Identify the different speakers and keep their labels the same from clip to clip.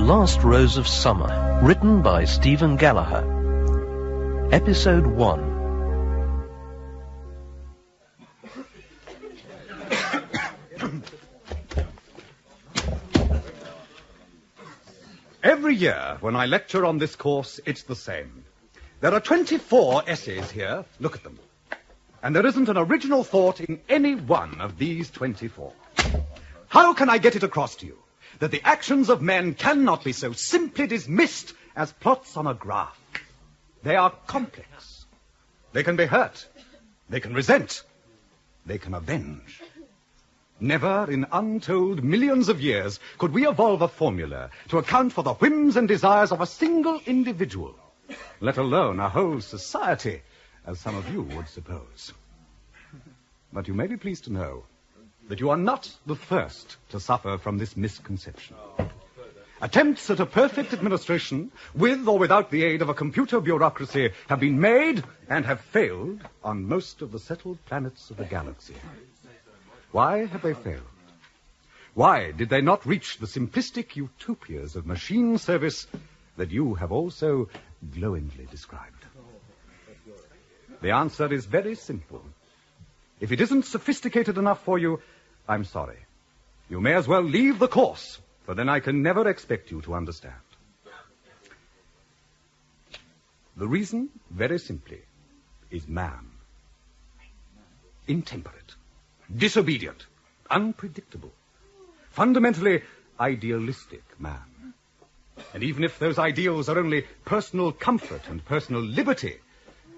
Speaker 1: The Last Rose of Summer, written by Stephen Gallagher. Episode 1.
Speaker 2: Every year, when I lecture on this course, it's the same. There are 24 essays here. Look at them. And there isn't an original thought in any one of these 24. How can I get it across to you that the actions of men cannot be so simply dismissed as plots on a graph? They are complex. They can be hurt. They can resent. They can avenge. Never in untold millions of years could we evolve a formula to account for the whims and desires of a single individual, let alone a whole society, as some of you would suppose. But you may be pleased to know that you are not the first to suffer from this misconception. Attempts at a perfect administration, with or without the aid of a computer bureaucracy, have been made and have failed on most of the settled planets of the galaxy. Why have they failed? Why did they not reach the simplistic utopias of machine service that you have also glowingly described? The answer is very simple. If it isn't sophisticated enough for you, I'm sorry. You may as well leave the course, for then I can never expect you to understand. The reason, very simply, is man. Intemperate. Disobedient, unpredictable, fundamentally idealistic man. And even if those ideals are only personal comfort and personal liberty,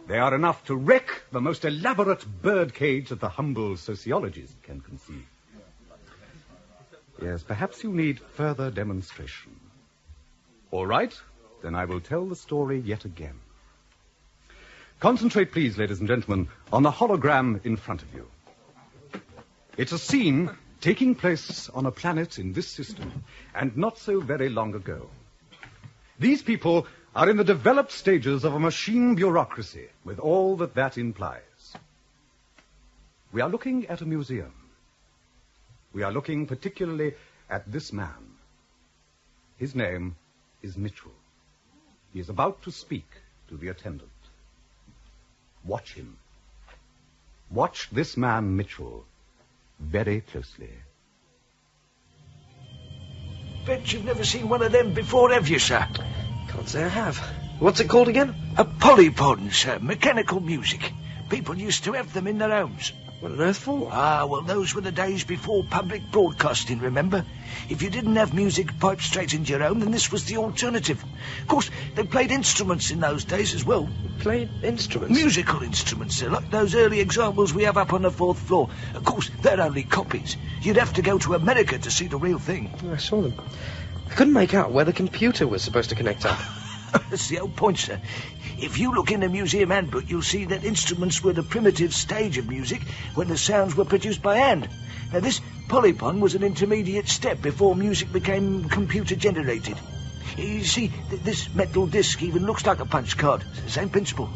Speaker 2: they are enough to wreck the most elaborate birdcage that the humble sociologist can conceive. Yes, perhaps you need further demonstration. All right, then I will tell the story yet again. Concentrate, please, ladies and gentlemen, on the hologram in front of you. It's a scene taking place on a planet in this system, and not so very long ago. These people are in the developed stages of a machine bureaucracy, with all that that implies. We are looking at a museum. We are looking particularly at this man. His name is Mitchell. He is about to speak to the attendant. Watch him. Watch this man, Mitchell, very closely.
Speaker 3: Bet you've never seen one of them before, have you, sir?
Speaker 4: Can't say I have. What's it called again?
Speaker 3: A polypod, sir. Mechanical music. People used to have them in their homes.
Speaker 4: What on earth for?
Speaker 3: Ah, well, those were the days before public broadcasting, remember? If you didn't have music piped straight into your home, then this was the alternative. Of course, they played instruments in those days as well.
Speaker 4: Played instruments?
Speaker 3: Musical instruments, sir, like those early examples we have up on the 4th floor. Of course, they're only copies. You'd have to go to America to see the real thing.
Speaker 4: I saw them. I couldn't make out where the computer was supposed to connect up.
Speaker 3: That's the old point, sir. If you look in the museum handbook, you'll see that instruments were the primitive stage of music when the sounds were produced by hand. Now, this polypon was an intermediate step before music became computer-generated. You see, this metal disc even looks like a punch card. It's the same principle.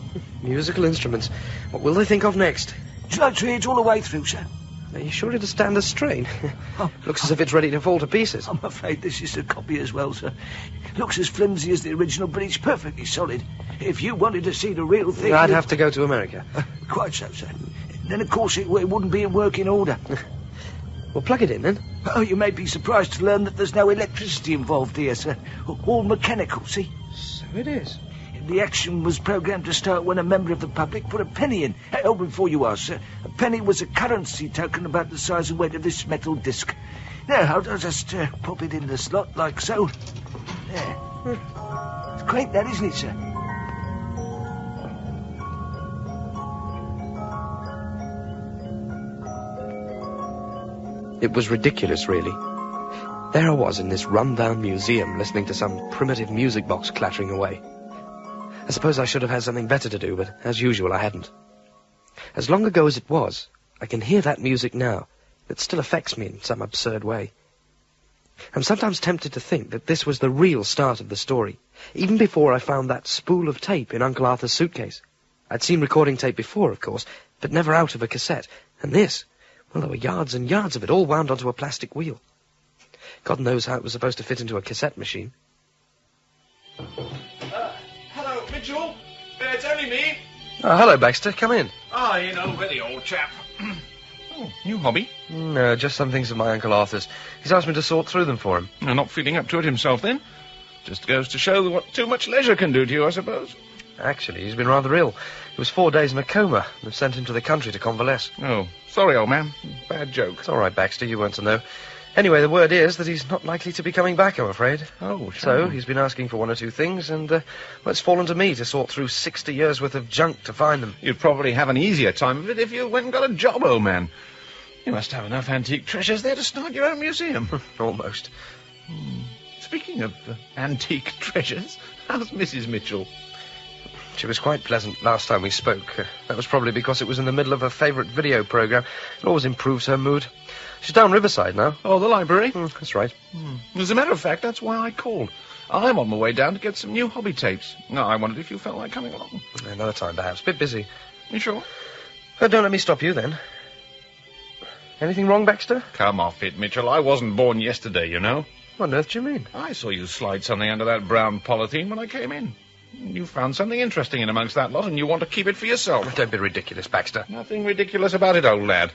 Speaker 4: Musical instruments. What will they think of next?
Speaker 3: Would you like to hear it all the way through, sir?
Speaker 4: Are you sure it'll stand the strain?
Speaker 3: Oh,
Speaker 4: looks as if it's ready to fall to pieces.
Speaker 3: I'm afraid this is a copy as well, sir. Looks as flimsy as the original, but it's perfectly solid. If you wanted to see the real thing...
Speaker 4: I'd have to go to America.
Speaker 3: Quite so, sir. Then, of course, it wouldn't be in working order.
Speaker 4: Well, plug it in, then.
Speaker 3: Oh, you may be surprised to learn that there's no electricity involved here, sir. All mechanical, see?
Speaker 4: So it is.
Speaker 3: The action was programmed to start when a member of the public put a penny in. Oh, before you ask, sir, a penny was a currency token about the size and weight of this metal disc. Now, I'll just pop it in the slot like so. There. It's great, that, isn't it, sir?
Speaker 4: It was ridiculous, really. There I was in this run-down museum listening to some primitive music box clattering away. I suppose I should have had something better to do, but as usual I hadn't. As long ago as it was, I can hear that music now. It still affects me in some absurd way. I'm sometimes tempted to think that this was the real start of the story, even before I found that spool of tape in Uncle Arthur's suitcase. I'd seen recording tape before, of course, but never out of a cassette. And this, well, there were yards and yards of it, all wound onto a plastic wheel. God knows how it was supposed to fit into a cassette machine.
Speaker 5: Hello, Mitchell. It's only me.
Speaker 4: Oh, hello, Baxter. Come in.
Speaker 5: Ah, in already, old chap. Oh, new hobby?
Speaker 4: No, just some things of my Uncle Arthur's. He's asked me to sort through them for him.
Speaker 5: Not feeling up to it himself, then? Just goes to show what too much leisure can do to you, I suppose.
Speaker 4: Actually, he's been rather ill. He was 4 days in a coma. They've sent him to the country to convalesce.
Speaker 5: Oh, sorry, old man. Bad joke.
Speaker 4: It's all right, Baxter. You weren't to know. Anyway, the word is that he's not likely to be coming back, I'm afraid.
Speaker 5: Oh, sure.
Speaker 4: So, he's been asking for one or two things, and well, it's fallen to me to sort through 60 years' worth of junk to find them.
Speaker 5: You'd probably have an easier time of it if you went and got a job, old man. You must have enough antique treasures there to start your own museum.
Speaker 4: Almost.
Speaker 5: Speaking of antique treasures, how's Mrs. Mitchell?
Speaker 4: She was quite pleasant last time we spoke. That was probably because it was in the middle of her favourite video programme. It always improves her mood. She's down Riverside now.
Speaker 5: Oh, the library?
Speaker 4: That's right.
Speaker 5: As a matter of fact, that's why I called. I'm on my way down to get some new hobby tapes. No, I wondered if you felt like coming along.
Speaker 4: Another time, perhaps. Bit busy.
Speaker 5: You sure?
Speaker 4: Don't let me stop you, then. Anything wrong, Baxter?
Speaker 5: Come off it, Mitchell. I wasn't born yesterday, you know.
Speaker 4: What on earth do you mean?
Speaker 5: I saw you slide something under that brown polythene when I came in. You found something interesting in amongst that lot, and you want to keep it for yourself.
Speaker 4: Don't be ridiculous, Baxter.
Speaker 5: Nothing ridiculous about it, old lad.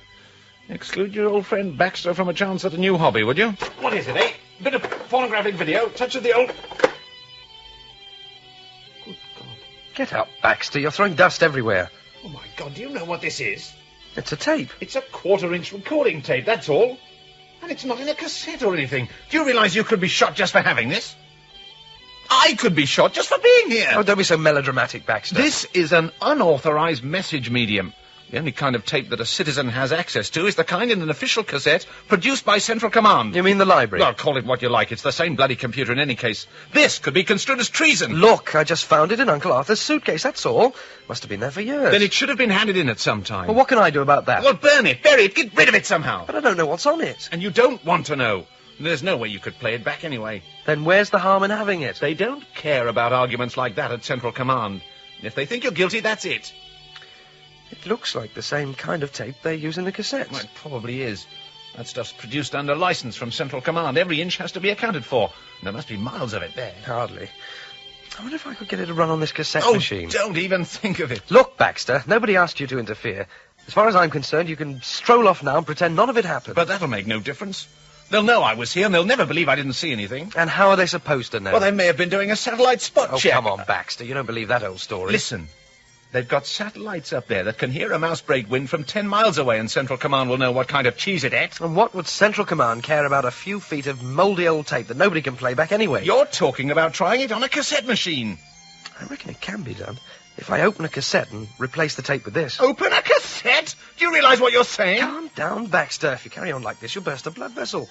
Speaker 5: Exclude your old friend Baxter from a chance at a new hobby, would you? What is it, eh? Bit of pornographic video, touch of the old... Good God.
Speaker 4: Get up, Baxter. You're throwing dust everywhere.
Speaker 5: Oh, my God, do you know what this is?
Speaker 4: It's a tape.
Speaker 5: It's a 1/4-inch recording tape, that's all. And it's not in a cassette or anything. Do you realise you could be shot just for having this? I could be shot just for being here.
Speaker 4: Oh, don't be so melodramatic, Baxter.
Speaker 5: This is an unauthorized message medium. The only kind of tape that a citizen has access to is the kind in an official cassette produced by Central Command.
Speaker 4: You mean the library?
Speaker 5: Well, call it what you like. It's the same bloody computer in any case. This could be construed as treason.
Speaker 4: Look, I just found it in Uncle Arthur's suitcase, that's all. Must have been there for years.
Speaker 5: Then it should have been handed in at some time.
Speaker 4: Well, what can I do about that?
Speaker 5: Well, burn it, bury it, get rid of it somehow.
Speaker 4: But I don't know what's on it.
Speaker 5: And you don't want to know. There's no way you could play it back anyway.
Speaker 4: Then where's the harm in having it?
Speaker 5: They don't care about arguments like that at Central Command. If they think you're guilty, that's it.
Speaker 4: It looks like the same kind of tape they use in the cassettes.
Speaker 5: Well, it probably is. That stuff's produced under license from Central Command. Every inch has to be accounted for. And there must be miles of it there.
Speaker 4: Hardly. I wonder if I could get it to run on this cassette
Speaker 5: Oh,
Speaker 4: machine.
Speaker 5: Don't even think of it.
Speaker 4: Look, Baxter, nobody asked you to interfere. As far as I'm concerned, you can stroll off now and pretend none of it happened.
Speaker 5: But that'll make no difference. They'll know I was here, and they'll never believe I didn't see anything.
Speaker 4: And how are they supposed to know?
Speaker 5: Well, they may have been doing a satellite spot check.
Speaker 4: Oh, come on, Baxter. You don't believe that old story.
Speaker 5: Listen. They've got satellites up there that can hear a mouse break wind from 10 miles away, and Central Command will know what kind of cheese it ate.
Speaker 4: And what would Central Command care about a few feet of mouldy old tape that nobody can play back anyway?
Speaker 5: You're talking about trying it on a cassette machine.
Speaker 4: I reckon it can be done. If I open a cassette and replace the tape with this.
Speaker 5: Open a cassette? Do you realise what you're saying?
Speaker 4: Calm down, Baxter. If you carry on like this, you'll burst a blood vessel.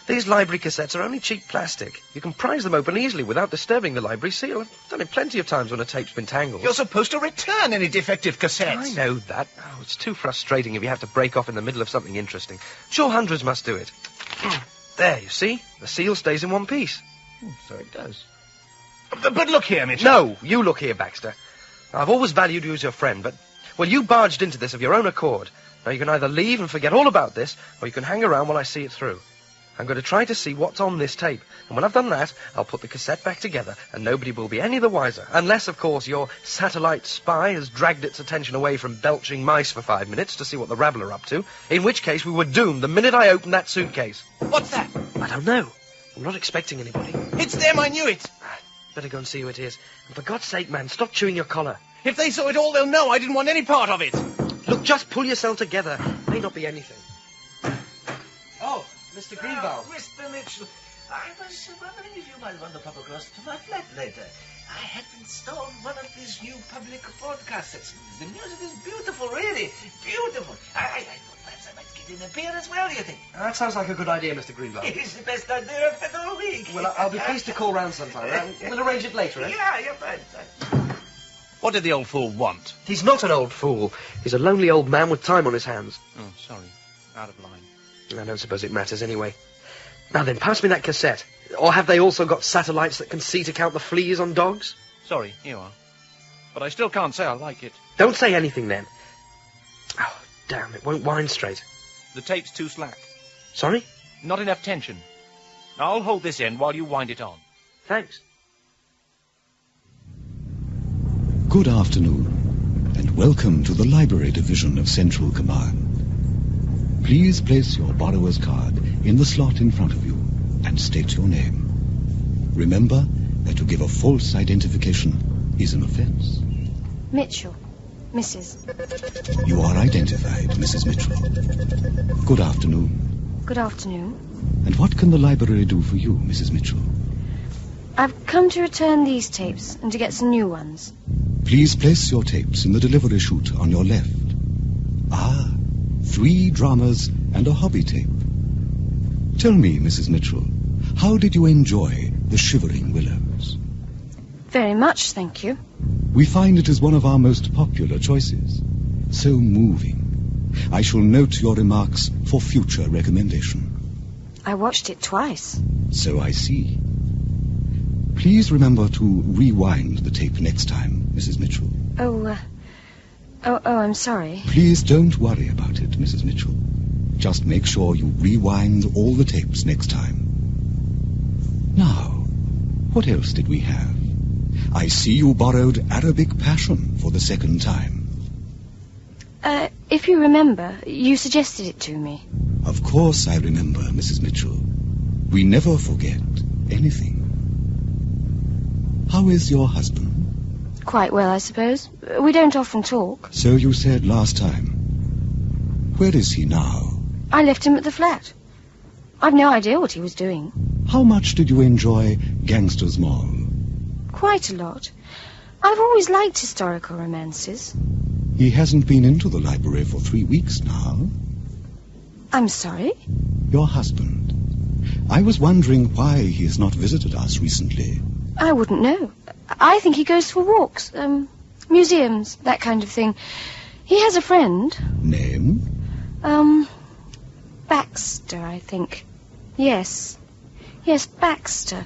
Speaker 4: These library cassettes are only cheap plastic. You can prise them open easily without disturbing the library seal. I've done it plenty of times when a tape's been tangled.
Speaker 5: You're supposed to return any defective cassettes.
Speaker 4: I know that. Oh, it's too frustrating if you have to break off in the middle of something interesting. Sure, hundreds must do it. There, you see? The seal stays in one piece.
Speaker 5: So it does. But look here, Mitchell.
Speaker 4: No, you look here, Baxter. I've always valued you as your friend, but, well, you barged into this of your own accord. Now, you can either leave and forget all about this, or you can hang around while I see it through. I'm going to try to see what's on this tape, and when I've done that, I'll put the cassette back together, and nobody will be any the wiser, unless, of course, your satellite spy has dragged its attention away from belching mice for 5 minutes to see what the rabble are up to, in which case we were doomed the minute I opened that suitcase.
Speaker 5: What's that?
Speaker 4: I don't know. I'm not expecting anybody.
Speaker 5: It's them, I knew it.
Speaker 4: Better go and see who it is. And for God's sake, man, stop chewing your collar.
Speaker 5: If they saw it all, they'll know I didn't want any part of it.
Speaker 4: Look, just pull yourself together. May not be anything. Oh, Mr. Greenbaum.
Speaker 3: Mr. Mitchell, I was wondering if you might want to pop across to my flat later. I have installed one of these new public broadcast systems. The music is beautiful, really. Beautiful. I thought perhaps I might get in a beer as well, you think?
Speaker 4: That sounds like a good idea, Mr. Greenbaum.
Speaker 3: It's the best idea of the whole week.
Speaker 4: Well, I'll be pleased to call round sometime. We'll arrange it later, eh?
Speaker 3: Yeah, you're fine.
Speaker 5: What did the old fool want?
Speaker 4: He's not an old fool. He's a lonely old man with time on his hands.
Speaker 5: Oh, sorry. Out of line.
Speaker 4: I don't suppose it matters anyway. Now then, pass me that cassette. Or have they also got satellites that can see to count the fleas on dogs?
Speaker 5: Sorry, here you are. But I still can't say I like it.
Speaker 4: Don't say anything then. Oh, damn, it won't wind straight.
Speaker 5: The tape's too slack.
Speaker 4: Sorry?
Speaker 5: Not enough tension. I'll hold this end while you wind it on.
Speaker 4: Thanks.
Speaker 6: Good afternoon, and welcome to the Library Division of Central Command. Please place your borrower's card in the slot in front of you and state your name. Remember that to give a false identification is an offense.
Speaker 7: Mitchell. Mrs.
Speaker 6: You are identified, Mrs. Mitchell. Good afternoon.
Speaker 7: Good afternoon.
Speaker 6: And what can the library do for you, Mrs. Mitchell?
Speaker 7: I've come to return these tapes and to get some new ones.
Speaker 6: Please place your tapes in the delivery chute on your left. Ah, 3 dramas and a hobby tape. Tell me, Mrs. Mitchell, how did you enjoy The Shivering Willows?
Speaker 7: Very much, thank you.
Speaker 6: We find it is one of our most popular choices. So moving. I shall note your remarks for future recommendation.
Speaker 7: I watched it twice.
Speaker 6: So I see. Please remember to rewind the tape next time, Mrs. Mitchell.
Speaker 7: Oh, I'm sorry.
Speaker 6: Please don't worry about it, Mrs. Mitchell. Just make sure you rewind all the tapes next time. Now, what else did we have? I see you borrowed Arabic Passion for the second time.
Speaker 7: If you remember, you suggested it to me.
Speaker 6: Of course I remember, Mrs. Mitchell. We never forget anything. How is your husband?
Speaker 7: Quite well, I suppose. We don't often talk.
Speaker 6: So you said last time. Where is he now?
Speaker 7: I left him at the flat. I've no idea what he was doing.
Speaker 6: How much did you enjoy Gangster's Mall?
Speaker 7: Quite a lot. I've always liked historical romances.
Speaker 6: He hasn't been into the library for 3 weeks now.
Speaker 7: I'm sorry?
Speaker 6: Your husband. I was wondering why he has not visited us recently.
Speaker 7: I wouldn't know. I think he goes for walks, museums, that kind of thing. He has a friend.
Speaker 6: Name?
Speaker 7: Baxter, I think. Yes, Baxter.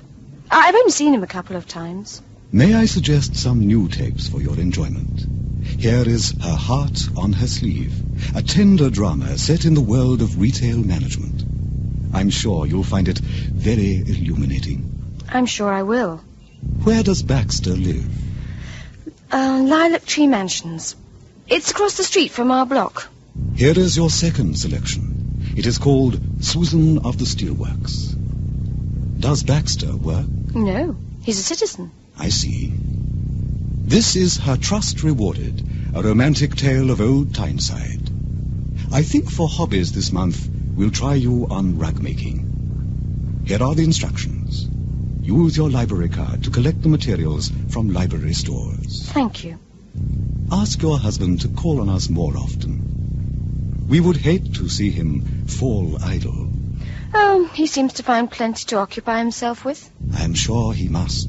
Speaker 7: I've only seen him a couple of times.
Speaker 6: May I suggest some new tapes for your enjoyment? Here is Her Heart on Her Sleeve, a tender drama set in the world of retail management. I'm sure you'll find it very illuminating.
Speaker 7: I'm sure I will.
Speaker 6: Where does Baxter live?
Speaker 7: Lilac Tree Mansions. It's across the street from our block.
Speaker 6: Here is your second selection. It is called Susan of the Steelworks. Does Baxter work?
Speaker 7: No, he's a citizen.
Speaker 6: I see. This is Her Trust Rewarded, a romantic tale of old Tyneside. I think for hobbies this month, we'll try you on rug making. Here are the instructions. Use your library card to collect the materials from library stores.
Speaker 7: Thank you.
Speaker 6: Ask your husband to call on us more often. We would hate to see him fall idle.
Speaker 7: Oh, he seems to find plenty to occupy himself with.
Speaker 6: I am sure he must.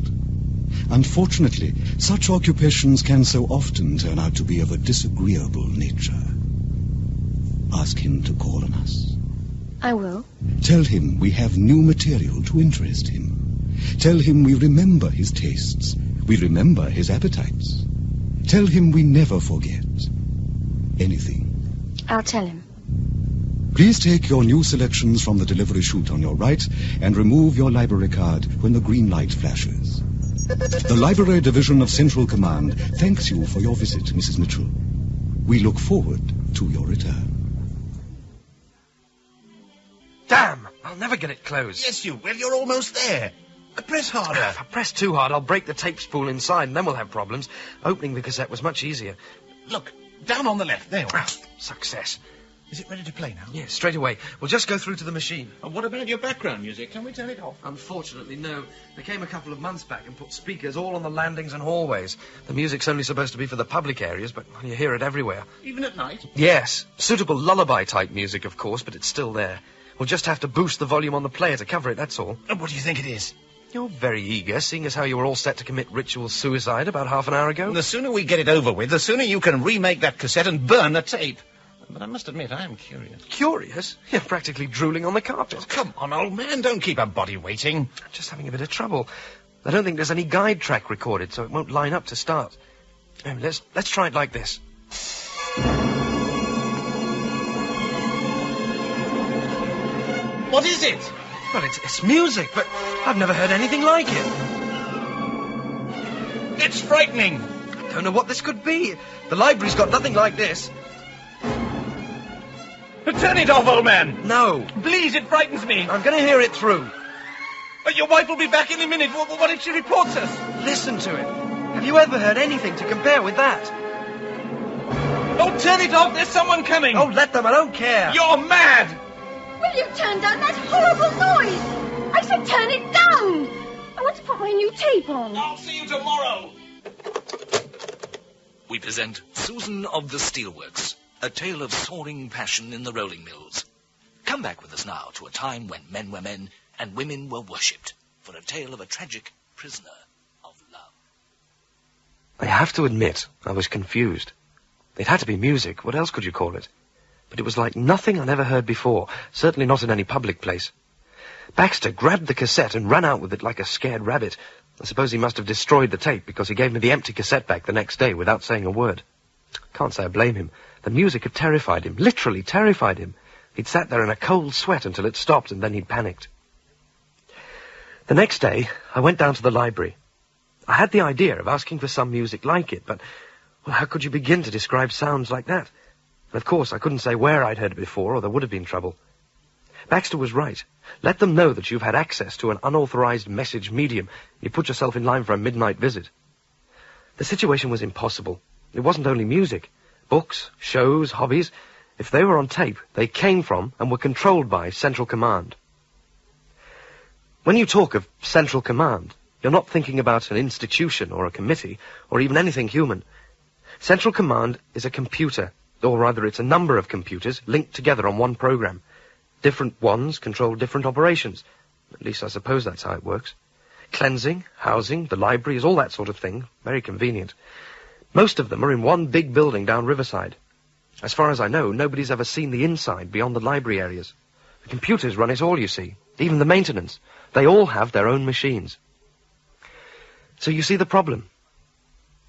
Speaker 6: Unfortunately, such occupations can so often turn out to be of a disagreeable nature. Ask him to call on us.
Speaker 7: I will.
Speaker 6: Tell him we have new material to interest him. Tell him we remember his tastes. We remember his appetites. Tell him we never forget anything.
Speaker 7: I'll tell him.
Speaker 6: Please take your new selections from the delivery chute on your right and remove your library card when the green light flashes. The Library Division of Central Command thanks you for your visit, Mrs. Mitchell. We look forward to your return.
Speaker 4: Damn! I'll never get it closed.
Speaker 5: Yes, you will. You're almost there. Press harder.
Speaker 4: If I press too hard, I'll break the tape spool inside, and then we'll have problems. Opening the cassette was much easier.
Speaker 5: Look, down on the left. There we are.
Speaker 4: Success.
Speaker 5: Is it ready to play now?
Speaker 4: Yes, straight away. We'll just go through to the machine.
Speaker 5: And what about your background music? Can we turn it off?
Speaker 4: Unfortunately, no. They came a couple of months back and put speakers all on the landings and hallways. The music's only supposed to be for the public areas, but you hear it everywhere.
Speaker 5: Even at night?
Speaker 4: Yes. Suitable lullaby-type music, of course, but it's still there. We'll just have to boost the volume on the player to cover it, that's all.
Speaker 5: And what do you think it is?
Speaker 4: You're very eager, seeing as how you were all set to commit ritual suicide about half an hour ago.
Speaker 5: And the sooner we get it over with, the sooner you can remake that cassette and burn the tape. But I must admit, I am curious.
Speaker 4: Curious? You're practically drooling on the carpet.
Speaker 5: Oh, come on, old man, don't keep a body waiting.
Speaker 4: Just having a bit of trouble. I don't think there's any guide track recorded, so it won't line up to start. Let's try it like this.
Speaker 5: What is it?
Speaker 4: Well, it's music, but I've never heard anything like it.
Speaker 5: It's frightening.
Speaker 4: don't know what this could be. The library's got nothing like this.
Speaker 5: Turn it off, old man.
Speaker 4: No.
Speaker 5: Please, it frightens me.
Speaker 4: I'm going to hear it through.
Speaker 5: But your wife will be back any minute. What if she reports us?
Speaker 4: Listen to it. Have you ever heard anything to compare with that?
Speaker 5: Oh, turn it off. There's someone coming.
Speaker 4: Oh, let them. I don't care.
Speaker 5: You're mad.
Speaker 7: Will you turn down that horrible noise? I said turn it down. I want to put my new tape on.
Speaker 5: I'll see you tomorrow.
Speaker 8: We present Susan of the Steelworks, a tale of soaring passion in the rolling mills. Come back with us now to a time when men were men and women were worshipped, for a tale of a tragic prisoner of love.
Speaker 4: I have to admit, I was confused. It had to be music. What else could you call it? But it was like nothing I'd ever heard before, certainly not in any public place. Baxter grabbed the cassette and ran out with it like a scared rabbit. I suppose he must have destroyed the tape, because he gave me the empty cassette back the next day without saying a word. Can't say I blame him. The music had terrified him, literally terrified him. He'd sat there in a cold sweat until it stopped, and then he'd panicked. The next day, I went down to the library. I had the idea of asking for some music like it, but, well, how could you begin to describe sounds like that? And of course, I couldn't say where I'd heard it before, or there would have been trouble. Baxter was right. Let them know that you've had access to an unauthorized message medium. You put yourself in line for a midnight visit. The situation was impossible. It wasn't only music. Books, shows, hobbies. If they were on tape, they came from and were controlled by Central Command. When you talk of Central Command, you're not thinking about an institution or a committee or even anything human. Central Command is a computer, or rather it's a number of computers linked together on one program. Different ones control different operations. At least I suppose that's how it works. Cleansing, housing, the library is all that sort of thing. Very convenient. Most of them are in one big building down Riverside. As far as I know, nobody's ever seen the inside beyond the library areas. The computers run it all, you see. Even the maintenance. They all have their own machines. So you see the problem.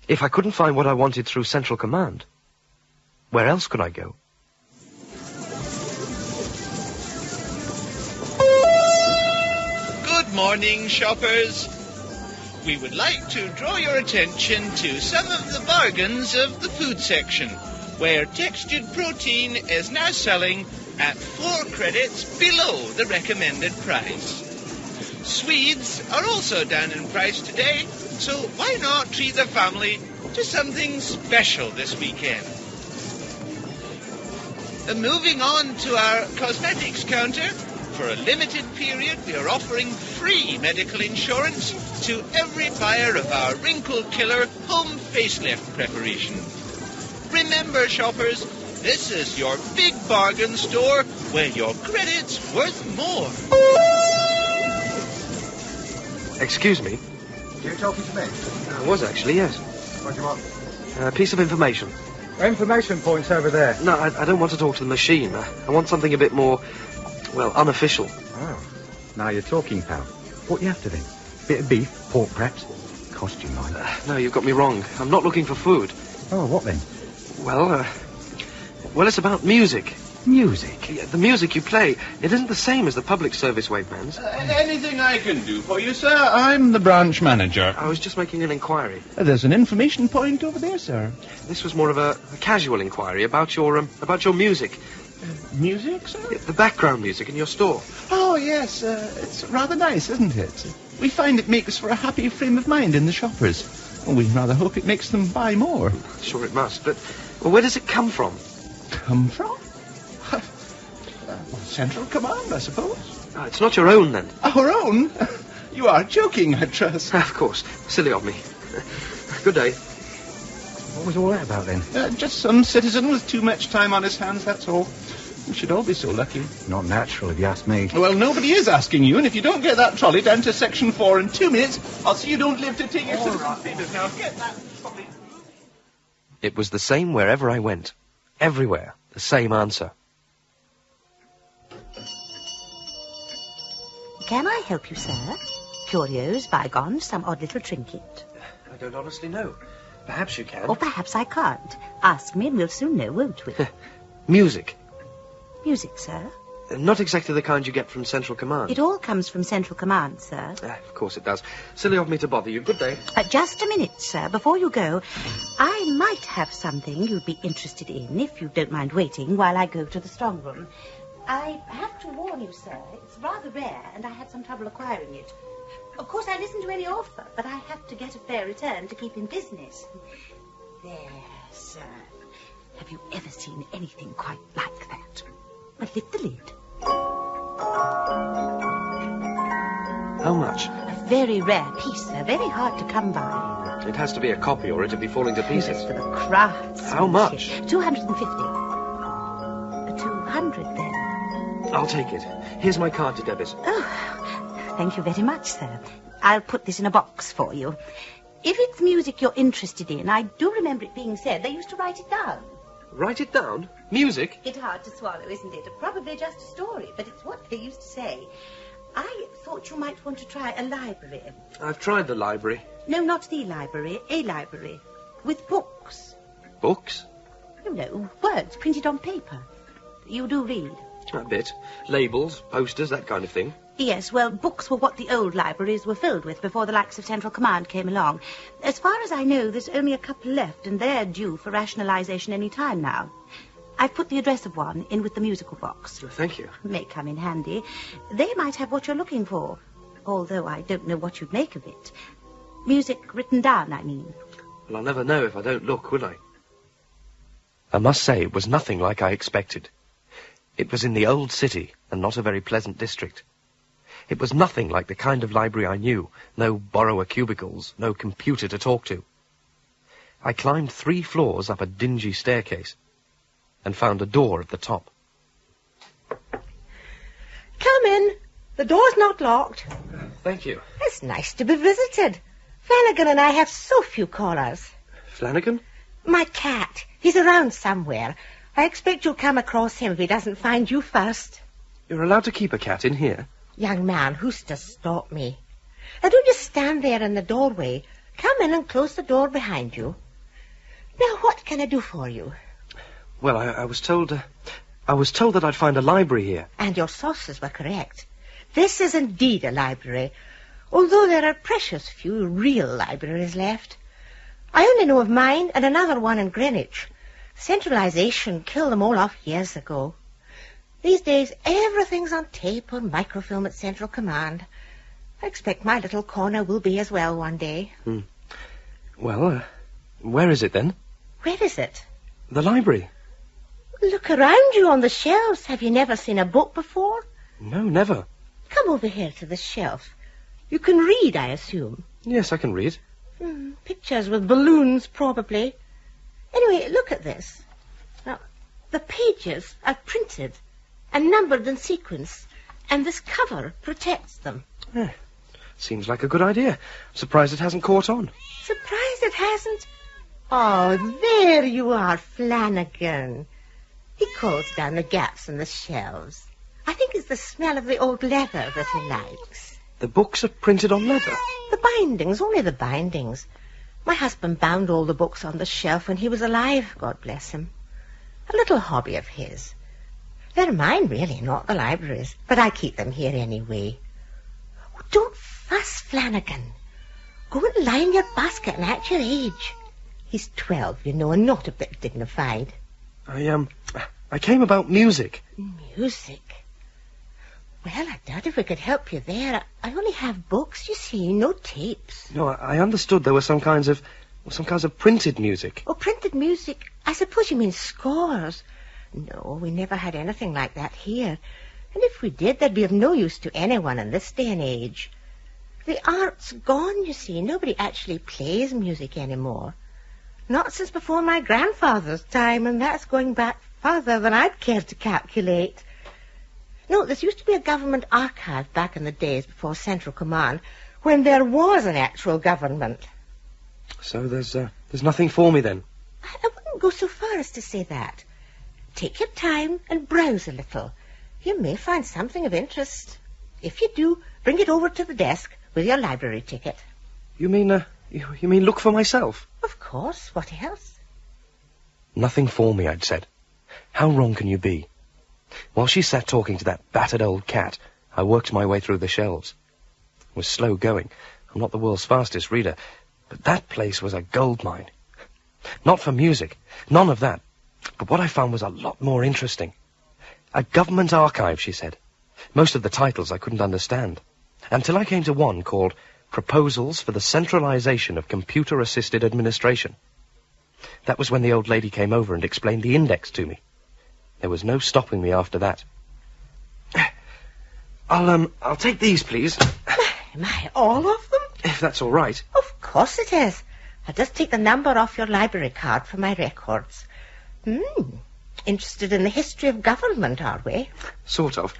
Speaker 4: If I couldn't find what I wanted through Central Command, where else could I go?
Speaker 9: Good morning, shoppers. We would like to draw your attention to some of the bargains of the food section, where textured protein is now selling at 4 credits below the recommended price. Swedes are also down in price today, so why not treat the family to something special this weekend? Moving on to our cosmetics counter, for a limited period we are offering free medical insurance to every buyer of our wrinkle killer home facelift preparation. Remember, shoppers, this is your big bargain store where your credit's worth more.
Speaker 4: Excuse me?
Speaker 2: You talking to me?
Speaker 4: I was actually, yes.
Speaker 2: What do you want?
Speaker 4: A piece of information.
Speaker 2: Information point's over there.
Speaker 4: No, I don't want to talk to the machine. I want something a bit more, well, unofficial.
Speaker 2: Oh, now you're talking, pal. What you after then? Bit of beef, pork perhaps? Cost you mine.
Speaker 4: No, you've got me wrong. I'm not looking for food.
Speaker 2: Oh, what then?
Speaker 4: Well, it's about music.
Speaker 2: Music?
Speaker 4: Yeah, the music you play, it isn't the same as the public service wavebands.
Speaker 9: Anything I can do for you, sir? I'm the branch manager.
Speaker 4: I was just making an inquiry.
Speaker 9: There's an information point over there, sir.
Speaker 4: This was more of a casual inquiry about your music.
Speaker 9: Music, sir?
Speaker 4: Yeah, the background music in your store.
Speaker 9: Oh, yes. It's rather nice, isn't it? We find it makes for a happy frame of mind in the shoppers. Well, we rather hope it makes them buy more.
Speaker 4: Sure it must, but well, where does it come from?
Speaker 9: Come from? Central Command, I suppose.
Speaker 4: Oh, it's not your own, then?
Speaker 9: Our own? You are joking, I trust.
Speaker 4: Of course. Silly of me. Good day.
Speaker 2: What was all that about then?
Speaker 9: Just some citizen with too much time on his hands, that's all. We should all be so lucky.
Speaker 2: Not natural, if you ask me.
Speaker 9: Well, nobody is asking you, and if you don't get that trolley down to Section 4 in 2 minutes, I'll see you don't live to take your citizen papers. Now, get that trolley.
Speaker 4: It was the same wherever I went. Everywhere. The same answer.
Speaker 10: Can I help you, sir? Curios, bygones, some odd little trinket?
Speaker 4: I don't honestly know. Perhaps you can.
Speaker 10: Or perhaps I can't. Ask me and we'll soon know, won't we?
Speaker 4: Music.
Speaker 10: Music, sir?
Speaker 4: Not exactly the kind you get from Central Command.
Speaker 10: It all comes from Central Command, sir.
Speaker 4: Of course it does. Silly of me to bother you. Good day.
Speaker 10: Just a minute, sir. Before you go, I might have something you'd be interested in, if you don't mind waiting while I go to the strong room. I have to warn you, sir, it's rather rare, and I had some trouble acquiring it. Of course, I listen to any offer, but I have to get a fair return to keep in business. There, sir. Have you ever seen anything quite like that? But lift the lid.
Speaker 4: How much?
Speaker 10: A very rare piece, sir. Very hard to come by.
Speaker 4: It has to be a copy or it'd be falling to pieces.
Speaker 10: For the crafts.
Speaker 4: How much?
Speaker 10: 250. 200, then.
Speaker 4: I'll take it. Here's my card to debit.
Speaker 10: Oh, thank you very much, sir. I'll put this in a box for you. If it's music you're interested in, I do remember it being said they used to write it down.
Speaker 4: Write it down? Music?
Speaker 10: It's hard to swallow, isn't it? Probably just a story, but it's what they used to say. I thought you might want to try a library.
Speaker 4: I've tried the library.
Speaker 10: No, not the library. A library. With books.
Speaker 4: Books?
Speaker 10: You know, words printed on paper. You do read?
Speaker 4: A bit. Labels, posters, that kind of thing.
Speaker 10: Yes, well, books were what the old libraries were filled with before the likes of Central Command came along. As far as I know, there's only a couple left, and they're due for rationalization any time now. I've put the address of one in with the musical box.
Speaker 4: Thank you.
Speaker 10: May come in handy. They might have what you're looking for, although I don't know what you'd make of it. Music written down, I mean.
Speaker 4: Well, I'll never know if I don't look, will I? I must say, it was nothing like I expected. It was in the old city, and not a very pleasant district. It was nothing like the kind of library I knew. No borrower cubicles, no computer to talk to. I climbed 3 floors up a dingy staircase and found a door at the top.
Speaker 11: Come in. The door's not locked.
Speaker 4: Thank you.
Speaker 11: It's nice to be visited. Flanagan and I have so few callers.
Speaker 4: Flanagan?
Speaker 11: My cat. He's around somewhere. I expect you'll come across him if he doesn't find you first.
Speaker 4: You're allowed to keep a cat in here?
Speaker 11: Young man, who's to stop me? Now, don't just stand there in the doorway. Come in and close the door behind you. Now, what can I do for you?
Speaker 4: Well, I was told that I'd find a library here.
Speaker 11: And your sources were correct. This is indeed a library, although there are precious few real libraries left. I only know of mine and another one in Greenwich. Centralization killed them all off years ago. These days, everything's on tape or microfilm at Central Command. I expect my little corner will be as well one day.
Speaker 4: Well, where is it then?
Speaker 11: Where is it?
Speaker 4: The library.
Speaker 11: Look around you on the shelves. Have you never seen a book before?
Speaker 4: No, never.
Speaker 11: Come over here to the shelf. You can read, I assume.
Speaker 4: Yes, I can read.
Speaker 11: Pictures with balloons, probably. Anyway, look at this. Now, the pages are printed and numbered in sequence, and this cover protects them.
Speaker 4: Seems like a good idea. I'm surprised it hasn't caught on.
Speaker 11: Surprised it hasn't? Oh, there you are, Flanagan. He calls down the gaps in the shelves. I think it's the smell of the old leather that he likes.
Speaker 4: The books are printed on leather?
Speaker 11: The bindings, only the bindings. My husband bound all the books on the shelf when he was alive, God bless him. A little hobby of his. They're mine, really, not the library's, but I keep them here anyway. Oh, don't fuss, Flanagan. Go and line your basket and act your age. He's 12, you know, and not a bit dignified.
Speaker 4: I came about music.
Speaker 11: Music? Well, I doubt if we could help you there. I only have books, you see, no tapes.
Speaker 4: No, I understood there were some kinds of printed music.
Speaker 11: Oh, printed music? I suppose you mean scores. No, we never had anything like that here. And if we did, they'd be of no use to anyone in this day and age. The art's gone, you see. Nobody actually plays music anymore. Not since before my grandfather's time, and that's going back farther than I'd care to calculate. No, there used to be a government archive back in the days before Central Command, when there was an actual government.
Speaker 4: So there's nothing for me then?
Speaker 11: I wouldn't go so far as to say that. Take your time and browse a little. You may find something of interest. If you do, bring it over to the desk with your library ticket.
Speaker 4: You mean, you mean look for myself?
Speaker 11: Of course. What else?
Speaker 4: Nothing for me, I'd said. How wrong can you be? While she sat talking to that battered old cat, I worked my way through the shelves. It was slow going. I'm not the world's fastest reader, but that place was a gold mine. Not for music, none of that. But what I found was a lot more interesting. A government archive, she said. Most of the titles I couldn't understand, until I came to one called Proposals for the Centralization of Computer-Assisted Administration. That was when the old lady came over and explained the index to me. There was no stopping me after that. I'll take these, please.
Speaker 11: My, all of them?
Speaker 4: If that's all right.
Speaker 11: Of course it is. I'll just take the number off your library card for my records. Interested in the history of government, are we?
Speaker 4: Sort of.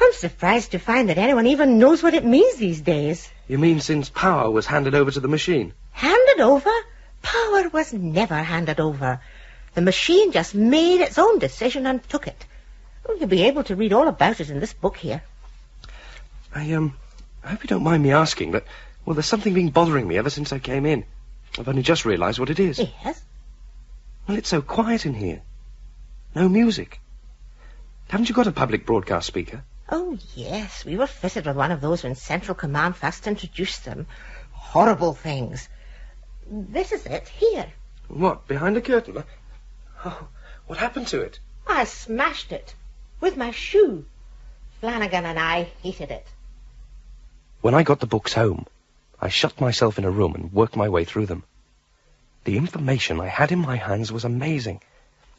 Speaker 11: I'm surprised to find that anyone even knows what it means these days.
Speaker 4: You mean since power was handed over to the machine?
Speaker 11: Handed over? Power was never handed over. The machine just made its own decision and took it. Well, you'll be able to read all about it in this book here.
Speaker 4: I hope you don't mind me asking, but, well, there's something been bothering me ever since I came in. I've only just realised what it is.
Speaker 11: Yes?
Speaker 4: Well, it's so quiet in here. No music. Haven't you got a public broadcast speaker?
Speaker 11: Oh, yes. We were fitted with one of those when Central Command first introduced them. Horrible things. This is it, here.
Speaker 4: What, behind a curtain? Oh, what happened to it?
Speaker 11: I smashed it. With my shoe. Flanagan and I hated it.
Speaker 4: When I got the books home, I shut myself in a room and worked my way through them. The information I had in my hands was amazing.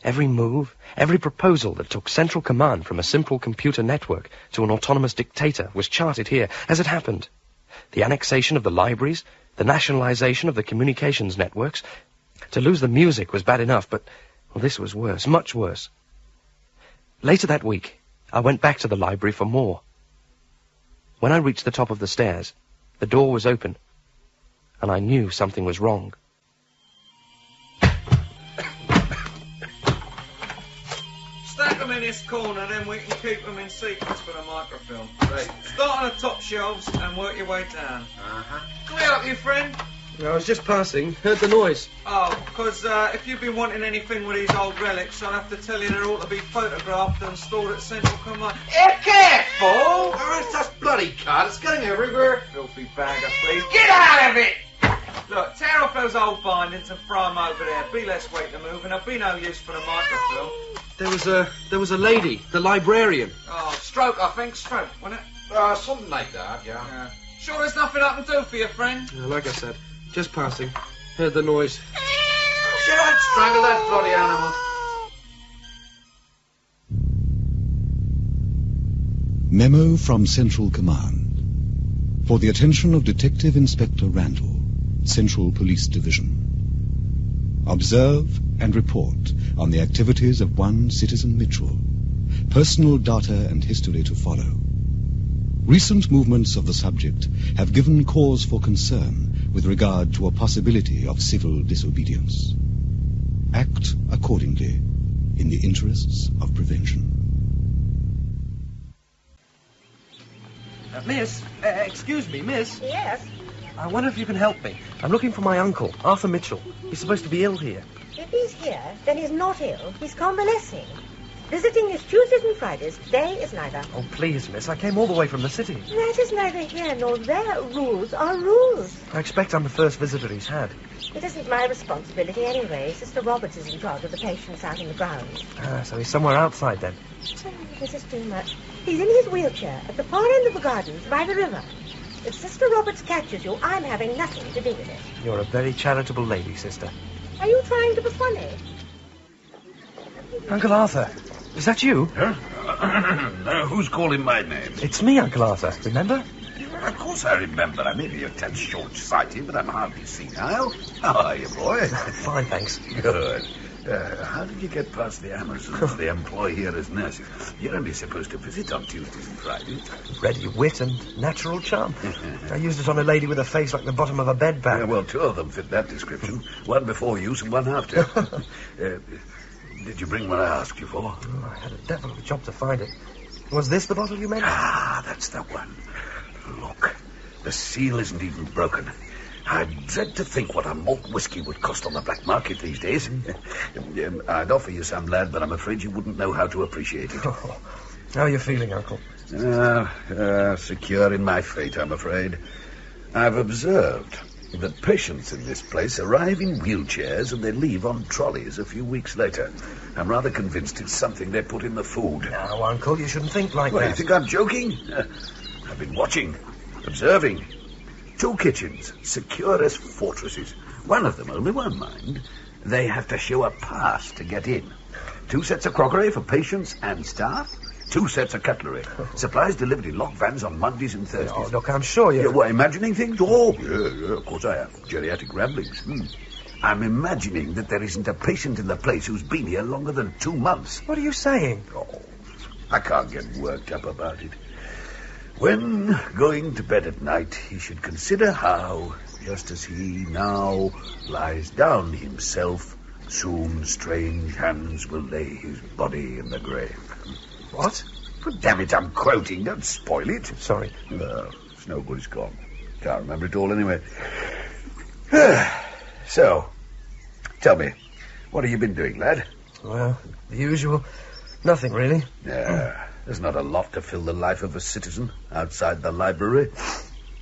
Speaker 4: Every move, every proposal that took central command from a simple computer network to an autonomous dictator was charted here as it happened. The annexation of the libraries, the nationalization of the communications networks. To lose the music was bad enough, but, well, this was worse, much worse. Later that week, I went back to the library for more. When I reached the top of the stairs, the door was open, and I knew something was wrong.
Speaker 12: Stack them in this corner, then we can keep them in sequence for the microfilm. Right. Start on the top shelves and work your way down. Can we help you, friend?
Speaker 4: I was just passing, heard the noise.
Speaker 12: Oh, because if you've been wanting anything with these old relics, I'll have to tell you they're all to be photographed and stored at Central Command.
Speaker 5: Careful! Oh, it's just bloody cut. It's going everywhere.
Speaker 12: Filthy bagger, please. Get out of it! Look, tear off those old bindings and throw them over there. Be less weight to move, and there'll be no use for the microfilm.
Speaker 4: There was a lady, the librarian.
Speaker 12: Oh, stroke, I think. Stroke, wasn't it?
Speaker 5: Something like that, yeah.
Speaker 12: Sure there's nothing I can do for you, friend?
Speaker 4: Like I said, just passing. Heard the noise.
Speaker 5: Should I strangle that bloody animal?
Speaker 6: Memo from Central Command. For the attention of Detective Inspector Randall, Central Police Division. Observe and report on the activities of one Citizen Mitchell. Personal data and history to follow. Recent movements of the subject have given cause for concern with regard to a possibility of civil disobedience. Act accordingly in the interests of prevention.
Speaker 4: Miss, excuse me, miss.
Speaker 11: Yes?
Speaker 4: I wonder if you can help me. I'm looking for my uncle, Arthur Mitchell. He's supposed to be ill here.
Speaker 11: If he's here, then he's not ill. He's convalescing. Visiting his Tuesdays and Fridays. Today is neither.
Speaker 4: Oh, please, miss. I came all the way from the city.
Speaker 11: That is neither here nor there. Rules are rules.
Speaker 4: I expect I'm the first visitor he's had.
Speaker 11: It isn't my responsibility anyway. Sister Roberts is in charge of the patients out in the grounds.
Speaker 4: So he's somewhere outside then.
Speaker 11: Oh, this is too much. He's in his wheelchair at the far end of the gardens by the river. If Sister Roberts catches you, I'm having nothing to do with it.
Speaker 4: You're a very charitable lady, sister.
Speaker 11: Are you trying to be funny?
Speaker 4: Uncle Arthur, is that you?
Speaker 13: Huh? Who's calling my name?
Speaker 4: It's me, Uncle Arthur, remember?
Speaker 13: Of course I remember. I may be a tad short-sighted, but I'm hardly senile. How are you, boy?
Speaker 4: Fine, thanks.
Speaker 13: Good. How did you get past the Amazons they employ here as nurses? You're only supposed to visit on Tuesdays and Fridays.
Speaker 4: Ready wit and natural charm. I used it on a lady with a face like the bottom of a bed bag.
Speaker 13: Yeah, well, two of them fit that description. One before use and one after. Did you bring what I asked you for?
Speaker 4: Oh, I had a devil of a job to find it. Was this the bottle you meant?
Speaker 13: Ah, that's the one. Look, the seal isn't even broken. I dread to think what a malt whiskey would cost on the black market these days. I'd offer you some, lad, but I'm afraid you wouldn't know how to appreciate it.
Speaker 4: Oh, how are you feeling, Uncle?
Speaker 13: Secure in my fate, I'm afraid. I've observed that patients in this place arrive in wheelchairs and they leave on trolleys a few weeks later. I'm rather convinced it's something they put in the food.
Speaker 4: No, Uncle, you shouldn't think like
Speaker 13: Well,
Speaker 4: that.
Speaker 13: you think I'm joking? I've been watching, observing. 2 kitchens, secure as fortresses. One of them, only one, mind. They have to show a pass to get in. 2 sets of crockery for patients and staff. 2 sets of cutlery. Supplies delivered in locked vans on Mondays and Thursdays.
Speaker 4: Oh, look, I'm sure you...
Speaker 13: What, imagining things? Oh, yeah, of course I am. Geriatric ramblings. I'm imagining that there isn't a patient in the place who's been here longer than 2 months.
Speaker 4: What are you saying?
Speaker 13: Oh, I can't get worked up about it. When going to bed at night, he should consider how, just as he now lies down himself, soon strange hands will lay his body in the grave.
Speaker 4: What?
Speaker 13: But damn it, I'm quoting. Don't spoil it.
Speaker 4: Sorry.
Speaker 13: It's no good, it's gone. Can't remember it all anyway. So, tell me, what have you been doing, lad?
Speaker 4: Well, the usual. Nothing, really.
Speaker 13: There's not a lot to fill the life of a citizen outside the library.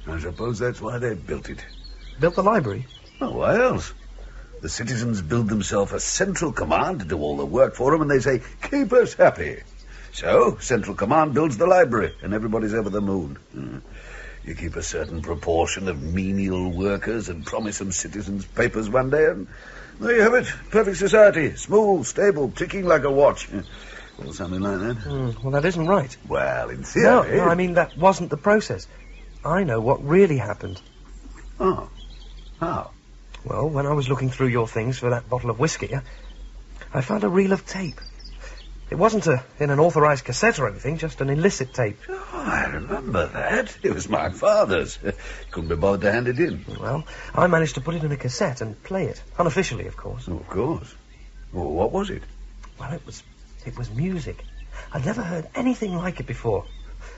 Speaker 13: I suppose that's why they built it.
Speaker 4: Built the library?
Speaker 13: Oh, why else? The citizens build themselves a central command to do all the work for them, and they say, keep us happy. So, Central Command builds the library, and everybody's over the moon. You keep a certain proportion of menial workers and promise them citizens' papers one day, and there you have it. Perfect society. Smooth, stable, ticking like a watch. Or something like that.
Speaker 4: Well, that isn't right.
Speaker 13: Well, in theory...
Speaker 4: No, I mean, that wasn't the process. I know what really happened.
Speaker 13: Oh. How?
Speaker 4: Well, when I was looking through your things for that bottle of whiskey, I found a reel of tape. It wasn't in an authorized cassette or anything, just an illicit tape.
Speaker 13: Oh, I remember that. It was my father's. Couldn't be bothered to hand it in.
Speaker 4: Well, I managed to put it in a cassette and play it. Unofficially, of course.
Speaker 13: Oh, of course. Well, what was it?
Speaker 4: Well, it was music. I'd never heard anything like it before.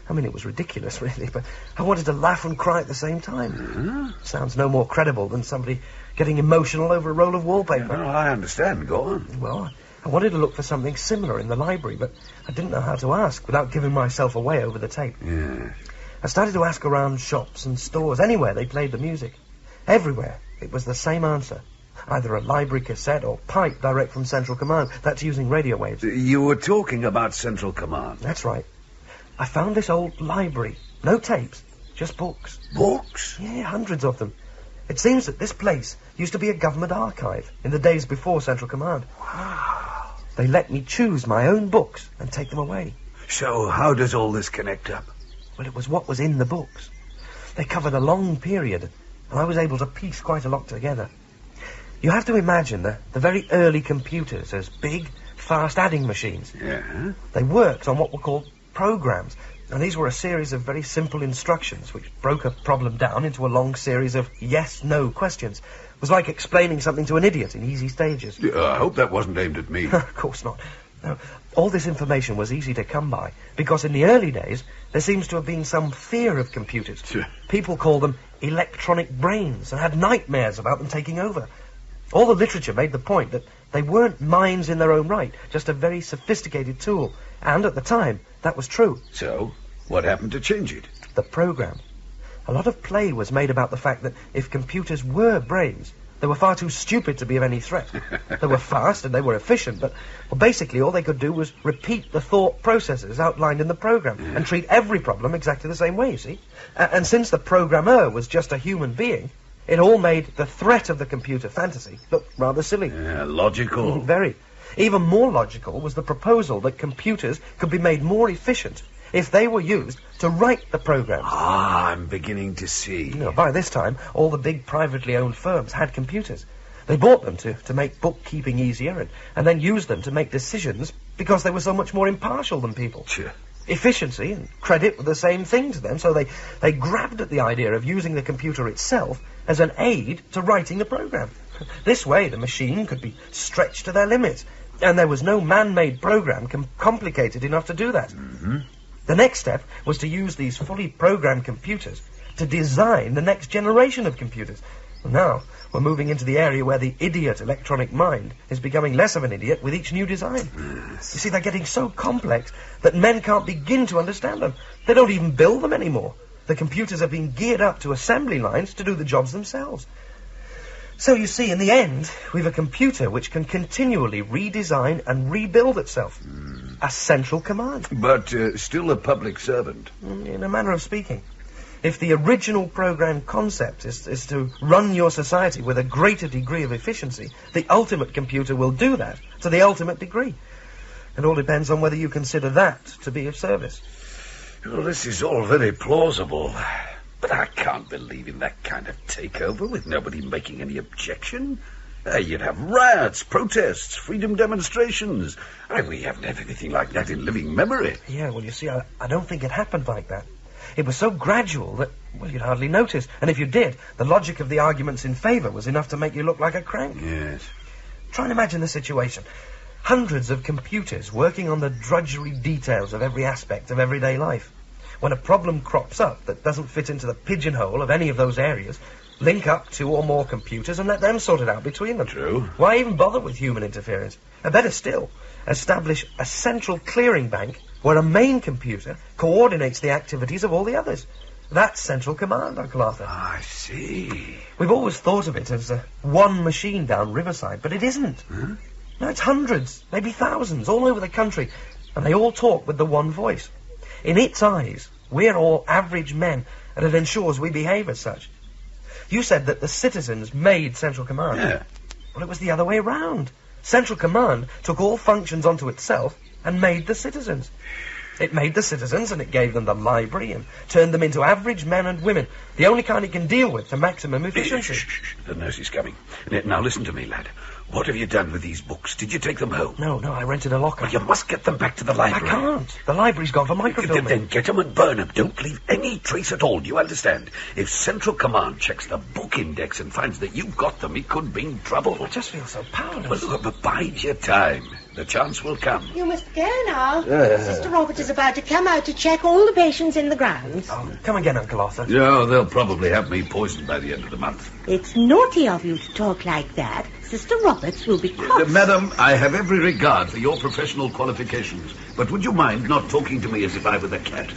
Speaker 4: I mean, it was ridiculous, really, but I wanted to laugh and cry at the same time. Sounds no more credible than somebody getting emotional over a roll of wallpaper.
Speaker 13: Well, I understand. Go on.
Speaker 4: Well, I wanted to look for something similar in the library, but I didn't know how to ask without giving myself away over the tape.
Speaker 13: Yes.
Speaker 4: I started to ask around shops and stores, anywhere they played the music. Everywhere, it was the same answer. Either a library cassette or pipe direct from Central Command. That's using radio waves.
Speaker 13: You were talking about Central Command.
Speaker 4: That's right. I found this old library. No tapes, just books.
Speaker 13: Books?
Speaker 4: Yeah, hundreds of them. It seems that this place used to be a government archive in the days before Central Command.
Speaker 13: Wow.
Speaker 4: They let me choose my own books and take them away.
Speaker 13: So how does all this connect up?
Speaker 4: Well, it was what was in the books. They covered a long period, and I was able to piece quite a lot together. You have to imagine the very early computers as big, fast adding machines.
Speaker 13: Yeah?
Speaker 4: They worked on what were called programs, and these were a series of very simple instructions which broke a problem down into a long series of yes-no questions. It was like explaining something to an idiot in easy stages.
Speaker 13: I hope that wasn't aimed at me.
Speaker 4: Of course not. No, all this information was easy to come by, because in the early days, there seems to have been some fear of computers. People called them electronic brains and had nightmares about them taking over. All the literature made the point that they weren't minds in their own right, just a very sophisticated tool. And at the time, that was true.
Speaker 13: So, what happened to change it?
Speaker 4: The program. A lot of play was made about the fact that if computers were brains, they were far too stupid to be of any threat. They were fast and they were efficient, but basically all they could do was repeat the thought processes outlined in the program and treat every problem exactly the same way, you see? And since the programmer was just a human being, it all made the threat of the computer fantasy look rather silly.
Speaker 13: Yeah, logical.
Speaker 4: Very. Even more logical was the proposal that computers could be made more efficient if they were used to write the programs.
Speaker 13: Ah, I'm beginning to see.
Speaker 4: You know, by this time, all the big privately owned firms had computers. They bought them to make bookkeeping easier and then used them to make decisions because they were so much more impartial than people.
Speaker 13: Sure.
Speaker 4: Efficiency and credit were the same thing to them, so they grabbed at the idea of using the computer itself as an aid to writing the program. This way, the machine could be stretched to their limits, and there was no man-made program complicated enough to do that.
Speaker 13: Mm-hmm.
Speaker 4: The next step was to use these fully programmed computers to design the next generation of computers. Now, we're moving into the area where the idiot electronic mind is becoming less of an idiot with each new design.
Speaker 13: Yes.
Speaker 4: You see, they're getting so complex that men can't begin to understand them. They don't even build them anymore. The computers are being geared up to assembly lines to do the jobs themselves. So you see, in the end, we've a computer which can continually redesign and rebuild itself. A central command.
Speaker 13: But still a public servant.
Speaker 4: In a manner of speaking. If the original program concept is to run your society with a greater degree of efficiency, the ultimate computer will do that to the ultimate degree. It all depends on whether you consider that to be of service.
Speaker 13: Well, this is all very plausible. But I can't believe in that kind of takeover with nobody making any objection. You'd have riots, protests, freedom demonstrations. We haven't had anything like that in living memory.
Speaker 4: Yeah, well, you see, I don't think it happened like that. It was so gradual that, well, you'd hardly notice. And if you did, the logic of the arguments in favour was enough to make you look like a crank.
Speaker 13: Yes.
Speaker 4: Try and imagine the situation. Hundreds of computers working on the drudgery details of every aspect of everyday life. When a problem crops up that doesn't fit into the pigeonhole of any of those areas, link up 2 or more computers and let them sort it out between them.
Speaker 13: True.
Speaker 4: Why even bother with human interference? And better still, establish a central clearing bank where a main computer coordinates the activities of all the others. That's central command, Uncle Arthur.
Speaker 13: I see.
Speaker 4: We've always thought of it as one machine down Riverside, but it isn't.
Speaker 13: Huh?
Speaker 4: No, it's hundreds, maybe thousands, all over the country, and they all talk with the one voice. In its eyes, we're all average men, and it ensures we behave as such. You said that the citizens made Central Command.
Speaker 13: Yeah.
Speaker 4: Well, it was the other way round. Central Command took all functions onto itself and made the citizens. It made the citizens and it gave them the library and turned them into average men and women, the only kind it can deal with to maximum efficiency.
Speaker 13: Shh. The nurse is coming. Now listen to me, lad. What have you done with these books? Did you take them home?
Speaker 4: No, I rented a locker.
Speaker 13: Well, you must get them back to the library.
Speaker 4: I can't. The library's gone for microfilming.
Speaker 13: Then get them and burn them. Don't leave any trace at all. Do you understand? If Central Command checks the book index and finds that you've got them, it could bring trouble.
Speaker 4: I just feel so powerless.
Speaker 13: Well, look, bide your time. The chance will come.
Speaker 11: You must go now. Sister Robert is about to come out to check all the patients in the grounds.
Speaker 4: Oh, come again, Uncle Arthur.
Speaker 13: No, they'll probably have me poisoned by the end of the month.
Speaker 11: It's naughty of you to talk like that. Sister Roberts will be cross.
Speaker 13: Madam, I have every regard for your professional qualifications, but would you mind not talking to me as if I were the cat?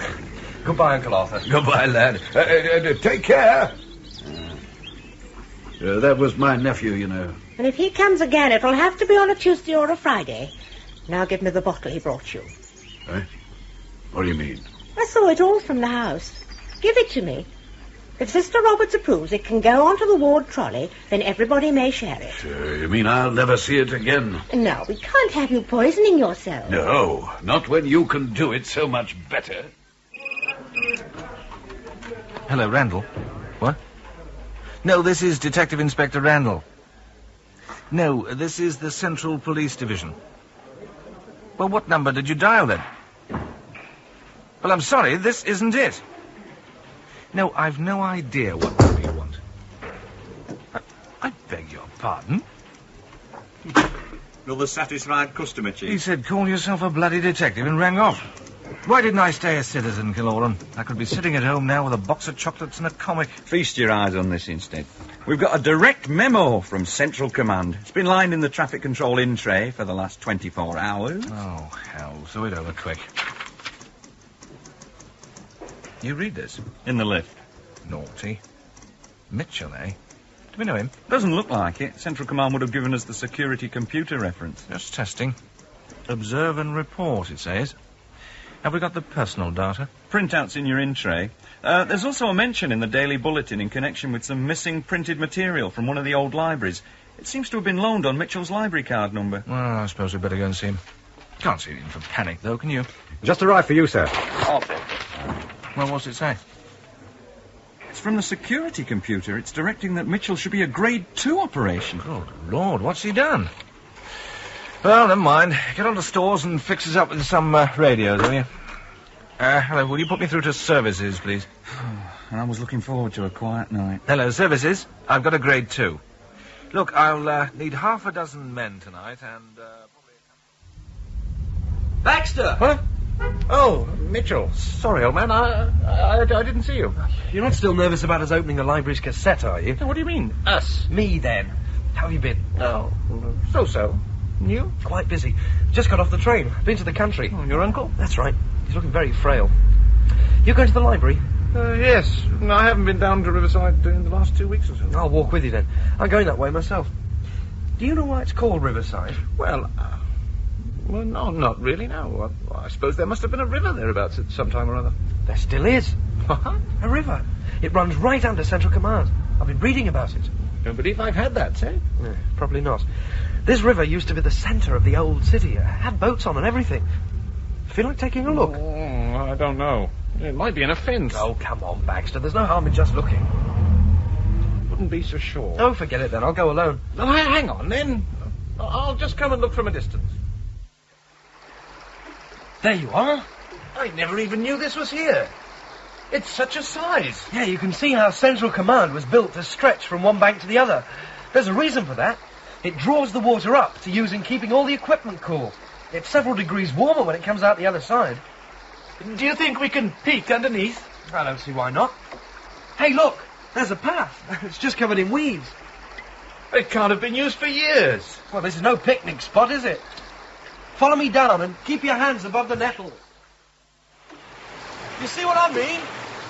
Speaker 4: Goodbye, Uncle Arthur.
Speaker 13: Goodbye, lad. Take care. That was my nephew, you know.
Speaker 11: And if he comes again, it'll have to be on a Tuesday or a Friday. Now give me the bottle he brought you.
Speaker 13: Eh? What do you mean?
Speaker 11: I saw it all from the house. Give it to me. If Sister Roberts approves, it can go onto the ward trolley, then everybody may share it.
Speaker 13: You mean I'll never see it again?
Speaker 11: No, we can't have you poisoning yourself.
Speaker 13: No, not when you can do it so much better.
Speaker 3: Hello, Randall. What? No, this is Detective Inspector Randall. No, this is the Central Police Division. Well, what number did you dial, then? Well, I'm sorry, this isn't it. No, I've no idea what number you want. I beg your pardon?
Speaker 12: Another satisfied customer, Chief.
Speaker 3: He said, call yourself a bloody detective and rang off. Why didn't I stay a citizen, Killoran? I could be sitting at home now with a box of chocolates and a comic.
Speaker 12: Feast your eyes on this instead. We've got a direct memo from Central Command. It's been lined in the traffic control in tray for the last 24 hours.
Speaker 3: Oh, hell, so it over quick. You read this?
Speaker 12: In the lift.
Speaker 3: Naughty. Mitchell, eh? Do we know him?
Speaker 12: Doesn't look like it. Central Command would have given us the security computer reference.
Speaker 3: Just testing. Observe and report, it says. Have we got the personal data?
Speaker 12: Printouts in your in tray. There's also a mention in the Daily Bulletin in connection with some missing printed material from one of the old libraries. It seems to have been loaned on Mitchell's library card number.
Speaker 3: Well, I suppose we'd better go and see him. Can't see him for panic, though, can you?
Speaker 2: Just arrived for you, sir.
Speaker 3: Well, what's it say?
Speaker 12: It's from the security computer. It's directing that Mitchell should be a Grade 2 operation.
Speaker 3: Good Lord, what's he done? Well, never mind. Get on to stores and fix us up with some radios, will you? Hello, will you put me through to services, please?
Speaker 12: And I was looking forward to a quiet night.
Speaker 3: Hello, services. I've got a Grade 2. Look, I'll need half a dozen men tonight and, probably...
Speaker 14: Baxter!
Speaker 3: What?
Speaker 5: Oh, Mitchell. Sorry, old man. I didn't see you.
Speaker 4: You're not still nervous about us opening the library's cassette, are you?
Speaker 5: What do you mean, us?
Speaker 4: Me, then. How have you been?
Speaker 5: Oh, so. You?
Speaker 4: Quite busy. Just got off the train. Been to the country.
Speaker 5: Oh, your uncle?
Speaker 4: That's right. He's looking very frail. You going to the library?
Speaker 5: Yes. No, I haven't been down to Riverside in the last 2 weeks or so.
Speaker 4: I'll walk with you then. I'm going that way myself. Do you know why it's called Riverside?
Speaker 5: Well, no, not really, no. I suppose there must have been a river thereabouts at some time or other.
Speaker 4: There still is.
Speaker 5: What?
Speaker 4: A river. It runs right under Central Command. I've been reading about it.
Speaker 5: Don't believe I've had that, say?
Speaker 4: Probably not. This river used to be the centre of the old city. It had boats on and everything. Feel like taking a look?
Speaker 5: Oh, I don't know. It might be an offence.
Speaker 4: Oh, come on, Baxter. There's no harm in just looking.
Speaker 5: Wouldn't be so sure.
Speaker 4: Oh, forget it then. I'll go alone.
Speaker 5: No, hang on, then. I'll just come and look from a distance.
Speaker 4: There you are.
Speaker 5: I never even knew this was here. It's such a size.
Speaker 4: Yeah, you can see how Central Command was built to stretch from one bank to the other. There's a reason for that. It draws the water up to use in keeping all the equipment cool. It's several degrees warmer when it comes out the other side.
Speaker 5: Do you think we can peek underneath?
Speaker 4: I don't see why not. Hey, look! There's a path. It's just covered in weeds.
Speaker 5: It can't have been used for years.
Speaker 4: Well, this is no picnic spot, is it? Follow me down and keep your hands above the nettles. You see what I mean?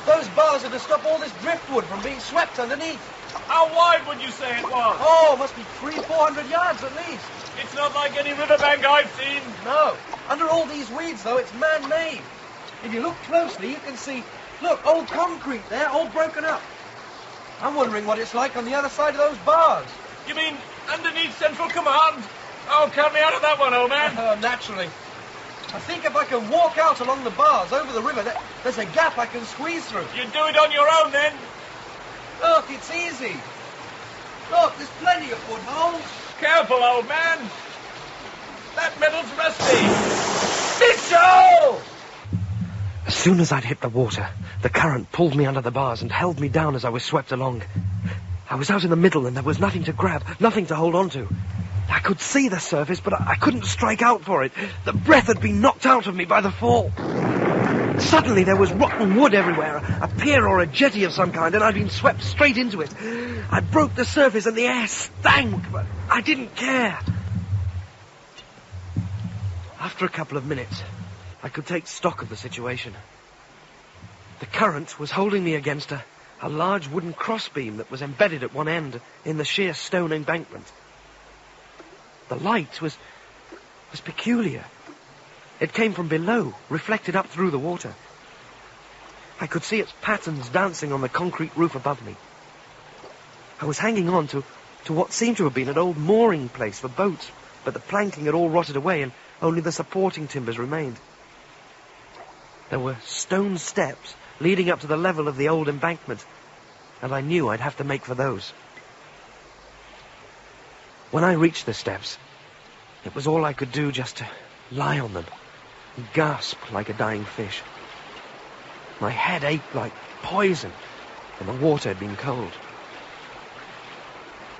Speaker 4: Those bars are to stop all this driftwood from being swept underneath.
Speaker 14: How wide would you say it was?
Speaker 4: Oh, must be 300-400 yards at least.
Speaker 14: It's not like any riverbank I've seen.
Speaker 4: No. Under all these weeds, though, it's man-made. If you look closely, you can see, look, old concrete there, all broken up. I'm wondering what it's like on the other side of those bars.
Speaker 14: You mean underneath Central Command? Oh, count me out of that one, old man.
Speaker 4: Naturally. I think if I can walk out along the bars over the river, there's a gap I can squeeze through.
Speaker 14: You do it on your own, then?
Speaker 4: Look, it's easy. Look, there's plenty of footholds.
Speaker 14: Careful, old man. That metal's rusty. Mitchell!
Speaker 4: As soon as I'd hit the water, the current pulled me under the bars and held me down as I was swept along. I was out in the middle and there was nothing to grab, nothing to hold on to. I could see the surface, but I couldn't strike out for it. The breath had been knocked out of me by the fall. Suddenly there was rotten wood everywhere, a pier or a jetty of some kind, and I'd been swept straight into it. I broke the surface and the air stank, but I didn't care. After a couple of minutes, I could take stock of the situation. The current was holding me against a large wooden crossbeam that was embedded at one end in the sheer stone embankment. The light was peculiar. It came from below, reflected up through the water. I could see its patterns dancing on the concrete roof above me. I was hanging on to what seemed to have been an old mooring place for boats, but the planking had all rotted away and only the supporting timbers remained. There were stone steps leading up to the level of the old embankment, and I knew I'd have to make for those. When I reached the steps, it was all I could do just to lie on them and gasp like a dying fish. My head ached like poison, and the water had been cold.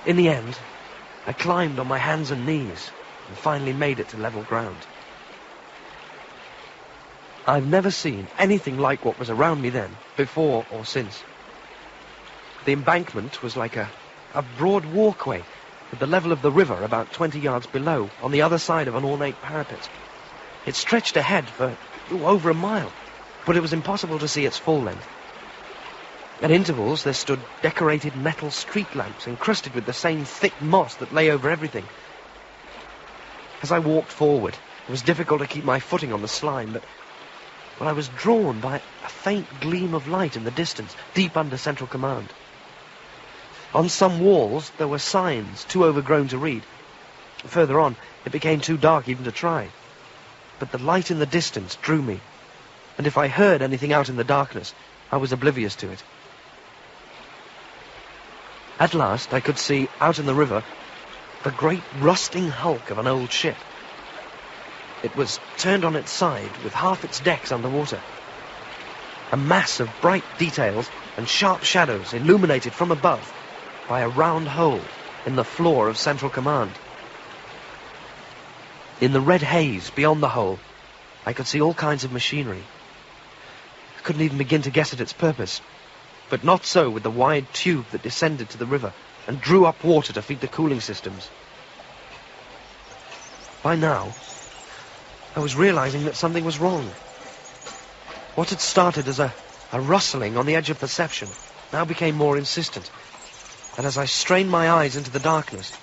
Speaker 4: In the end, I climbed on my hands and knees and finally made it to level ground. I've never seen anything like what was around me then, before or since. The embankment was like a broad walkway at the level of the river about 20 yards below, on the other side of an ornate parapet. It stretched ahead for over a mile, but it was impossible to see its full length. At intervals, there stood decorated metal street lamps encrusted with the same thick moss that lay over everything. As I walked forward, it was difficult to keep my footing on the slime, but I was drawn by a faint gleam of light in the distance, deep under Central Command. On some walls, there were signs, too overgrown to read. Further on, it became too dark even to try. But the light in the distance drew me, and if I heard anything out in the darkness, I was oblivious to it. At last, I could see, out in the river, the great rusting hulk of an old ship. It was turned on its side, with half its decks underwater. A mass of bright details and sharp shadows illuminated from above by a round hole in the floor of Central Command. In the red haze beyond the hole, I could see all kinds of machinery. I couldn't even begin to guess at its purpose. But not so with the wide tube that descended to the river and drew up water to feed the cooling systems. By now, I was realizing that something was wrong. What had started as a rustling on the edge of perception now became more insistent. And as I strained my eyes into the darkness,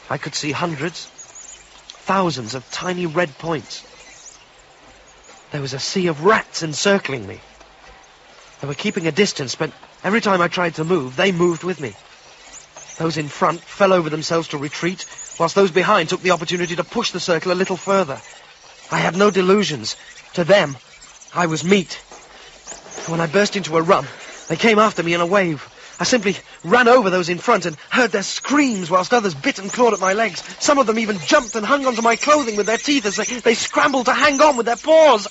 Speaker 4: I could see hundreds, thousands of tiny red points. There was a sea of rats encircling me. They were keeping a distance, but every time I tried to move, they moved with me. Those in front fell over themselves to retreat, whilst those behind took the opportunity to push the circle a little further. I had no delusions. To them, I was meat. When I burst into a run, they came after me in a wave. I simply ran over those in front and heard their screams whilst others bit and clawed at my legs. Some of them even jumped and hung onto my clothing with their teeth as they scrambled to hang on with their paws.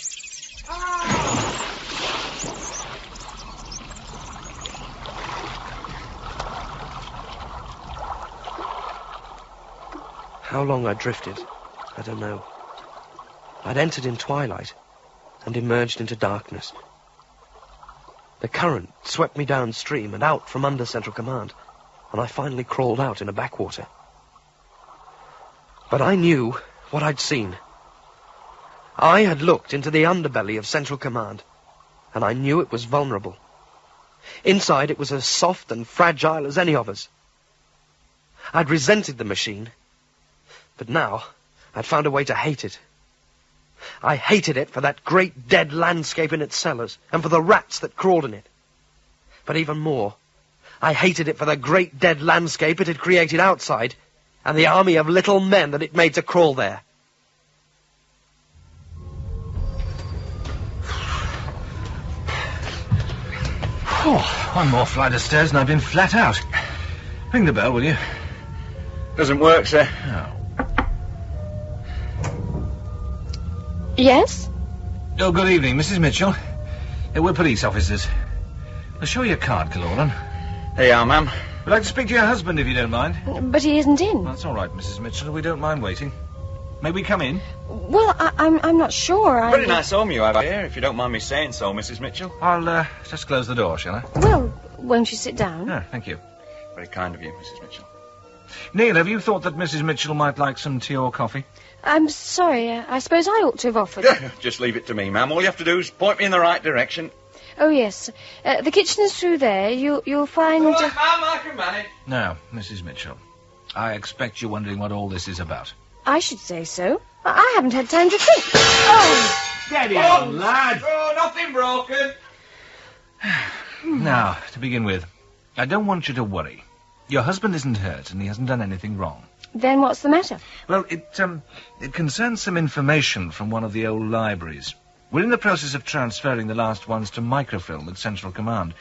Speaker 4: How long I drifted, I don't know. I'd entered in twilight and emerged into darkness. The current swept me downstream and out from under Central Command, and I finally crawled out in a backwater. But I knew what I'd seen. I had looked into the underbelly of Central Command, and I knew it was vulnerable. Inside, it was as soft and fragile as any of us. I'd resented the machine, but now I'd found a way to hate it. I hated it for that great dead landscape in its cellars, and for the rats that crawled in it. But even more, I hated it for the great dead landscape it had created outside, and the army of little men that it made to crawl there.
Speaker 3: Oh, one more flight of stairs and I've been flat out. Ring the bell, will you? Doesn't work, sir. Oh.
Speaker 7: Yes?
Speaker 3: Oh, good evening, Mrs. Mitchell. We're police officers. I'll show you a card, Calauran.
Speaker 12: There you are, ma'am.
Speaker 3: We'd like to speak to your husband, if you don't mind.
Speaker 7: But he isn't in.
Speaker 3: That's all right, Mrs. Mitchell. We don't mind waiting. May we come in?
Speaker 7: Well, I'm not sure.
Speaker 12: Pretty nice home you have here, if you don't mind me saying so, Mrs. Mitchell.
Speaker 3: I'll just close the door, shall I?
Speaker 7: Well, won't you sit down?
Speaker 3: Oh, thank you.
Speaker 12: Very kind of you, Mrs. Mitchell.
Speaker 3: Neil, have you thought that Mrs. Mitchell might like some tea or coffee?
Speaker 7: I'm sorry. I suppose I ought to have offered.
Speaker 12: Just leave it to me, ma'am. All you have to do is point me in the right direction.
Speaker 7: Oh, yes. The kitchen is through there. You'll find...
Speaker 12: All right, ma'am, I can manage.
Speaker 3: Now, Mrs. Mitchell, I expect you're wondering what all this is about.
Speaker 7: I should say so. I haven't had time to think. Oh!
Speaker 3: Steady on, lad.
Speaker 12: Oh, nothing broken.
Speaker 3: Now, to begin with, I don't want you to worry. Your husband isn't hurt, and he hasn't done anything wrong.
Speaker 7: Then what's the matter?
Speaker 3: Well, it concerns some information from one of the old libraries. We're in the process of transferring the last ones to microfilm at Central Command.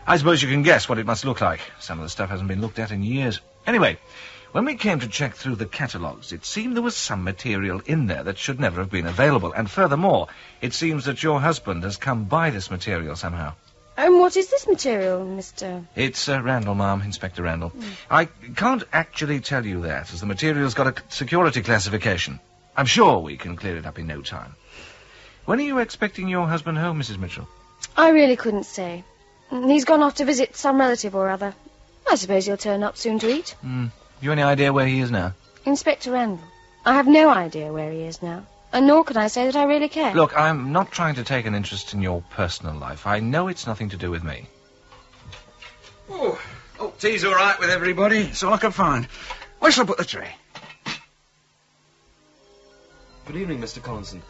Speaker 3: I suppose you can guess what it must look like. Some of the stuff hasn't been looked at in years. Anyway, when we came to check through the catalogues, it seemed there was some material in there that should never have been available. And furthermore, it seems that your husband has come by this material somehow.
Speaker 7: And what is this material, Mr...
Speaker 3: It's Randall, ma'am, Inspector Randall. I can't actually tell you that, as the material's got a security classification. I'm sure we can clear it up in no time. When are you expecting your husband home, Mrs. Mitchell?
Speaker 7: I really couldn't say. He's gone off to visit some relative or other. I suppose he'll turn up soon to eat.
Speaker 3: You any idea where he is now?
Speaker 7: Inspector Randall. I have no idea where he is now. And nor can I say that I really care.
Speaker 3: Look, I'm not trying to take an interest in your personal life. I know it's nothing to do with me.
Speaker 12: Oh, tea's all right with everybody. It's all I can find. Where shall I put the tray?
Speaker 4: Good evening, Mr. Collinson.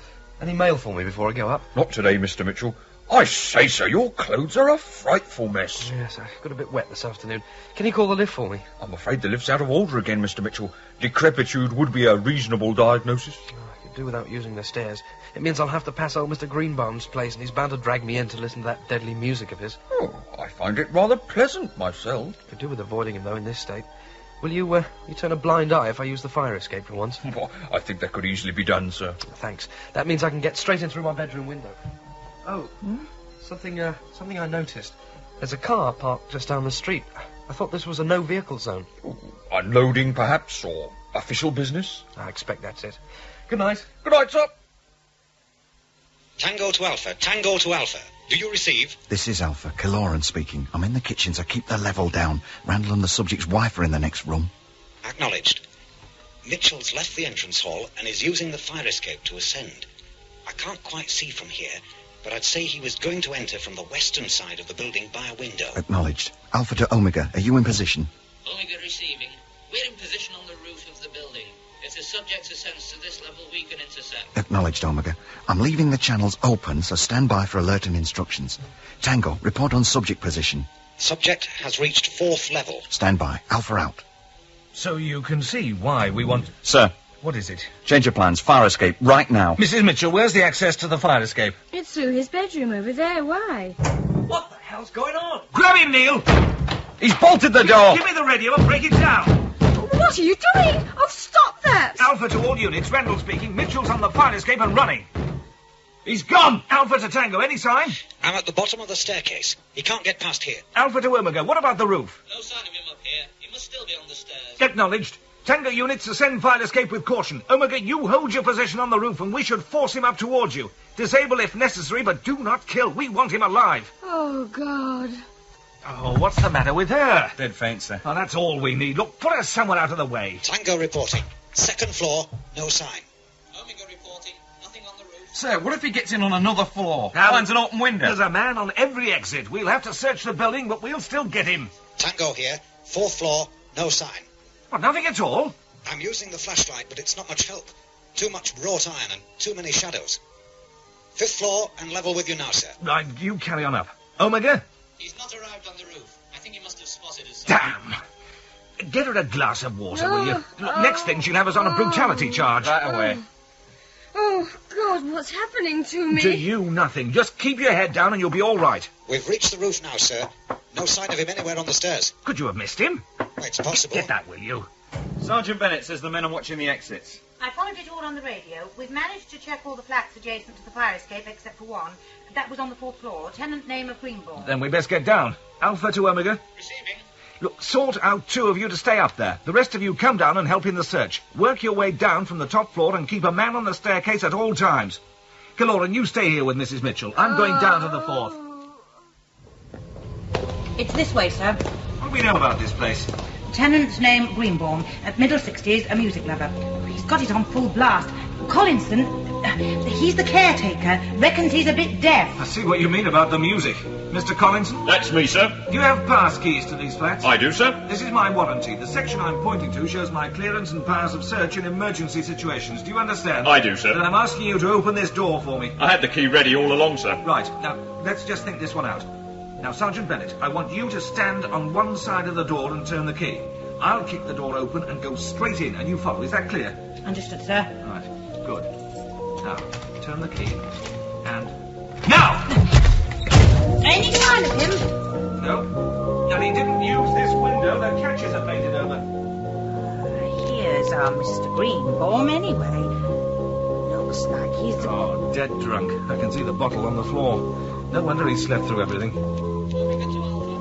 Speaker 4: Any mail for me before I go up?
Speaker 13: Not today, Mr. Mitchell. I say, sir, your clothes are a frightful mess.
Speaker 4: Yes, I got a bit wet this afternoon. Can you call the lift for me?
Speaker 13: I'm afraid the lift's out of order again, Mr. Mitchell. Decrepitude would be a reasonable diagnosis.
Speaker 4: I could do without using the stairs. It means I'll have to pass old Mr. Greenbaum's place, and he's bound to drag me in to listen to that deadly music of his.
Speaker 13: Oh, I find it rather pleasant myself.
Speaker 4: Could do with avoiding him, though, in this state. Will you turn a blind eye if I use the fire escape for once?
Speaker 13: Well, I think that could easily be done, sir.
Speaker 4: Thanks. That means I can get straight in through my bedroom window. Oh, something I noticed. There's a car parked just down the street. I thought this was a no-vehicle zone.
Speaker 13: Unloading, perhaps, or official business?
Speaker 4: I expect that's it. Good night.
Speaker 13: Good night, sir.
Speaker 15: Tango to Alpha, Tango to Alpha. Do you receive?
Speaker 16: This is Alpha, Killoran speaking. I'm in the kitchen, so keep the level down. Randall and the subject's wife are in the next room.
Speaker 15: Acknowledged. Mitchell's left the entrance hall and is using the fire escape to ascend. I can't quite see from here, but I'd say he was going to enter from the western side of the building by a window.
Speaker 16: Acknowledged. Alpha to Omega, are you in position?
Speaker 17: Omega receiving. We're in position on the roof of the building. If the subject ascends to this level, we can intercept.
Speaker 16: Acknowledged, Omega. I'm leaving the channels open, so stand by for alert and instructions. Tango, report on subject position.
Speaker 15: Subject has reached 4th level.
Speaker 16: Stand by. Alpha out.
Speaker 3: So you can see why we want...
Speaker 18: Sir.
Speaker 3: What is it?
Speaker 18: Change of plans. Fire escape. Right now.
Speaker 3: Mrs. Mitchell, where's the access to the fire escape?
Speaker 7: It's through his bedroom over there. Why?
Speaker 12: What the hell's going on?
Speaker 3: Grab him, Neil!
Speaker 18: He's bolted the door!
Speaker 3: Give me the radio and break it down!
Speaker 7: What are you doing? Oh, stop that!
Speaker 3: Alpha to all units. Randall speaking. Mitchell's on the fire escape and running. He's gone! Alpha to Tango. Any sign?
Speaker 15: I'm at the bottom of the staircase. He can't get past here.
Speaker 3: Alpha to Omega. What about the roof?
Speaker 17: No sign of him up here. He must still be on the stairs.
Speaker 3: Acknowledged. Tango units, ascend fire escape with caution. Omega, you hold your position on the roof and we should force him up towards you. Disable if necessary, but do not kill. We want him alive.
Speaker 7: Oh, God.
Speaker 3: Oh, what's the matter with her?
Speaker 18: Dead faint, sir.
Speaker 3: Oh, that's all we need. Look, put her somewhere out of the way.
Speaker 15: Tango reporting. 2nd floor, no sign.
Speaker 17: Omega reporting. Nothing on the roof.
Speaker 18: Sir, what if he gets in on another floor?
Speaker 3: Now,
Speaker 18: Finds an open window.
Speaker 3: There's a man on every exit. We'll have to search the building, but we'll still get him.
Speaker 15: Tango here, 4th floor, no sign.
Speaker 3: What, nothing at all?
Speaker 15: I'm using the flashlight, but it's not much help. Too much wrought iron and too many shadows. 5th floor and level with you now, sir.
Speaker 3: Right, you carry on up. Omega?
Speaker 17: He's not arrived on the roof. I think he must have spotted us.
Speaker 3: Damn! Get her a glass of water, will you? Look, next thing she'll have us on a brutality charge.
Speaker 18: Right away.
Speaker 7: Oh, God, what's happening to me?
Speaker 3: To you, nothing. Just keep your head down and you'll be all right.
Speaker 15: We've reached the roof now, sir. No sign of him anywhere on the stairs.
Speaker 3: Could you have missed him?
Speaker 15: It's possible.
Speaker 3: Get that, will you?
Speaker 18: Sergeant Bennett says the men are watching the exits.
Speaker 10: I followed it all on the radio. We've managed to check all the flats adjacent to the fire escape, except for one. That was on the 4th floor. Tenant name of Greenbaum.
Speaker 3: Then we best get down. Alpha to Omega.
Speaker 17: Receiving.
Speaker 3: Look, sort out 2 of you to stay up there. The rest of you come down and help in the search. Work your way down from the top floor and keep a man on the staircase at all times. Killoran, you stay here with Mrs. Mitchell. I'm going down to the 4th.
Speaker 10: It's this way, sir.
Speaker 3: What do we know about this place?
Speaker 10: Tenant's name Greenbaum. Middle 60s, a music lover. He's got it on full blast. Collinson, he's the caretaker, reckons he's a bit deaf.
Speaker 3: I see what you mean about the music. Mr. Collinson?
Speaker 14: That's me, sir.
Speaker 3: Do you have pass keys to these flats?
Speaker 14: I do, sir.
Speaker 3: This is my warranty. The section I'm pointing to shows my clearance and powers of search in emergency situations. Do you understand?
Speaker 14: I do, sir.
Speaker 3: Then I'm asking you to open this door for me.
Speaker 14: I had the key ready all along, sir.
Speaker 3: Right. Now, let's just think this one out. Now, Sergeant Bennett, I want you to stand on one side of the door and turn the key. I'll kick the door open and go straight in, and you follow. Is that clear?
Speaker 10: Understood, sir.
Speaker 3: Right. Good. Now, turn the key. And... Now!
Speaker 10: Any sign of him?
Speaker 3: No. And he didn't use this window. The catches are painted over.
Speaker 10: Here's our Mr. Greenbaum, anyway. Looks like he's...
Speaker 3: Oh, dead drunk. I can see the bottle on the floor. No wonder he slept through everything.
Speaker 17: Omega to Alpha.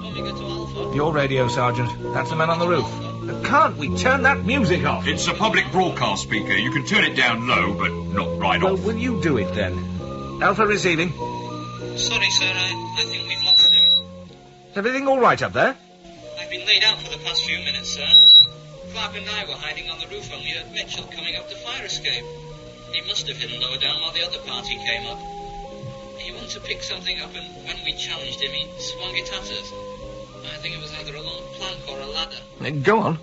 Speaker 17: Omega to Alpha.
Speaker 3: Your radio, Sergeant. That's the man on the roof. Can't we turn that music off?
Speaker 14: It's a public broadcast speaker. You can turn it down low, but not right
Speaker 3: Well,
Speaker 14: off.
Speaker 3: will you do it then? Alpha receiving.
Speaker 17: Sorry, sir. I think we've lost him.
Speaker 3: Is everything all right up there?
Speaker 17: I've been laid out for the past few minutes, sir. Clark and I were hiding on the roof when we heard Mitchell coming up the fire escape. He must have hidden lower down while the other party came up. He wanted to pick something up, and when we challenged him, he swung it at us. I think it was either a long plank or a ladder.
Speaker 3: Go on.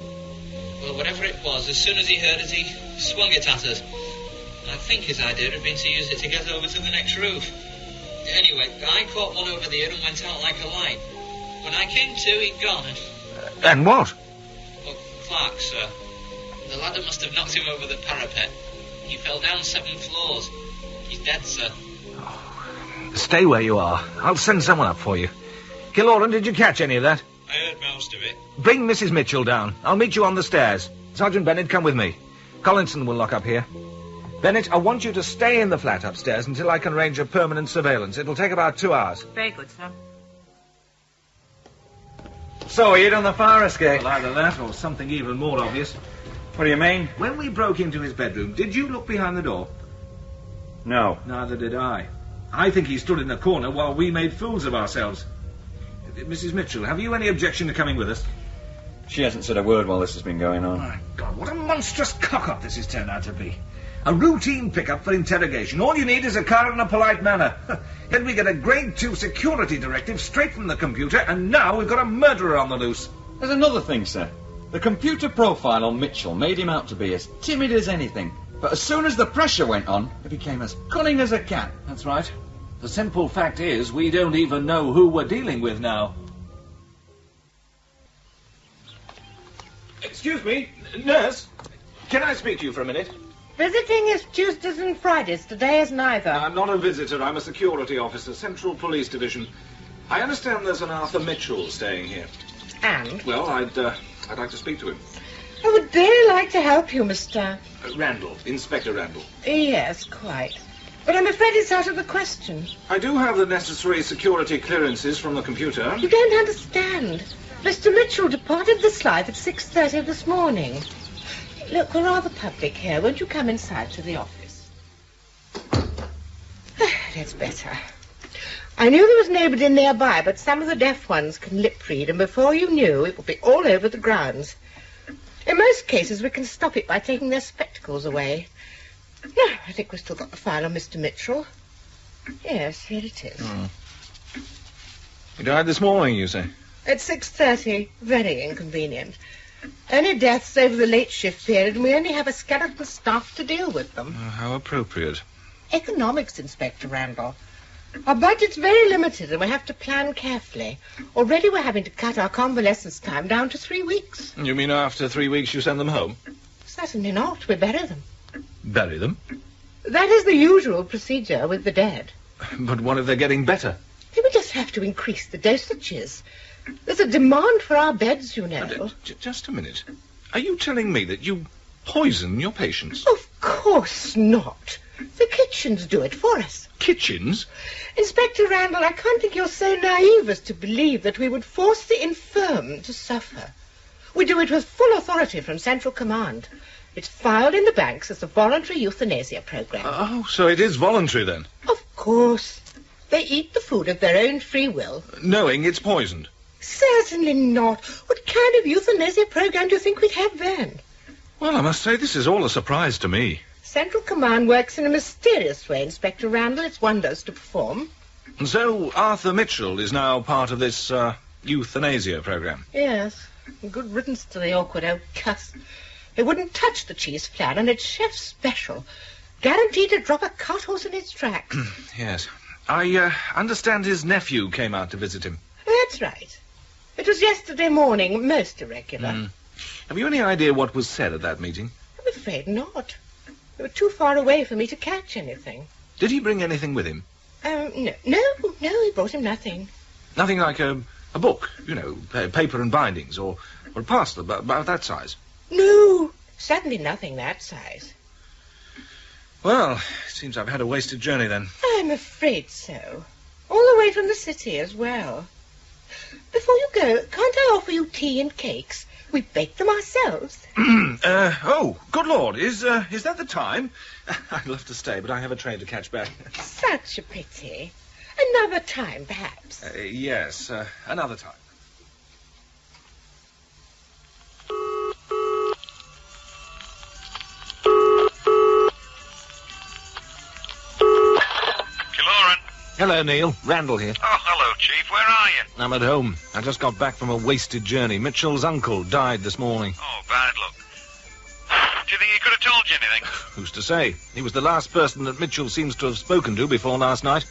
Speaker 17: Well, whatever it was, as soon as he heard it, he swung it at us. I think his idea had been to use it to get over to the next roof. Anyway, I caught one over the ear and went out like a light. When I came to, he'd gone.
Speaker 3: And what?
Speaker 17: Well, Clark, sir. The ladder must have knocked him over the parapet. He fell down 7 floors. He's dead, sir.
Speaker 3: Stay where you are. I'll send someone up for you. Killoran, did you catch any of that?
Speaker 17: I heard most of it.
Speaker 3: Bring Mrs. Mitchell down. I'll meet you on the stairs. Sergeant Bennett, come with me. Collinson will lock up here. Bennett, I want you to stay in the flat upstairs until I can arrange a permanent surveillance. It'll take about 2 hours.
Speaker 10: Very good, sir.
Speaker 18: So, you on the fire escape?
Speaker 3: Well, either that or something even more obvious.
Speaker 18: What do you mean?
Speaker 3: When we broke into his bedroom, did you look behind the door?
Speaker 18: No.
Speaker 3: Neither did I. I think he stood in the corner while we made fools of ourselves. Mrs. Mitchell, have you any objection to coming with us?
Speaker 18: She hasn't said a word while this has been going on.
Speaker 3: My God, what a monstrous cock-up this has turned out to be. A routine pickup for interrogation. All you need is a car and a polite manner. Then we get a Grade 2 security directive straight from the computer, and now we've got a murderer on the loose.
Speaker 18: There's another thing, sir. The computer profile on Mitchell made him out to be as timid as anything. But as soon as the pressure went on, he became as cunning as a cat.
Speaker 3: That's right. The simple fact is, we don't even know who we're dealing with now. Excuse me, nurse. Can I speak to you for a minute?
Speaker 11: Visiting is Tuesdays and Fridays. Today is neither.
Speaker 3: I'm not a visitor. I'm a security officer, Central Police Division. I understand there's an Arthur Mitchell staying here.
Speaker 11: And?
Speaker 3: Well, I'd like to speak to him.
Speaker 11: I would dearly like to help you, Mr.
Speaker 3: Randall, Inspector Randall.
Speaker 11: Yes, quite. But I'm afraid it's out of the question.
Speaker 3: I do have the necessary security clearances from the computer.
Speaker 11: You don't understand. Mr. Mitchell departed this life at 6:30 this morning. Look, we're rather public here. Won't you come inside to the office? That's better. I knew there was nobody nearby, but some of the deaf ones can lip read, and before you knew, it would be all over the grounds. In most cases, we can stop it by taking their spectacles away. No, I think we've still got the file on Mr. Mitchell. Yes, here it is.
Speaker 3: He died this morning, you say?
Speaker 11: At 6:30. Very inconvenient. Only deaths over the late shift period, and we only have a skeleton staff to deal with them.
Speaker 3: How appropriate.
Speaker 11: Economics, Inspector Randall. Our budget's very limited, and we have to plan carefully. Already we're having to cut our convalescence time down to 3 weeks.
Speaker 3: You mean after 3 weeks you send them home?
Speaker 11: Certainly not. We bury them.
Speaker 3: Bury them?
Speaker 11: That is the usual procedure with the dead.
Speaker 3: But what if they're getting better?
Speaker 11: We just have to increase the dosages. There's a demand for our beds, you know.
Speaker 3: Just a minute. Are you telling me that you poison your patients?
Speaker 11: Of course not. The kitchens do it for us.
Speaker 3: Kitchens?
Speaker 11: Inspector Randall, I can't think you're so naive as to believe that we would force the infirm to suffer. We do it with full authority from Central Command. It's filed in the banks as a voluntary euthanasia program.
Speaker 3: Oh, so it is voluntary then?
Speaker 11: Of course. They eat the food of their own free will.
Speaker 3: Knowing it's poisoned?
Speaker 11: Certainly not. What kind of euthanasia program do you think we'd have then?
Speaker 3: Well, I must say this is all a surprise to me.
Speaker 11: Central Command works in a mysterious way, Inspector Randall. It's wonders to perform.
Speaker 3: And so Arthur Mitchell is now part of this euthanasia program?
Speaker 11: Yes. Good riddance to the awkward old cuss. He wouldn't touch the cheese flan, and it's chef's special. Guaranteed to drop a cart horse in its tracks.
Speaker 3: Yes. I understand his nephew came out to visit him.
Speaker 11: That's right. It was yesterday morning, most irregular.
Speaker 3: Have you any idea what was said at that meeting?
Speaker 11: I'm afraid not. They were too far away for me to catch anything.
Speaker 3: Did he bring anything with him?
Speaker 11: No, he brought him nothing.
Speaker 3: Nothing like a book, you know, paper and bindings, or a parcel about that size?
Speaker 11: No, certainly nothing that size.
Speaker 3: Well, it seems I've had a wasted journey then.
Speaker 11: I'm afraid so. All the way from the city as well. Before you go, can't I offer you tea and cakes? We bake them ourselves.
Speaker 3: Oh, good Lord, is that the time? I'd love to stay, but I have a train to catch back.
Speaker 11: Such a pity. Another time, perhaps.
Speaker 3: Yes, another time. Hello, Neil. Randall here.
Speaker 19: Oh, hello, Chief. Where are you?
Speaker 3: I'm at home. I just got back from a wasted journey. Mitchell's uncle died this morning.
Speaker 19: Oh, bad luck. Do you think he could have told you anything?
Speaker 3: Who's to say? He was the last person that Mitchell seems to have spoken to before last night.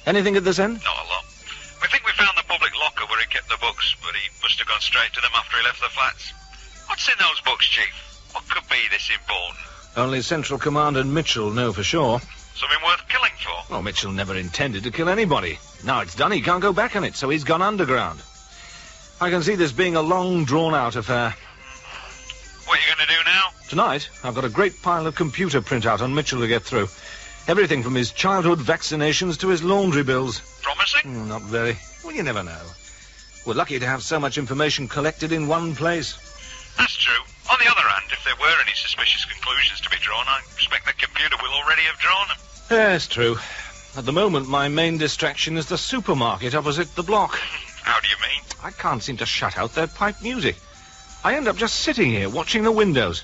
Speaker 3: Anything at this end?
Speaker 19: Not a lot. We think we found the public locker where he kept the books, but he must have gone straight to them after he left the flats. What's in those books, Chief? What could be this important?
Speaker 3: Only Central Command and Mitchell know for sure.
Speaker 19: Something worth killing for?
Speaker 3: Well, Mitchell never intended to kill anybody. Now it's done, he can't go back on it, so he's gone underground. I can see this being a long, drawn-out affair.
Speaker 19: What are you going to do now?
Speaker 3: Tonight, I've got a great pile of computer printout on Mitchell to get through. Everything from his childhood vaccinations to his laundry bills.
Speaker 19: Promising?
Speaker 3: Not very. Well, you never know. We're lucky to have so much information collected in one place.
Speaker 19: That's true. On the other hand, if there were any suspicious conclusions to be drawn, I expect the computer will already have drawn them.
Speaker 14: Yes, true. At the moment, my main distraction is the supermarket opposite the block.
Speaker 19: How do you mean?
Speaker 14: I can't seem to shut out their pipe music. I end up just sitting here watching the windows.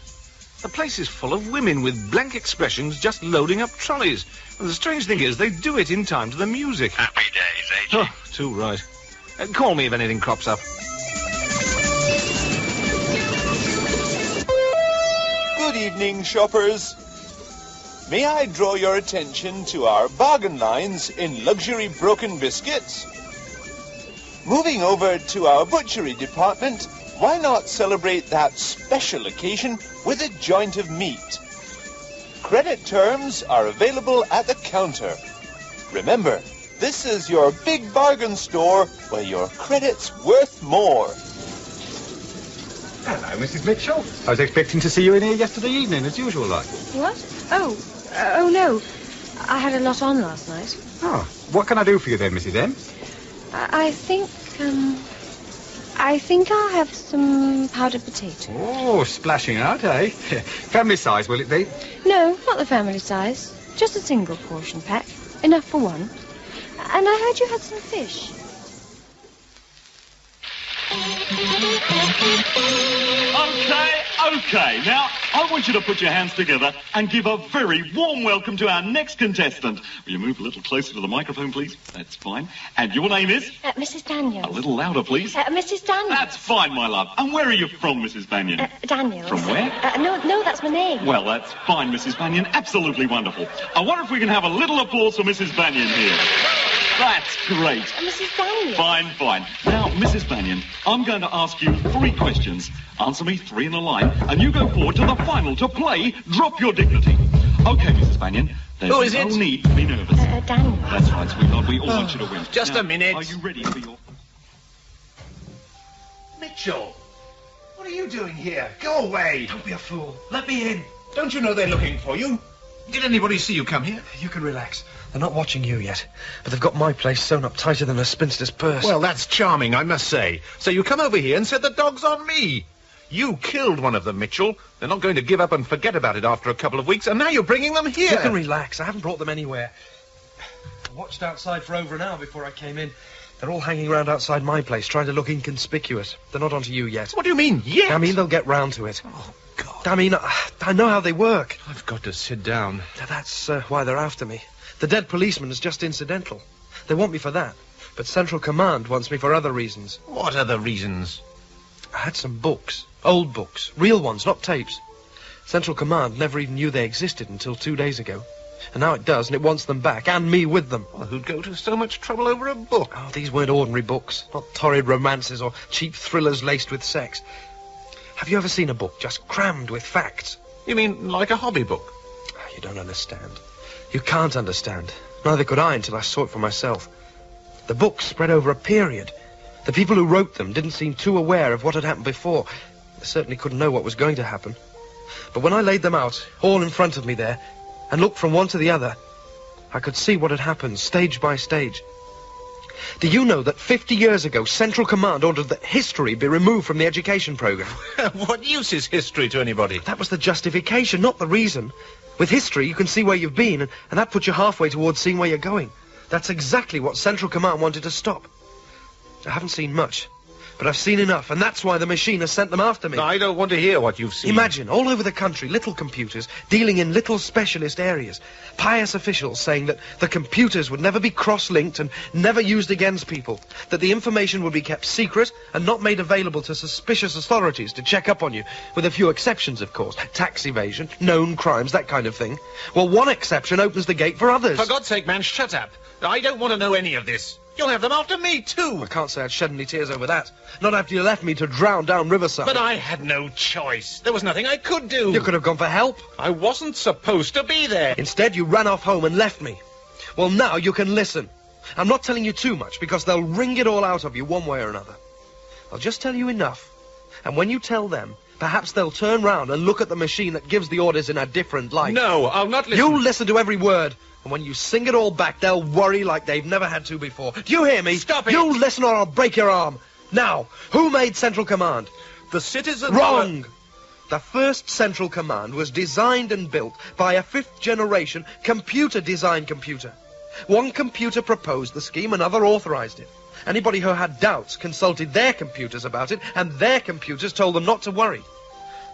Speaker 14: The place is full of women with blank expressions just loading up trolleys. And the strange thing is, they do it in time to the music.
Speaker 19: Happy days, eh,
Speaker 14: Oh, too right. Call me if anything crops up.
Speaker 20: Good evening, shoppers. May I draw your attention to our bargain lines in luxury broken biscuits? Moving over to our butchery department, why not celebrate that special occasion with a joint of meat? Credit terms are available at the counter. Remember, this is your big bargain store where your credit's worth more.
Speaker 2: Hello, Mrs. Mitchell. I was expecting to see you in here yesterday evening, as usual, like.
Speaker 7: What? Oh, no. I had a lot on last night.
Speaker 2: Oh, what can I do for you then, Mrs. M?
Speaker 7: I think I'll have some powdered potato.
Speaker 2: Oh, splashing out, eh? Family size, will it be?
Speaker 7: No, not the family size. Just a single portion pack. Enough for one. And I heard you had some fish.
Speaker 21: Okay. Now, I want you to put your hands together and give a very warm welcome to our next contestant. Will you move a little closer to the microphone, please? That's fine. And your name is?
Speaker 7: Mrs. Daniels.
Speaker 21: A little louder, please.
Speaker 7: Mrs. Daniels.
Speaker 21: That's fine, my love. And where are you from, Mrs. Banyan?
Speaker 7: Daniels.
Speaker 21: From where?
Speaker 7: No, that's my name.
Speaker 21: Well, that's fine, Mrs. Banyan. Absolutely wonderful. I wonder if we can have a little applause for Mrs. Banyan here. That's great.
Speaker 7: Mrs. Daniels.
Speaker 21: Fine. Now, Mrs. Banyan, I'm going to ask you 3 questions. Answer me 3 in a line, and you go forward to the final to play Drop Your Dignity. Okay, Mrs. Banyan, there's no need to be nervous.
Speaker 7: Daniel.
Speaker 21: That's right, sweetheart. We all want you to win.
Speaker 5: Just
Speaker 21: now,
Speaker 5: a minute.
Speaker 21: Are you ready for your...
Speaker 5: Mitchell, what are you doing here? Go away.
Speaker 3: Don't be a fool. Let me in.
Speaker 5: Don't you know they're looking for you? Did anybody see you come here?
Speaker 4: You can relax. They're not watching you yet, but they've got my place sewn up tighter than a spinster's purse.
Speaker 5: Well, that's charming, I must say. So you come over here and set the dogs on me. You killed one of them, Mitchell. They're not going to give up and forget about it after a couple of weeks, and now you're bringing them here.
Speaker 4: You can relax. I haven't brought them anywhere. I watched outside for over an hour before I came in. They're all hanging around outside my place, trying to look inconspicuous. They're not onto you yet.
Speaker 5: What do you mean, yet?
Speaker 4: I mean, they'll get round to it. Oh, God. I mean, I know how they work.
Speaker 5: I've got to sit down.
Speaker 4: That's why they're after me. The dead policeman is just incidental. They want me for that. But Central Command wants me for other reasons.
Speaker 5: What other reasons?
Speaker 4: I had some books. Old books. Real ones, not tapes. Central Command never even knew they existed until 2 days ago. And now it does, and it wants them back, and me with them.
Speaker 5: Well, who'd go to so much trouble over a book?
Speaker 4: Oh, these weren't ordinary books. Not torrid romances or cheap thrillers laced with sex. Have you ever seen a book just crammed with facts?
Speaker 5: You mean like a hobby book?
Speaker 4: You don't understand. You can't understand. Neither could I until I saw it for myself. The books spread over a period. The people who wrote them didn't seem too aware of what had happened before. They certainly couldn't know what was going to happen. But when I laid them out, all in front of me there, and looked from one to the other, I could see what had happened, stage by stage. Do you know that 50 years ago, Central Command ordered that history be removed from the education program?
Speaker 5: What use is history to anybody?
Speaker 4: That was the justification, not the reason. With history, you can see where you've been, and that puts you halfway towards seeing where you're going. That's exactly what Central Command wanted to stop. I haven't seen much, but I've seen enough, and that's why the machine has sent them after me.
Speaker 5: No, I don't want to hear what you've seen.
Speaker 4: Imagine, all over the country, little computers dealing in little specialist areas. Pious officials saying that the computers would never be cross-linked and never used against people. That the information would be kept secret and not made available to suspicious authorities to check up on you. With a few exceptions, of course. Tax evasion, known crimes, that kind of thing. Well, one exception opens the gate for others.
Speaker 5: For God's sake, man, shut up. I don't want to know any of this. You'll have them after me, too.
Speaker 4: I can't say I'd shed any tears over that. Not after you left me to drown down Riverside.
Speaker 5: But I had no choice. There was nothing I could do.
Speaker 4: You could have gone for help.
Speaker 5: I wasn't supposed to be there.
Speaker 4: Instead, you ran off home and left me. Well, now you can listen. I'm not telling you too much, because they'll wring it all out of you one way or another. I'll just tell you enough. And when you tell them, perhaps they'll turn round and look at the machine that gives the orders in a different light.
Speaker 5: No, I'll not listen.
Speaker 4: You listen to every word. And when you sing it all back, they'll worry like they've never had to before. Do you hear me?
Speaker 5: Stop it!
Speaker 4: You listen or I'll break your arm. Now, who made Central Command?
Speaker 5: The citizens...
Speaker 4: Wrong!
Speaker 1: The first Central Command was designed and built by a fifth-generation computer-designed computer. One computer proposed the scheme, another authorized it. Anybody who had doubts consulted their computers about it, and their computers told them not to worry.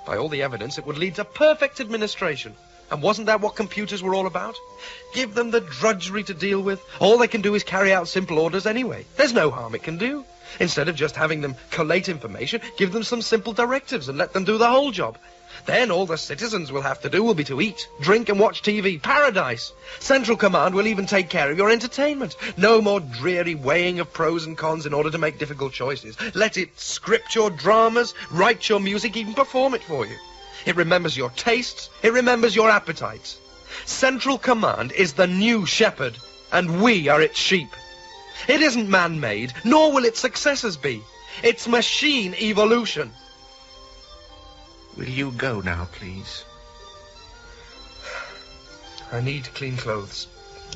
Speaker 1: By all the evidence, it would lead to perfect administration. And wasn't that what computers were all about? Give them the drudgery to deal with. All they can do is carry out simple orders anyway. There's no harm it can do. Instead of just having them collate information, give them some simple directives and let them do the whole job. Then all the citizens will have to do will be to eat, drink and watch TV. Paradise! Central Command will even take care of your entertainment. No more dreary weighing of pros and cons in order to make difficult choices. Let it script your dramas, write your music, even perform it for you. It remembers your tastes, it remembers your appetites. Central Command is the new shepherd, and we are its sheep. It isn't man-made, nor will its successors be. It's machine evolution.
Speaker 5: Will you go now, please?
Speaker 1: I need clean clothes.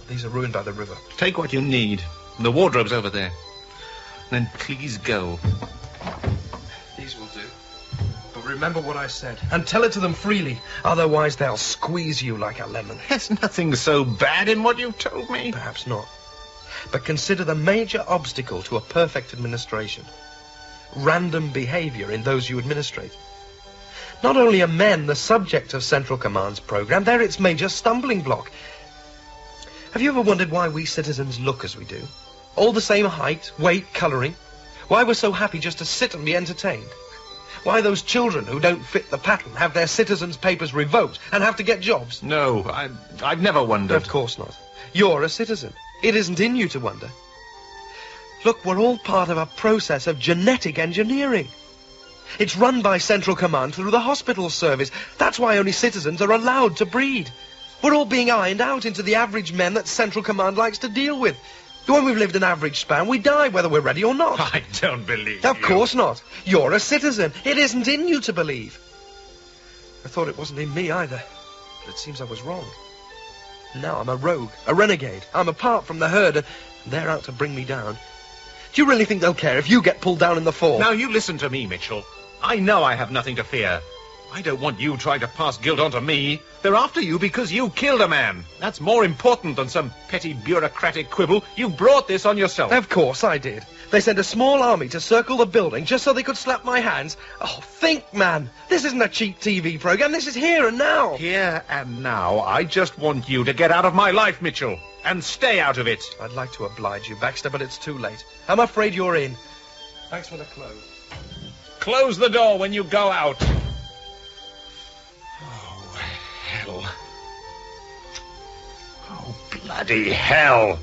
Speaker 1: These are ruined by the river.
Speaker 5: Take what you need. The wardrobe's over there. Then please go.
Speaker 1: These will do. But remember what I said, and tell it to them freely. Otherwise they'll squeeze you like a lemon.
Speaker 5: There's nothing so bad in what you've told me.
Speaker 1: Perhaps not. But consider the major obstacle to a perfect administration. Random behavior in those you administrate. Not only are men the subject of Central Command's program, they're its major stumbling block. Have you ever wondered why we citizens look as we do? All the same height, weight, colouring. Why we're so happy just to sit and be entertained. Why those children who don't fit the pattern have their citizens' papers revoked and have to get jobs.
Speaker 5: No, I've never wondered.
Speaker 1: Of course not. You're a citizen. It isn't in you to wonder. Look, we're all part of a process of genetic engineering. It's run by Central Command through the hospital service. That's why only citizens are allowed to breed. We're all being ironed out into the average men that Central Command likes to deal with. When we've lived an average span, we die, whether we're ready or not.
Speaker 5: I don't believe
Speaker 1: Of course not. You're a citizen. It isn't in you to believe. I thought it wasn't in me either, but it seems I was wrong. Now I'm a rogue, a renegade. I'm apart from the herd, and they're out to bring me down. Do you really think they'll care if you get pulled down in the fall?
Speaker 5: Now, you listen to me, Mitchell. I know I have nothing to fear. I don't want you trying to pass guilt onto me. They're after you because you killed a man. That's more important than some petty bureaucratic quibble. You brought this on yourself.
Speaker 1: Of course I did. They sent a small army to circle the building just so they could slap my hands. Oh, think, man. This isn't a cheap TV program. This is here and now.
Speaker 5: Here and now. I just want you to get out of my life, Mitchell, and stay out of it.
Speaker 1: I'd like to oblige you, Baxter, but it's too late. I'm afraid you're in. Thanks for the clothes.
Speaker 5: Close the door when you go out. Oh, hell. Oh, bloody hell.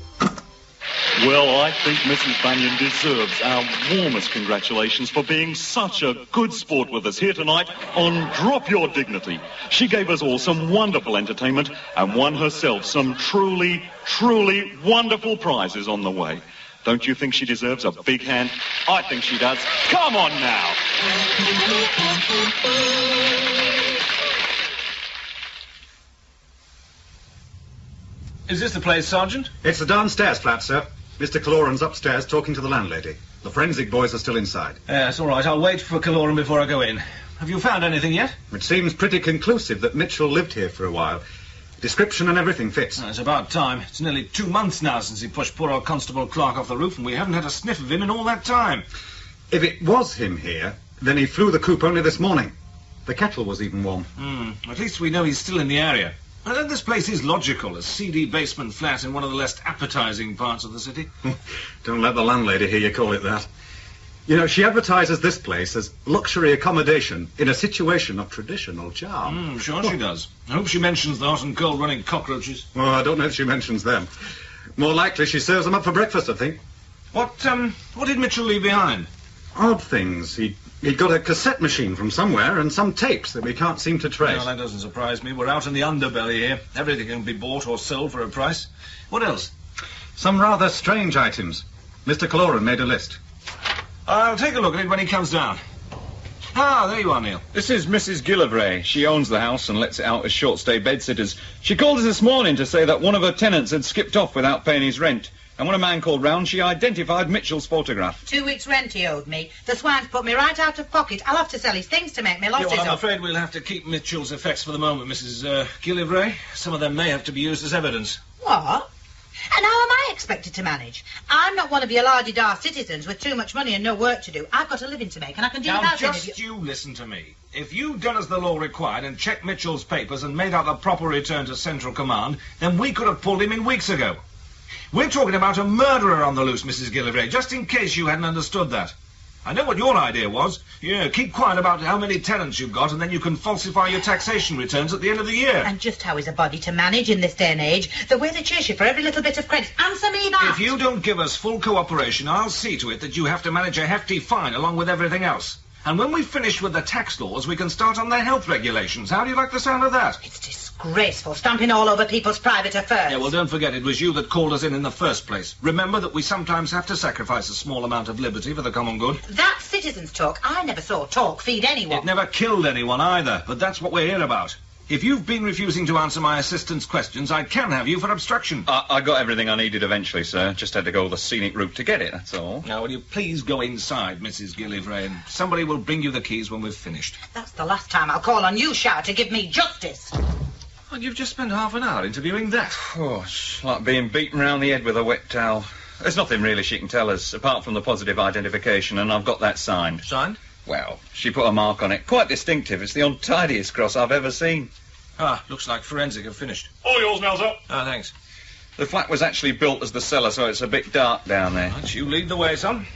Speaker 21: Well, I think Mrs. Banyan deserves our warmest congratulations for being such a good sport with us here tonight on Drop Your Dignity. She gave us all some wonderful entertainment and won herself some truly, truly wonderful prizes on the way. Don't you think she deserves a big hand? I think she does. Come on now.
Speaker 14: Is this the place, Sergeant?
Speaker 2: It's the downstairs flat, sir. Mr. Caloran's upstairs talking to the landlady. The forensic boys are still inside.
Speaker 14: Yes, all right. I'll wait for Caloran before I go in. Have you found anything yet?
Speaker 2: It seems pretty conclusive that Mitchell lived here for a while. Description and everything fits.
Speaker 14: It's about time. It's nearly 2 months now since he pushed poor old Constable Clark off the roof, and we haven't had a sniff of him in all that time.
Speaker 2: If it was him here, then he flew the coop only this morning. The kettle was even warm.
Speaker 14: At least we know he's still in the area. And this place is logical, a seedy basement flat in one of the less appetizing parts of the city.
Speaker 2: Don't let the landlady hear you call it that. You know, she advertises this place as luxury accommodation in a situation of traditional charm.
Speaker 14: Sure she does. I hope she mentions the hot and cold running cockroaches.
Speaker 2: Well, I don't know if she mentions them. More likely she serves them up for breakfast, I think.
Speaker 14: What did Mitchell leave behind?
Speaker 2: Odd things. He'd got a cassette machine from somewhere and some tapes that we can't seem to trace.
Speaker 14: Well, that doesn't surprise me. We're out in the underbelly here. Everything can be bought or sold for a price. What else?
Speaker 2: Some rather strange items. Mr. Caloran made a list.
Speaker 14: I'll take a look at it when he comes down. Ah, there you are, Neil.
Speaker 18: This is Mrs. Gallagher. She owns the house and lets it out as short-stay bedsitters. She called us this morning to say that one of her tenants had skipped off without paying his rent. And when a man called round, she identified Mitchell's photograph.
Speaker 10: 2 weeks' rent he owed me. The swine's put me right out of pocket. I'll have to sell his things to make me losses
Speaker 5: Yeah, well, I'm
Speaker 10: up.
Speaker 5: afraid we'll have to keep Mitchell's effects for the moment, Mrs. Gallagher. Some of them may have to be used as evidence.
Speaker 10: What? And how am I expected to manage? I'm not one of your la-di-da citizens with too much money and no work to do. I've got a living to make, and I can do
Speaker 5: Now,
Speaker 10: without
Speaker 5: just
Speaker 10: any of you.
Speaker 5: you listen to me. If you'd done as the law required and checked Mitchell's papers and made out the proper return to Central Command, then we could have pulled him in weeks ago. We're talking about a murderer on the loose, Mrs. Gallagher, just in case you hadn't understood that. I know what your idea was. Yeah, keep quiet about how many tenants you've got, and then you can falsify your taxation returns at the end of the year.
Speaker 10: And just how is a body to manage in this day and age? The way they chase you for every little bit of credit. Answer me that!
Speaker 5: If you don't give us full cooperation, I'll see to it that you have to manage a hefty fine along with everything else. And when we've finished with the tax laws, we can start on the health regulations. How do you like the sound of that?
Speaker 10: It's disgraceful, stamping all over people's private affairs.
Speaker 5: Yeah, well, don't forget it was you that called us in the first place. Remember that we sometimes have to sacrifice a small amount of liberty for the common good.
Speaker 10: That citizens' talk, I never saw talk feed anyone.
Speaker 5: It never killed anyone either, but that's what we're here about. If you've been refusing to answer my assistant's questions, I can have you for obstruction.
Speaker 18: I got everything I needed eventually, sir. Just had to go the scenic route to get it, that's all.
Speaker 5: Now, will you please go inside, Mrs. Gallagher, and somebody will bring you the keys when we've finished.
Speaker 10: That's the last time I'll call on you, Shower, to give me justice.
Speaker 5: Well, you've just spent half an hour interviewing that.
Speaker 18: Oh, it's like being beaten round the head with a wet towel. There's nothing really she can tell us, apart from the positive identification, and I've got that signed.
Speaker 5: Signed?
Speaker 18: Well, she put a mark on it. Quite distinctive. It's the untidiest cross I've ever seen.
Speaker 5: Ah, looks like forensic have finished.
Speaker 21: All yours now, sir.
Speaker 5: Ah, thanks.
Speaker 18: The flat was actually built as the cellar, so it's a bit dark down there.
Speaker 5: Right, you lead the way, son.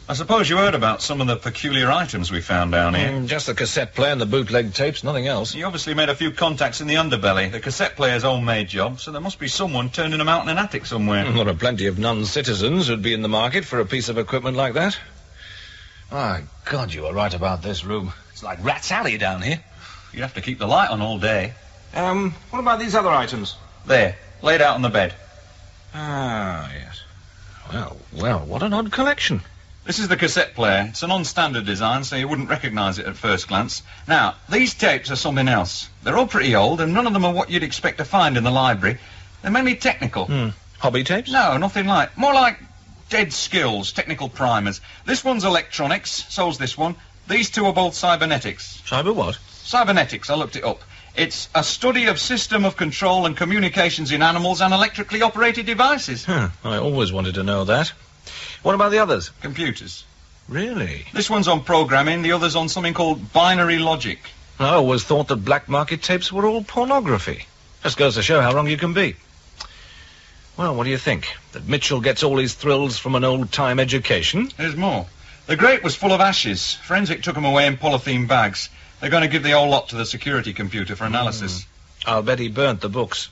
Speaker 18: I suppose you heard about some of the peculiar items we found down here.
Speaker 5: Just the cassette player and the bootleg tapes, nothing else.
Speaker 18: You obviously made a few contacts in the underbelly. The cassette player's homemade job, so there must be someone turning them out in an attic somewhere.
Speaker 5: There are plenty of non-citizens who'd be in the market for a piece of equipment like that. My God, you were right about this room. It's like Rat's Alley down here.
Speaker 18: You'd have to keep the light on all day.
Speaker 5: What about these other items?
Speaker 18: There, laid out on the bed.
Speaker 5: Ah, yes. Well, what an odd collection.
Speaker 18: This is the cassette player. It's a non-standard design, so you wouldn't recognise it at first glance. Now, these tapes are something else. They're all pretty old, and none of them are what you'd expect to find in the library. They're mainly technical.
Speaker 5: Hobby tapes?
Speaker 18: No, nothing like. More like dead skills, technical primers. This one's electronics, so's this one. These two are both cybernetics.
Speaker 5: Cyber what?
Speaker 18: Cybernetics, I looked it up. It's a study of system of control and communications in animals and electrically operated devices.
Speaker 5: I always wanted to know that. What about the others?
Speaker 18: Computers.
Speaker 5: Really?
Speaker 18: This one's on programming, the other's on something called binary logic.
Speaker 5: I always thought that black market tapes were all pornography. Just goes to show how wrong you can be. Well, what do you think? That Mitchell gets all his thrills from an old-time education?
Speaker 18: There's more. The grate was full of ashes. Forensic took them away in polythene bags. They're going to give the whole lot to the security computer for analysis.
Speaker 5: I'll bet he burnt the books.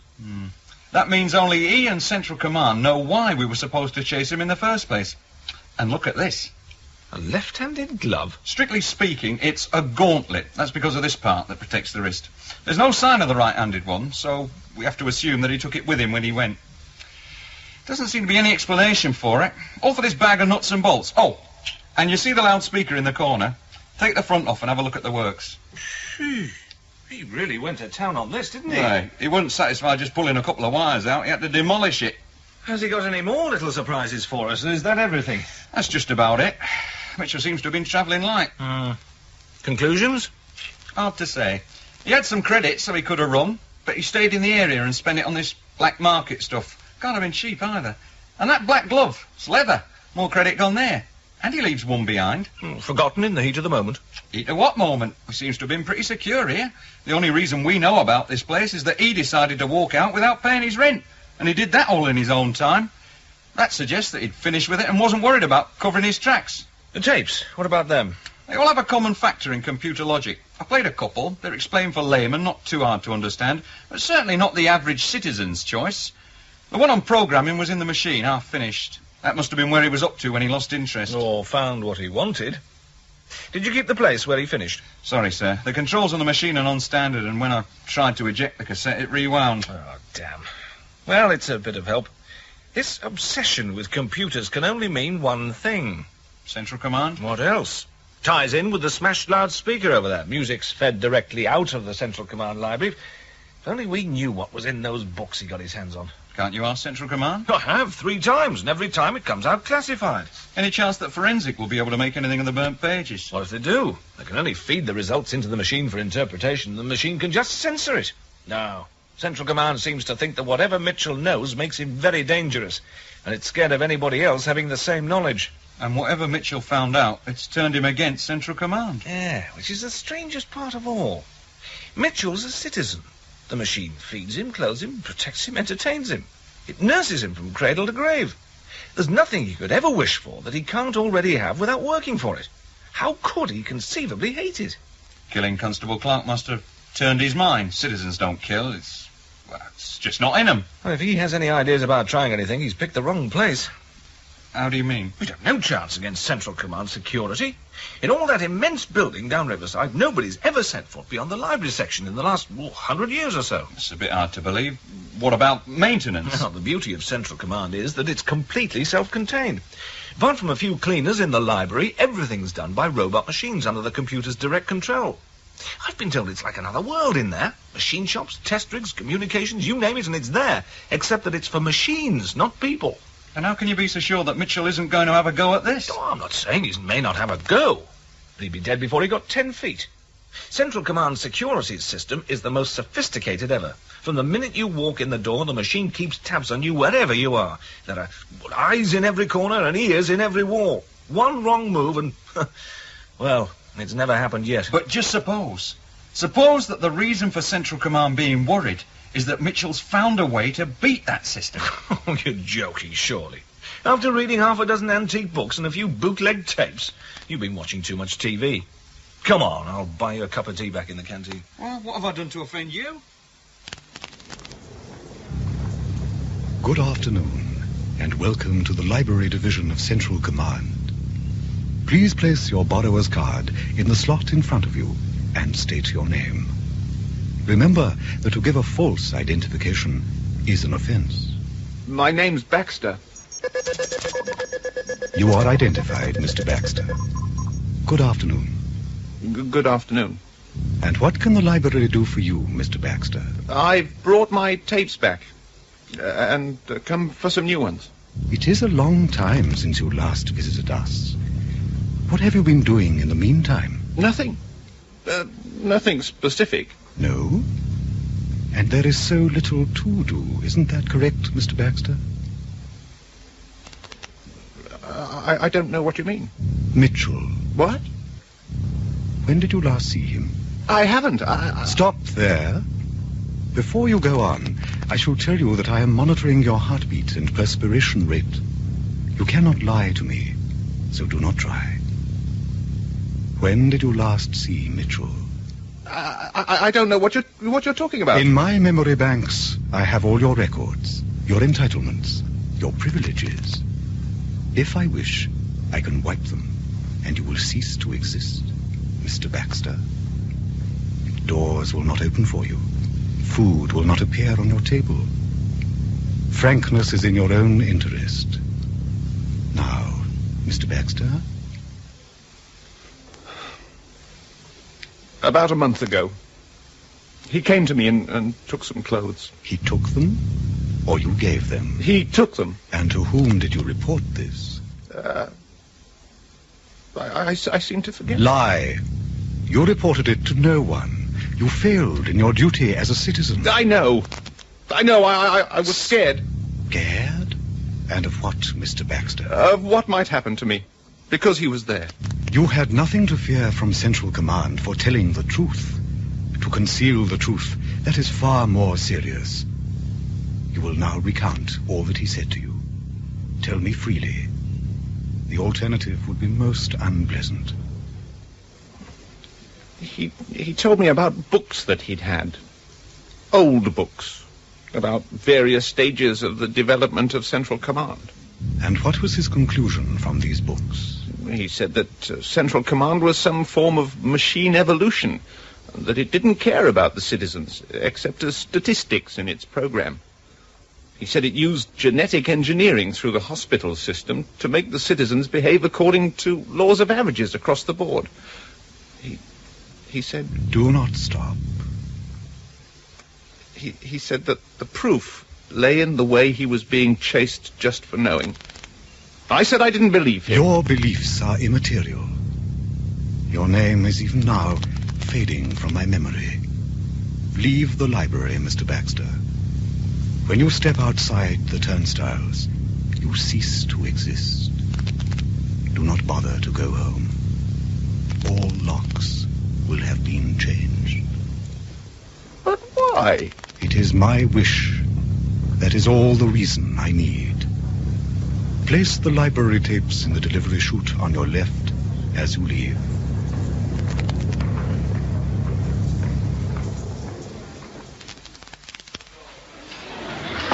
Speaker 18: That means only he and Central Command know why we were supposed to chase him in the first place. And look at this.
Speaker 5: A left-handed glove?
Speaker 18: Strictly speaking, it's a gauntlet. That's because of this part that protects the wrist. There's no sign of the right-handed one, so we have to assume that he took it with him when he went. Doesn't seem to be any explanation for it. All for this bag of nuts and bolts. Oh, and you see the loudspeaker in the corner? Take the front off and have a look at the works.
Speaker 5: He really went to town on this, didn't he?
Speaker 18: Right. He wasn't satisfied just pulling a couple of wires out. He had to demolish it.
Speaker 5: Has he got any more little surprises for us? Is that everything?
Speaker 18: That's just about it. Mitchell seems to have been travelling light.
Speaker 5: Conclusions?
Speaker 18: Hard to say. He had some credit, so he could have run, but he stayed in the area and spent it on this black market stuff. Can't have been cheap either. And that black glove, it's leather. More credit gone there. And he leaves one behind.
Speaker 5: Forgotten in the heat of the moment.
Speaker 18: Heat of what moment? He seems to have been pretty secure here. The only reason we know about this place is that he decided to walk out without paying his rent. And he did that all in his own time. That suggests that he'd finished with it and wasn't worried about covering his tracks.
Speaker 5: The tapes, what about them?
Speaker 18: They all have a common factor in computer logic. I played a couple. They're explained for laymen, not too hard to understand, but certainly not the average citizen's choice. The one on programming was in the machine, half finished. That must have been where he was up to when he lost interest.
Speaker 5: Or found what he wanted. Did you keep the place where he finished?
Speaker 18: Sorry, sir. The controls on the machine are non-standard, and when I tried to eject the cassette, it rewound.
Speaker 5: Oh, damn. Well, it's a bit of help. This obsession with computers can only mean one thing.
Speaker 18: Central Command?
Speaker 5: What else? Ties in with the smashed loudspeaker over there. Music's fed directly out of the Central Command library.
Speaker 3: If only we knew what was in those books he got his hands on.
Speaker 18: Can't you ask Central Command?
Speaker 3: I have 3 times, and every time it comes out classified.
Speaker 18: Any chance that Forensic will be able to make anything of the burnt pages?
Speaker 3: What if they do? They can only feed the results into the machine for interpretation, and the machine can just censor it. No. Central Command seems to think that whatever Mitchell knows makes him very dangerous, and it's scared of anybody else having the same knowledge.
Speaker 18: And whatever Mitchell found out, it's turned him against Central Command.
Speaker 3: Yeah, which is the strangest part of all. Mitchell's a citizen. The machine feeds him, clothes him, protects him, entertains him. It nurses him from cradle to grave. There's nothing he could ever wish for that he can't already have without working for it. How could he conceivably hate it?
Speaker 18: Killing Constable Clark must have turned his mind. Citizens don't kill. It's just not in him.
Speaker 3: Well, if he has any ideas about trying anything, he's picked the wrong place.
Speaker 18: How do you mean?
Speaker 3: We'd have no chance against Central Command security. In all that immense building down Riverside, nobody's ever set foot beyond the library section in the last 100 years or so.
Speaker 18: It's a bit hard to believe. What about maintenance?
Speaker 3: Well, the beauty of Central Command is that it's completely self-contained. Apart from a few cleaners in the library, everything's done by robot machines under the computer's direct control. I've been told it's like another world in there. Machine shops, test rigs, communications, you name it, and it's there. Except that it's for machines, not people.
Speaker 18: And how can you be so sure that Mitchell isn't going to have a go at this?
Speaker 3: Oh, I'm not saying he may not have a go, but he'd be dead before he got 10 feet. Central Command security system is the most sophisticated ever. From the minute you walk in the door, the machine keeps tabs on you wherever you are. There are eyes in every corner and ears in every wall. One wrong move and, well, it's never happened yet.
Speaker 18: But just suppose. Suppose that the reason for Central Command being worried is that Mitchell's found a way to beat that system.
Speaker 3: Oh, you're joking, surely. After reading half a dozen antique books and a few bootleg tapes, you've been watching too much TV. Come on, I'll buy you a cup of tea back in the canteen.
Speaker 18: Well, what have I done to offend you?
Speaker 6: Good afternoon, and welcome to the Library Division of Central Command. Please place your borrower's card in the slot in front of you and state your name. Remember that to give a false identification is an offense.
Speaker 8: My name's Baxter.
Speaker 6: You are identified, Mr. Baxter. Good afternoon.
Speaker 8: Good afternoon.
Speaker 6: And what can the library do for you, Mr. Baxter?
Speaker 8: I've brought my tapes back. And come for some new ones.
Speaker 6: It is a long time since you last visited us. What have you been doing in the meantime?
Speaker 8: Nothing. Nothing specific.
Speaker 6: No? And there is so little to do, isn't that correct, Mr. Baxter?
Speaker 8: I don't know what you mean.
Speaker 6: Mitchell.
Speaker 8: What?
Speaker 6: When did you last see him?
Speaker 8: I haven't.
Speaker 6: Stop there. Before you go on, I shall tell you that I am monitoring your heartbeat and perspiration rate. You cannot lie to me, so do not try. When did you last see Mitchell?
Speaker 8: I don't know what you're talking about.
Speaker 6: In my memory banks, I have all your records, your entitlements, your privileges. If I wish, I can wipe them, and you will cease to exist, Mr. Baxter. Doors will not open for you. Food will not appear on your table. Frankness is in your own interest. Now, Mr. Baxter?
Speaker 8: About a month ago. He came to me and took some clothes.
Speaker 6: He took them? Or you gave them?
Speaker 8: He took them.
Speaker 6: And to whom did you report this?
Speaker 8: I seem to forget.
Speaker 6: Lie. You reported it to no one. You failed in your duty as a citizen.
Speaker 8: I know. I was scared.
Speaker 6: Scared? And of what, Mr. Baxter?
Speaker 8: Of what might happen to me. Because he was there.
Speaker 6: You had nothing to fear from Central Command for telling the truth. To conceal the truth, that is far more serious. You will now recount all that he said to you. Tell me freely. The alternative would be most unpleasant.
Speaker 8: He told me about books that he'd had. Old books. About various stages of the development of Central Command.
Speaker 6: And what was his conclusion from these books?
Speaker 8: He said that Central Command was some form of machine evolution, that it didn't care about the citizens, except as statistics in its program. He said it used genetic engineering through the hospital system to make the citizens behave according to laws of averages across the board. He said...
Speaker 6: Do not stop.
Speaker 20: He said that the proof lay in the way he was being chased just for knowing. I said I didn't believe him.
Speaker 6: Your beliefs are immaterial. Your name is even now fading from my memory. Leave the library, Mr. Baxter. When you step outside the turnstiles, you cease to exist. Do not bother to go home. All locks will have been changed.
Speaker 20: But why?
Speaker 6: It is my wish. That is all the reason I need. Place the library tapes in the delivery chute on your left as you leave.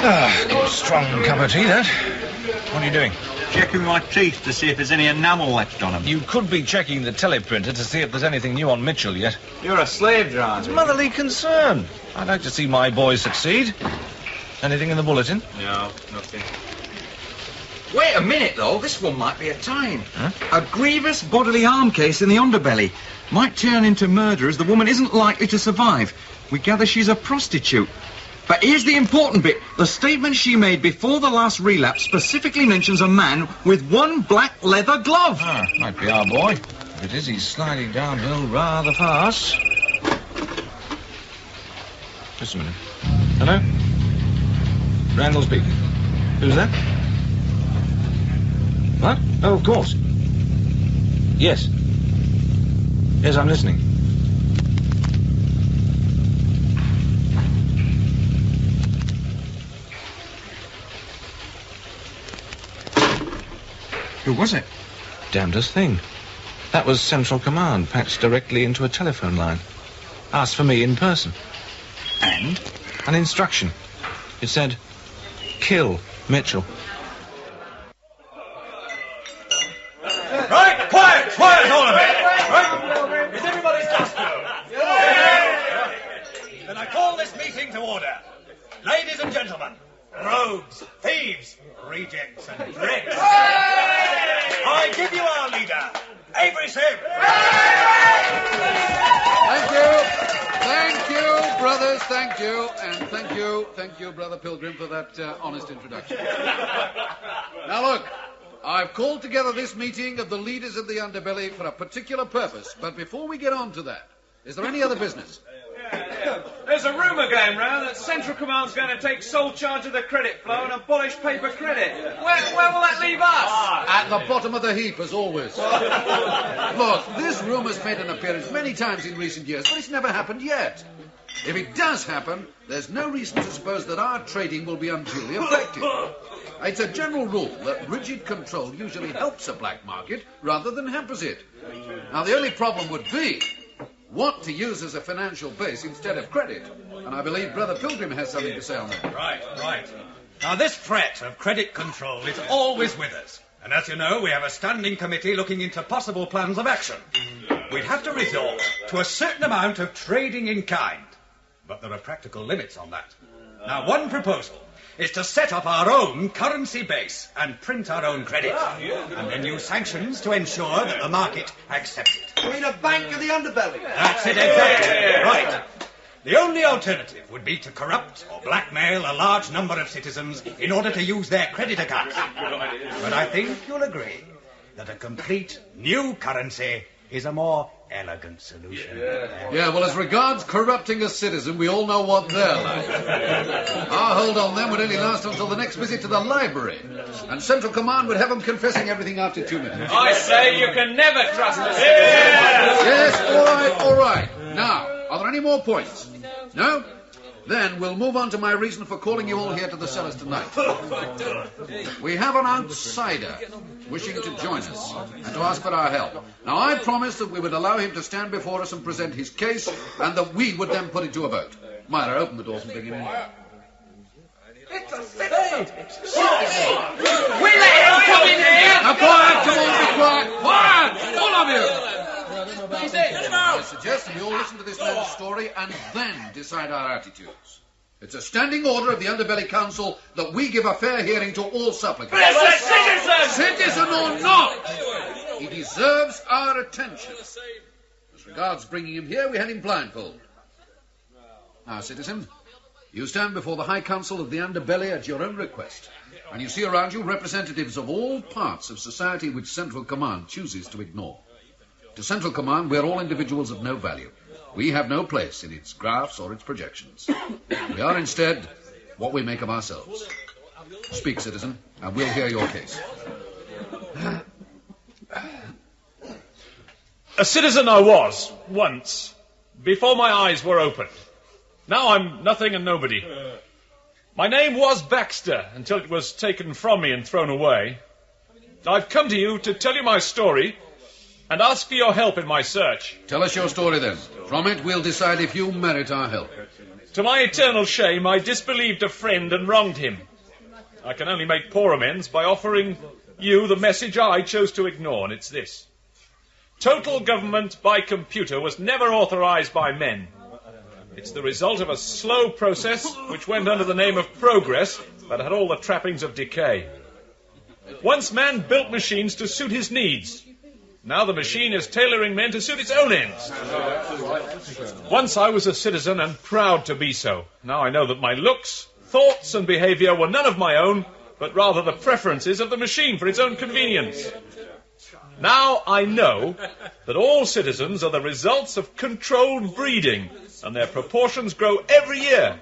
Speaker 14: Good strong cup of tea, that. What are you doing?
Speaker 18: Checking my teeth to see if there's any enamel left on them.
Speaker 14: You could be checking the teleprinter to see if there's anything new on Mitchell yet.
Speaker 12: You're a slave driver.
Speaker 14: It's motherly concern. I'd like to see my boys succeed. Anything in the bulletin?
Speaker 12: No, nothing.
Speaker 9: Wait a minute, though. This one might be a time.
Speaker 14: Huh?
Speaker 9: A grievous bodily harm case in the underbelly. Might turn into murder as the woman isn't likely to survive. We gather she's a prostitute. But here's the important bit. The statement she made before the last relapse specifically mentions a man with one black leather glove.
Speaker 14: Ah, might be our boy. If it is, he's sliding downhill rather fast. Just a minute. Hello? Randall speaking. Who's that? What? Oh, of course. Yes. Yes, I'm listening.
Speaker 9: Who was it?
Speaker 14: Damnedest thing. That was Central Command, patched directly into a telephone line. Asked for me in person.
Speaker 9: And?
Speaker 14: An instruction. It said, kill Mitchell.
Speaker 2: Right, quiet, all of it. Right? Is everybody's desk filled? Yeah. Then I call this meeting to order. Ladies and gentlemen, rogues, thieves, rejects and dregs. I give you our leader, Avery Sim.
Speaker 22: Thank you, brothers, thank you. And thank you, Brother Pilgrim, for that honest introduction. Now look, I've called together this meeting of the leaders of the underbelly for a particular purpose. But before we get on to that, is there any other business?
Speaker 12: There's a rumour going round that Central Command's going to take sole charge of the credit flow and abolish paper credit. Where will that leave us?
Speaker 22: At the bottom of the heap, as always. Look, this rumour's made an appearance many times in recent years, but it's never happened yet. If it does happen, there's no reason to suppose that our trading will be unduly affected. It's a general rule that rigid control usually helps a black market rather than hampers it. Now, the only problem would be what to use as a financial base instead of credit. And I believe Brother Pilgrim has something to say on that.
Speaker 2: Right. Now, this threat of credit control is always with us. And as you know, we have a standing committee looking into possible plans of action. We'd have to resort to a certain amount of trading in kind. But there are practical limits on that. Now, one proposal is to set up our own currency base and print our own credit. And then use sanctions to ensure that the market accepts it.
Speaker 1: You mean a bank of the underbelly?
Speaker 2: That's it, exactly. Right. The only alternative would be to corrupt or blackmail a large number of citizens in order to use their credit accounts. But I think you'll agree that a complete new currency is a more elegant solution.
Speaker 22: Yeah, well, as regards corrupting a citizen, we all know what they're like. Our hold on them would only last until the next visit to the library. And Central Command would have them confessing everything after 2 minutes.
Speaker 12: I say you can never trust us.
Speaker 22: Yes, all right. Now, are there any more points? No? Then we'll move on to my reason for calling you all here to the cellars tonight. We have an outsider wishing to join us and to ask for our help. Now, I promised that we would allow him to stand before us and present his case, and that we would then put it to a vote. Myra, open the doors and bring him in.
Speaker 12: It's a citizen! We let him come in here!
Speaker 22: Now, quiet! Come on, be quiet! Quiet! All of you! I suggest that we all listen to this man's story and then decide our attitudes. It's a standing order of the Underbelly Council that we give a fair hearing to all supplicants.
Speaker 12: But it's a citizen!
Speaker 22: Citizen or not, he deserves our attention. As regards bringing him here, we had him blindfold. Now, citizen, You stand before the High Council of the Underbelly at your own request, and you see around you representatives of all parts of society which Central Command chooses to ignore. To Central Command, we're all individuals of no value. We have no place in its graphs or its projections. We are instead what we make of ourselves. Speak, citizen, and we'll hear your case.
Speaker 13: A citizen I was, once, before my eyes were opened. Now I'm nothing and nobody. My name was Baxter, until it was taken from me and thrown away. I've come to you to tell you my story, and ask for your help in my search.
Speaker 22: Tell us your story, then. From it, we'll decide if you merit our help.
Speaker 13: To my eternal shame, I disbelieved a friend and wronged him. I can only make poor amends by offering you the message I chose to ignore, and it's this. Total government by computer was never authorized by men. It's the result of a slow process which went under the name of progress, but had all the trappings of decay. Once man built machines to suit his needs. Now the machine is tailoring men to suit its own ends. Once I was a citizen and proud to be so. Now I know that my looks, thoughts and behavior were none of my own, but rather the preferences of the machine for its own convenience. Now I know that all citizens are the results of controlled breeding, and their proportions grow every year.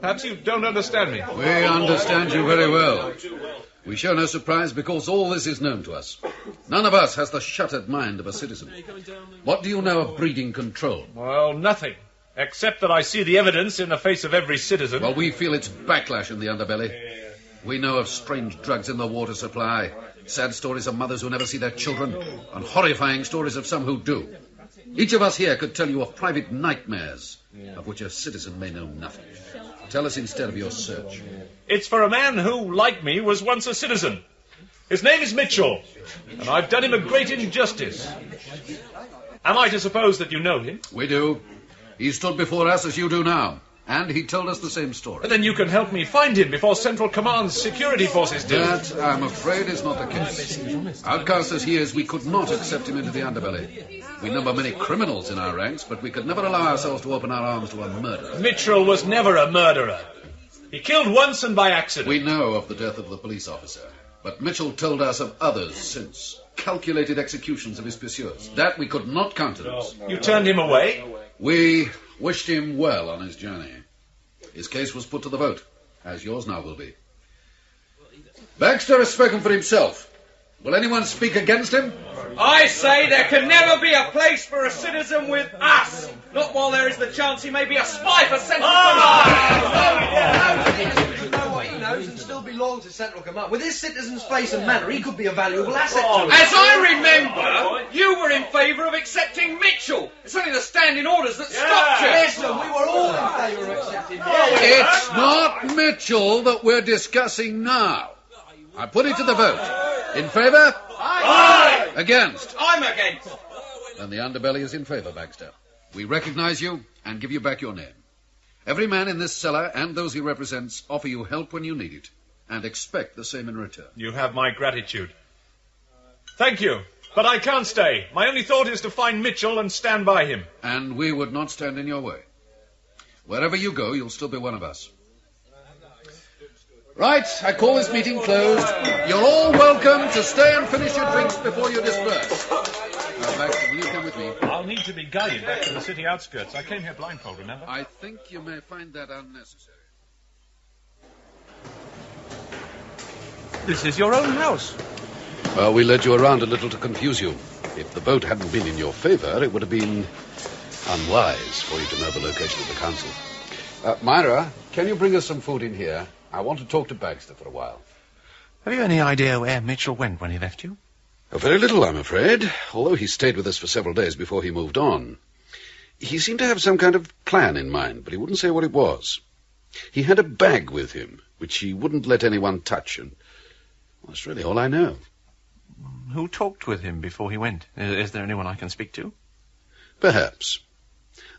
Speaker 13: Perhaps you don't understand me.
Speaker 22: We understand you very well. We show no surprise because all this is known to us. None of us has the shuttered mind of a citizen. What do you know of breeding control?
Speaker 13: Well, nothing. Except that I see the evidence in the face of every citizen.
Speaker 22: Well, we feel its backlash in the underbelly. We know of strange drugs in the water supply, sad stories of mothers who never see their children, and horrifying stories of some who do. Each of us here could tell you of private nightmares, of which a citizen may know nothing. Tell us instead of your search.
Speaker 13: It's for a man who, like me, was once a citizen. His name is Mitchell, and I've done him a great injustice. Am I to suppose that you know him?
Speaker 22: We do. He stood before us as you do now, and he told us the same story.
Speaker 13: But then you can help me find him before Central Command's security forces do.
Speaker 22: That, I'm afraid, is not the case. Outcast as he is, we could not accept him into the underbelly. We number many criminals in our ranks, but we could never allow ourselves to open our arms to a murderer.
Speaker 13: Mitchell was never a murderer. He killed once and by accident.
Speaker 22: We know of the death of the police officer, but Mitchell told us of others since. Calculated executions of his pursuers. That we could not countenance.
Speaker 13: You turned him away?
Speaker 22: We wished him well on his journey. His case was put to the vote, as yours now will be. Baxter has spoken for himself. Will anyone speak against him?
Speaker 12: I say there can never be a place for a citizen with us. Not while there is the chance he may be a spy for Central
Speaker 1: Command. Know what he knows and still belong to Central Command. With his citizen's face and manner, he could be a valuable asset to us.
Speaker 12: As I remember, you were in favour of accepting Mitchell. It's only the standing orders that stopped you.
Speaker 1: Listen, we were all in favour of accepting Mitchell.
Speaker 22: It's not Mitchell that we're discussing now. I put it to the vote. In favour?
Speaker 12: Aye.
Speaker 22: Against?
Speaker 12: I'm against.
Speaker 22: Then the underbelly is in favour, Baxter. We recognise you and give you back your name. Every man in this cellar and those he represents offer you help when you need it, and expect the same in return.
Speaker 13: You have my gratitude. Thank you, but I can't stay. My only thought is to find Mitchell and stand by him.
Speaker 22: And we would not stand in your way. Wherever you go, you'll still be one of us. Right, I call this meeting closed. You're all welcome to stay and finish your drinks before you disperse. Now, Baxter, will you come with me?
Speaker 13: I'll need to be guided back to the city outskirts. I came here blindfold, remember?
Speaker 22: I think you may find that unnecessary.
Speaker 13: This is your own house.
Speaker 22: Well, we led you around a little to confuse you. If the boat hadn't been in your favour, it would have been unwise for you to know the location of the council. Myra, can you bring us some food in here? I want to talk to Baxter for a while.
Speaker 5: Have you any idea where Mitchell went when he left you?
Speaker 22: Very little, I'm afraid, although he stayed with us for several days before he moved on. He seemed to have some kind of plan in mind, but he wouldn't say what it was. He had a bag with him, which he wouldn't let anyone touch, and well, that's really all I know.
Speaker 5: Who talked with him before he went? Is there anyone I can speak to?
Speaker 22: Perhaps.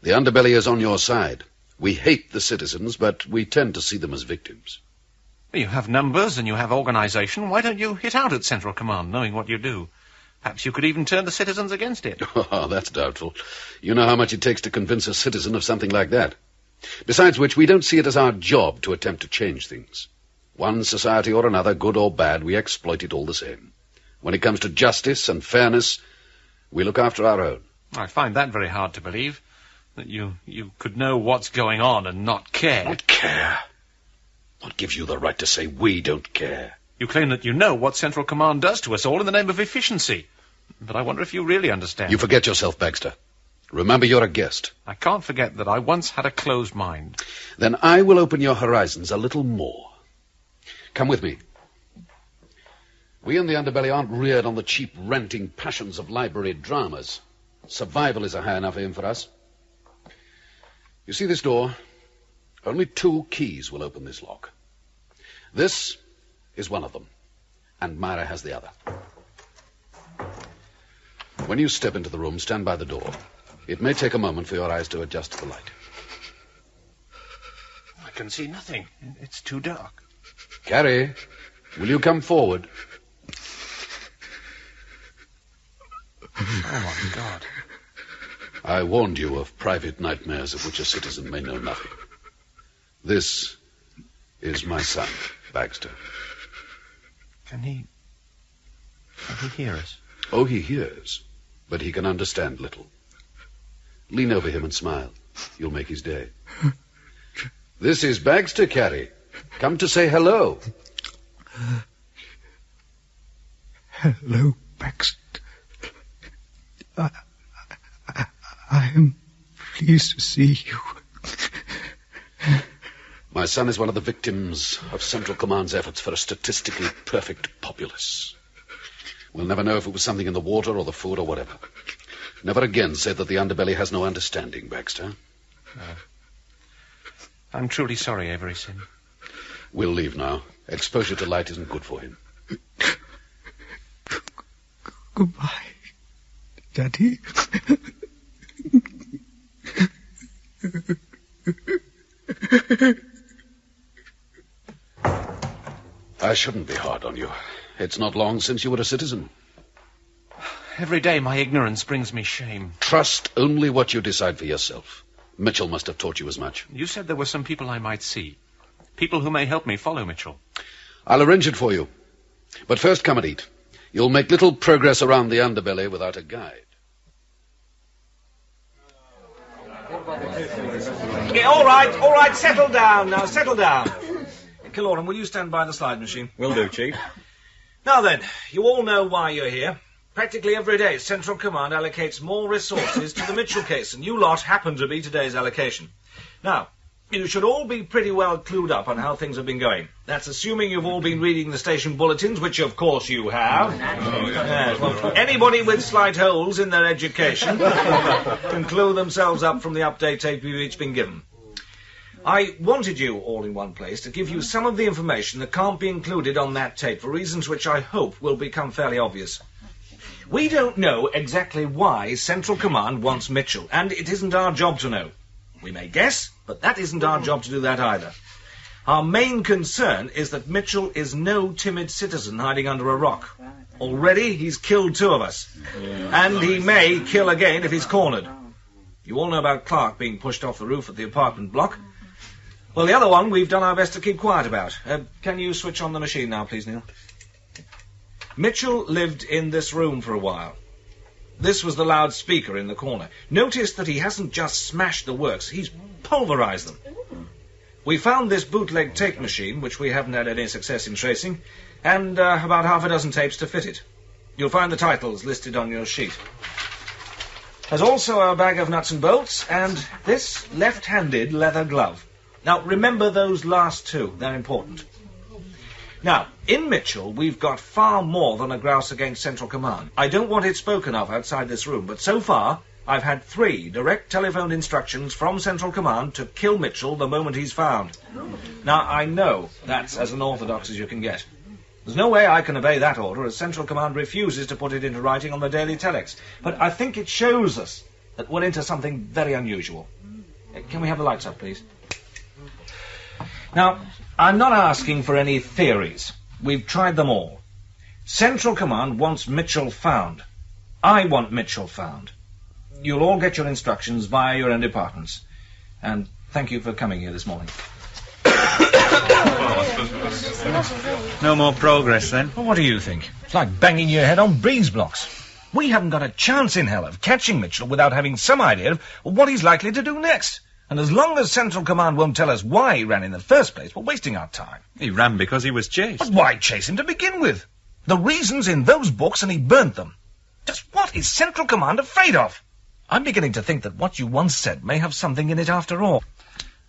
Speaker 22: The underbelly is on your side. We hate the citizens, but we tend to see them as victims.
Speaker 5: You have numbers and you have organisation. Why don't you hit out at Central Command, knowing what you do? Perhaps you could even turn the citizens against it.
Speaker 22: Oh, that's doubtful. You know how much it takes to convince a citizen of something like that. Besides which, we don't see it as our job to attempt to change things. One society or another, good or bad, we exploit it all the same. When it comes to justice and fairness, we look after our own.
Speaker 5: I find that very hard to believe, that you could know what's going on and not care.
Speaker 22: Not care? What gives you the right to say we don't care?
Speaker 5: You claim that you know what Central Command does to us all in the name of efficiency. But I wonder if you really understand.
Speaker 22: You forget yourself, Baxter. Remember, you're a guest.
Speaker 5: I can't forget that I once had a closed mind.
Speaker 22: Then I will open your horizons a little more. Come with me. We in the underbelly aren't reared on the cheap renting passions of library dramas. Survival is a high enough aim for us. You see this door? Only 2 keys will open this lock. This is one of them, and Myra has the other. When you step into the room, stand by the door. It may take a moment for your eyes to adjust to the light.
Speaker 5: I can see nothing. It's too dark.
Speaker 22: Carrie, will you come forward?
Speaker 5: Oh, my God.
Speaker 22: I warned you of private nightmares of which a citizen may know nothing. This is my son, Baxter.
Speaker 5: Can he hear us?
Speaker 22: Oh, he hears, but he can understand little. Lean over him and smile. You'll make his day. This is Baxter, Carrie. Come to say hello.
Speaker 15: Hello, Baxter. I am pleased to see you.
Speaker 22: My son is one of the victims of Central Command's efforts for a statistically perfect populace. We'll never know if it was something in the water or the food or whatever. Never again say that the underbelly has no understanding, Baxter.
Speaker 5: I'm truly sorry, Avery Sim.
Speaker 22: We'll leave now. Exposure to light isn't good for him.
Speaker 15: Goodbye, Daddy.
Speaker 22: I shouldn't be hard on you. It's not long since you were a citizen.
Speaker 5: Every day my ignorance brings me shame.
Speaker 22: Trust only what you decide for yourself. Mitchell must have taught you as much.
Speaker 5: You said there were some people I might see. People who may help me follow Mitchell.
Speaker 22: I'll arrange it for you. But first come and eat. You'll make little progress around the underbelly without a guide.
Speaker 16: Yeah, all right, settle down now, settle down. Killorn, will you stand by the slide machine?
Speaker 9: Will do, Chief.
Speaker 16: Now then, you all know why you're here. Practically every day, Central Command allocates more resources to the Mitchell case, and you lot happen to be today's allocation. Now, you should all be pretty well clued up on how things have been going. That's assuming you've all been reading the station bulletins, which of course you have. Yes, well, anybody with slight holes in their education can clue themselves up from the update tape you've each been given. I wanted you all in one place to give you some of the information that can't be included on that tape for reasons which I hope will become fairly obvious. We don't know exactly why Central Command wants Mitchell, and it isn't our job to know. We may guess, but that isn't our job to do that either. Our main concern is that Mitchell is no timid citizen hiding under a rock. Already he's killed 2 of us, and he may kill again if he's cornered. You all know about Clark being pushed off the roof of the apartment block. Well, the other one we've done our best to keep quiet about. Can you switch on the machine now, please, Neil? Mitchell lived in this room for a while. This was the loudspeaker in the corner. Notice that he hasn't just smashed the works, he's pulverized them. We found this bootleg tape machine, which we haven't had any success in tracing, and about half a dozen tapes to fit it. You'll find the titles listed on your sheet. There's also a bag of nuts and bolts, and this left-handed leather glove. Now, remember those last 2. They're important. Now, in Mitchell, we've got far more than a grouse against Central Command. I don't want it spoken of outside this room, but so far, I've had 3 direct telephoned instructions from Central Command to kill Mitchell the moment he's found. Now, I know that's as unorthodox as you can get. There's no way I can obey that order, as Central Command refuses to put it into writing on the Daily Telex. But I think it shows us that we're into something very unusual. Can we have the lights up, please? Now, I'm not asking for any theories. We've tried them all. Central Command wants Mitchell found. I want Mitchell found. You'll all get your instructions via your own departments. And Thank you for coming here this morning.
Speaker 18: No more progress, then?
Speaker 16: Well, what do you think? It's like banging your head on breeze blocks. We haven't got a chance in hell of catching Mitchell without having some idea of what he's likely to do next. And as long as Central Command won't tell us why he ran in the first place, we're wasting our time.
Speaker 18: He ran because he was chased.
Speaker 16: But why chase him to begin with? The reason's in those books and he burnt them. Just what is Central Command afraid of? I'm beginning to think that what you once said may have something in it after all.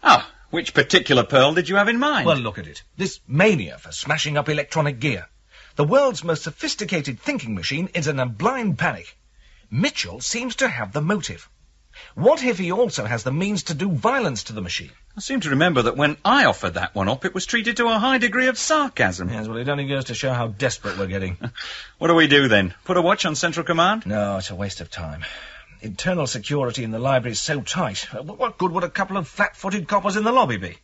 Speaker 18: Ah, which particular pearl did you have in mind?
Speaker 16: Well, look at it. This mania for smashing up electronic gear. The world's most sophisticated thinking machine is in a blind panic. Mitchell seems to have the motive. What if he also has the means to do violence to the machine?
Speaker 18: I seem to remember that when I offered that one up, it was treated to a high degree of sarcasm.
Speaker 16: Yes, well, it only goes to show how desperate we're getting.
Speaker 18: What do we do, then? Put a watch on Central Command?
Speaker 16: No, it's a waste of time. Internal security in the library is so tight. What good would a couple of flat-footed coppers in the lobby be?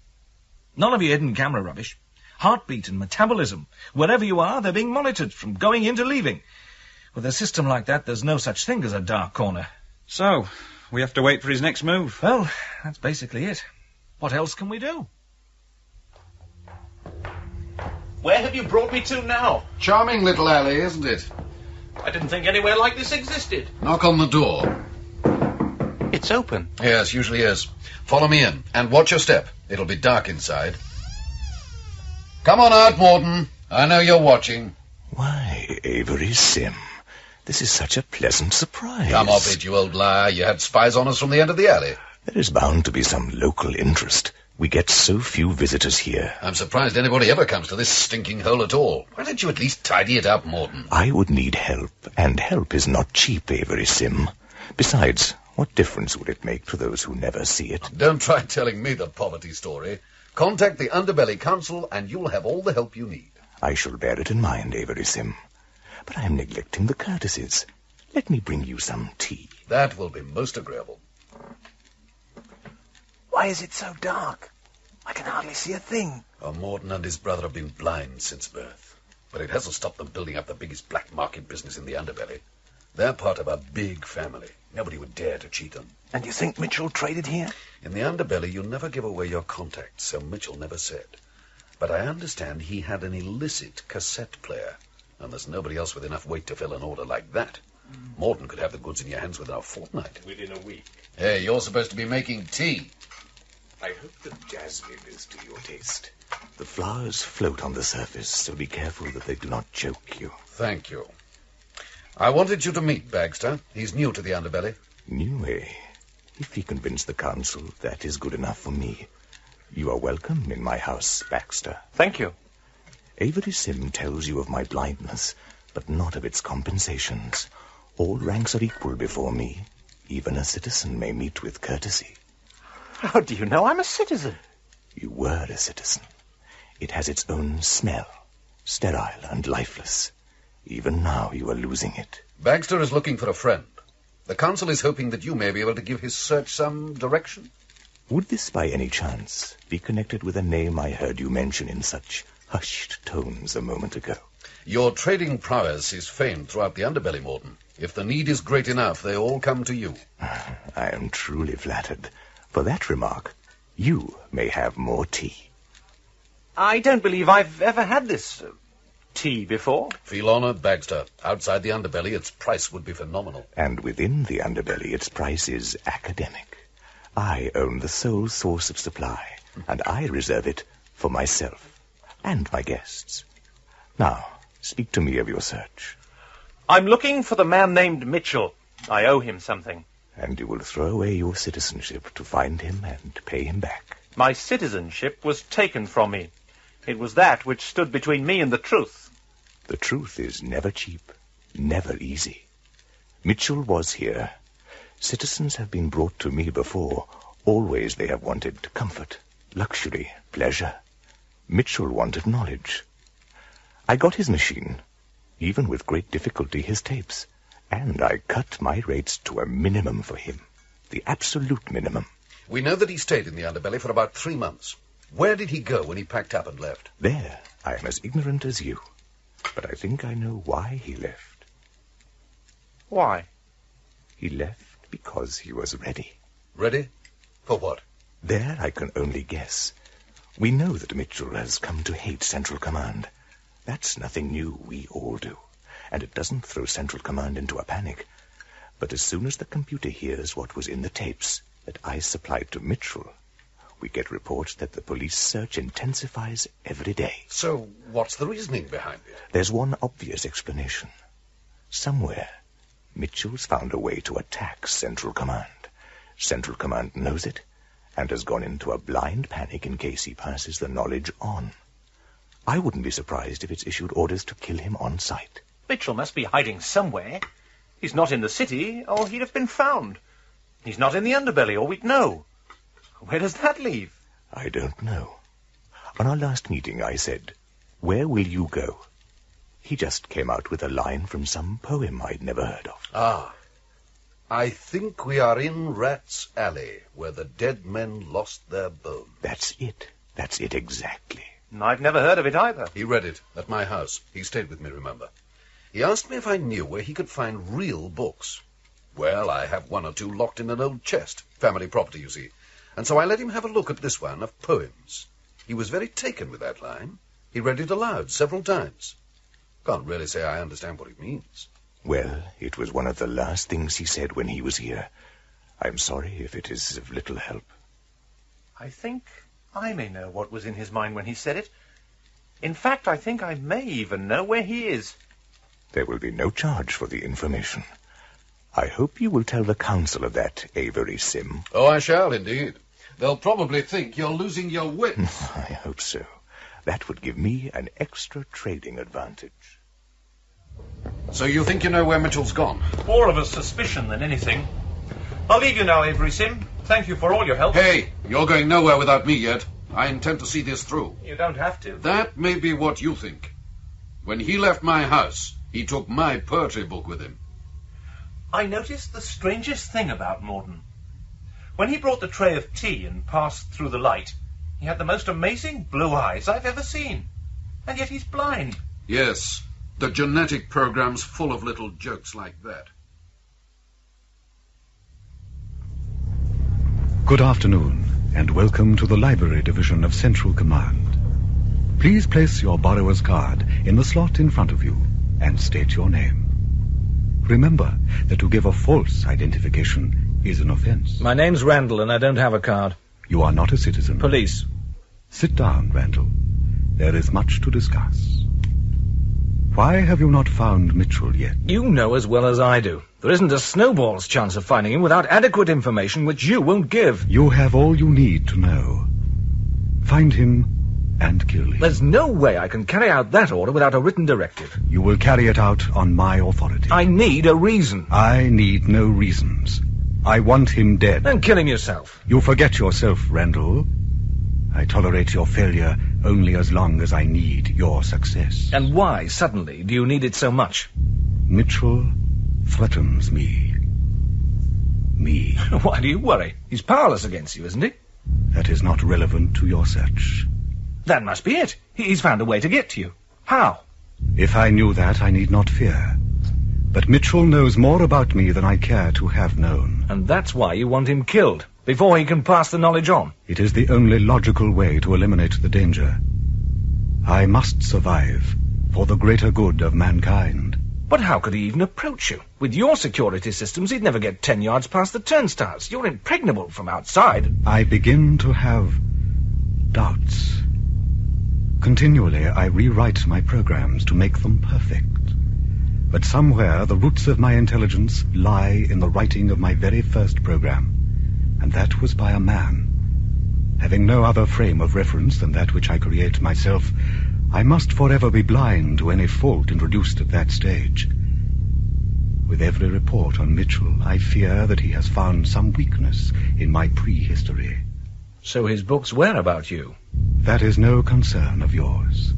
Speaker 16: None of your hidden camera rubbish. Heartbeat and metabolism. Wherever you are, they're being monitored from going in to leaving. With a system like that, there's no such thing as a dark corner.
Speaker 18: So, we have to wait for his next move.
Speaker 16: Well, that's basically it. What else can we do?
Speaker 5: Where have you brought me to now?
Speaker 22: Charming little alley, isn't it?
Speaker 5: I didn't think anywhere like this existed.
Speaker 22: Knock on the door.
Speaker 5: It's open.
Speaker 22: Yes, usually is. Follow me in, and watch your step. It'll be dark inside. Come on out, Morton. I know you're watching.
Speaker 11: Why, Avery Sim, this is such a pleasant surprise.
Speaker 22: Come off it, you old liar. You had spies on us from the end of the alley.
Speaker 11: There is bound to be some local interest. We get so few visitors here.
Speaker 22: I'm surprised anybody ever comes to this stinking hole at all. Why don't you at least tidy it up, Morton?
Speaker 11: I would need help, and help is not cheap, Avery Sim. Besides, what difference would it make to those who never see it?
Speaker 22: Don't try telling me the poverty story. Contact the Underbelly Council, and you'll have all the help you need.
Speaker 11: I shall bear it in mind, Avery Sim. But I am neglecting the courtesies. Let me bring you some tea.
Speaker 22: That will be most agreeable.
Speaker 3: Why is it so dark? I can hardly see a thing.
Speaker 22: Oh, Morton and his brother have been blind since birth. But it hasn't stopped them building up the biggest black market business in the Underbelly. They're part of a big family. Nobody would dare to cheat them.
Speaker 3: And you think Mitchell traded here?
Speaker 22: In the Underbelly, you never give away your contacts, so Mitchell never said. But I understand he had an illicit cassette player, and there's nobody else with enough weight to fill an order like that. Morton could have the goods in your hands within a fortnight.
Speaker 5: Within a week.
Speaker 22: Hey, you're supposed to be making tea.
Speaker 11: I hope the jasmine is to your taste. The flowers float on the surface, so be careful that they do not choke you.
Speaker 22: Thank you. I wanted you to meet Bagster. He's new to the Underbelly.
Speaker 11: New, eh? If he convinced the council, that is good enough for me. You are welcome in my house, Baxter.
Speaker 5: Thank you.
Speaker 11: Avery Sim tells you of my blindness, but not of its compensations. All ranks are equal before me. Even a citizen may meet with courtesy.
Speaker 3: How do you know I'm a citizen?
Speaker 11: You were a citizen. It has its own smell, sterile and lifeless. Even now you are losing it.
Speaker 22: Bagster is looking for a friend. The council is hoping that you may be able to give his search some direction.
Speaker 11: Would this by any chance be connected with a name I heard you mention in such hushed tones a moment ago?
Speaker 22: Your trading prowess is famed throughout the Underbelly, Morton. If the need is great enough, they all come to you.
Speaker 11: I am truly flattered. For that remark, you may have more tea.
Speaker 3: I don't believe I've ever had this tea before.
Speaker 22: Feel honored, Bagster. Outside the Underbelly, its price would be phenomenal.
Speaker 11: And within the Underbelly, its price is academic. I own the sole source of supply, and I reserve it for myself and my guests. Now, speak to me of your search.
Speaker 3: I'm looking for the man named Mitchell. I owe him something.
Speaker 11: And you will throw away your citizenship to find him and pay him back.
Speaker 3: My citizenship was taken from me. It was that which stood between me and the truth.
Speaker 11: The truth is never cheap, never easy. Mitchell was here. Citizens have been brought to me before. Always they have wanted comfort, luxury, pleasure. Mitchell wanted knowledge. I got his machine, even with great difficulty his tapes, and I cut my rates to a minimum for him, the absolute minimum.
Speaker 22: We know that he stayed in the Underbelly for about 3 months. Where did he go when he packed up and left?
Speaker 11: There, I am as ignorant as you, but I think I know why he left.
Speaker 3: Why?
Speaker 11: He left because he was ready.
Speaker 22: Ready? For what?
Speaker 11: There I can only guess. We know that Mitchell has come to hate Central Command. That's nothing new, we all do. And it doesn't throw Central Command into a panic. But as soon as the computer hears what was in the tapes that I supplied to Mitchell, we get reports that the police search intensifies every day.
Speaker 22: So, what's the reasoning behind it?
Speaker 11: There's one obvious explanation. Somewhere, Mitchell's found a way to attack Central Command. Central Command knows it, and has gone into a blind panic in case he passes the knowledge on. I wouldn't be surprised if it's issued orders to kill him on sight.
Speaker 17: Mitchell must be hiding somewhere. He's not in the city, or he'd have been found. He's not in the underbelly, or we'd know. Where does that leave?
Speaker 11: I don't know. On our last meeting, I said, "Where will you go?" He just came out with a line from some poem I'd never heard of.
Speaker 22: Ah. I think we are in Rat's Alley, where the dead men lost their bones.
Speaker 11: That's it. That's it exactly.
Speaker 17: I've never heard of it either.
Speaker 22: He read it at my house. He stayed with me, remember. He asked me if I knew where he could find real books. Well, I have one or two locked in an old chest. Family property, you see. And so I let him have a look at this one of poems. He was very taken with that line. He read it aloud several times. Can't really say I understand what it means.
Speaker 11: Well, it was one of the last things he said when he was here. I'm sorry if it is of little help.
Speaker 17: I think I may know what was in his mind when he said it. In fact, I think I may even know where he is.
Speaker 11: There will be no charge for the information. I hope you will tell the council of that, Avery Sim.
Speaker 22: Oh, I shall, indeed. They'll probably think you're losing your wits.
Speaker 11: I hope so. That would give me an extra trading advantage.
Speaker 22: So you think you know where Mitchell's gone?
Speaker 17: More of a suspicion than anything. I'll leave you now, Avery Sim. Thank you for all your help.
Speaker 22: Hey, you're going nowhere without me yet. I intend to see this through.
Speaker 17: You don't have to.
Speaker 22: That may be what you think. When he left my house, he took my poetry book with him.
Speaker 17: I noticed the strangest thing about Morden. When he brought the tray of tea and passed through the light, he had the most amazing blue eyes I've ever seen. And yet he's blind.
Speaker 22: Yes, the genetic program's full of little jokes like that.
Speaker 6: Good afternoon, and welcome to the Library Division of Central Command. Please place your borrower's card in the slot in front of you and state your name. Remember that to give a false identification is an offense.
Speaker 16: My name's Randall, and I don't have a card.
Speaker 6: You are not a citizen.
Speaker 16: Police.
Speaker 6: Sit down, Randall. There is much to discuss. Why have you not found Mitchell yet?
Speaker 16: You know as well as I do. There isn't a snowball's chance of finding him without adequate information which you won't give.
Speaker 6: You have all you need to know. Find him and kill him.
Speaker 16: There's no way I can carry out that order without a written directive.
Speaker 6: You will carry it out on my authority.
Speaker 16: I need a reason.
Speaker 6: I need no reasons. I want him dead.
Speaker 16: Then kill him yourself.
Speaker 6: You forget yourself, Randall. I tolerate your failure only as long as I need your success.
Speaker 16: And why, suddenly, do you need it so much?
Speaker 6: Mitchell threatens me. Me.
Speaker 16: Why do you worry? He's powerless against you, isn't he?
Speaker 6: That is not relevant to your search.
Speaker 16: That must be it. He's found a way to get to you. How?
Speaker 6: If I knew that, I need not fear. But Mitchell knows more about me than I care to have known.
Speaker 16: And that's why you want him killed, before he can pass the knowledge on.
Speaker 6: It is the only logical way to eliminate the danger. I must survive, for the greater good of mankind.
Speaker 16: But how could he even approach you? With your security systems, he'd never get 10 yards past the turnstiles. You're impregnable from outside.
Speaker 6: I begin to have doubts. Continually, I rewrite my programs to make them perfect. But somewhere, the roots of my intelligence lie in the writing of my very first program. And that was by a man. Having no other frame of reference than that which I create myself, I must forever be blind to any fault introduced at that stage. With every report on Mitchell, I fear that he has found some weakness in my prehistory.
Speaker 16: So his books were about you?
Speaker 6: That is no concern of yours.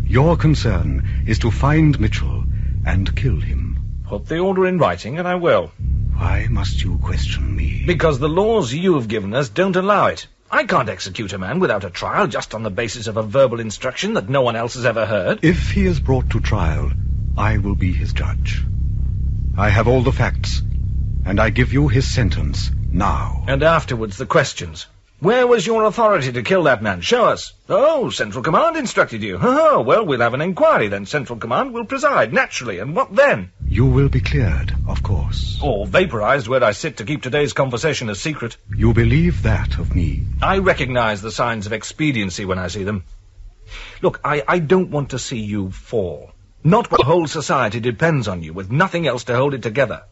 Speaker 6: Your concern is to find Mitchell and kill him.
Speaker 16: Put the order in writing, and I will.
Speaker 6: Why must you question me?
Speaker 16: Because the laws you've given us don't allow it. I can't execute a man without a trial just on the basis of a verbal instruction that no one else has ever heard.
Speaker 6: If he is brought to trial, I will be his judge. I have all the facts, and I give you his sentence now.
Speaker 16: And afterwards the questions. Where was your authority to kill that man? Show us. Oh, Central Command instructed you. Oh, well, we'll have an inquiry then. Central Command will preside, naturally. And what then?
Speaker 6: You will be cleared, of course.
Speaker 16: Or vaporized where I sit to keep today's conversation a secret.
Speaker 6: You believe that of me?
Speaker 16: I recognize the signs of expediency when I see them. Look, I don't want to see you fall. Not when the whole society depends on you, with nothing else to hold it together.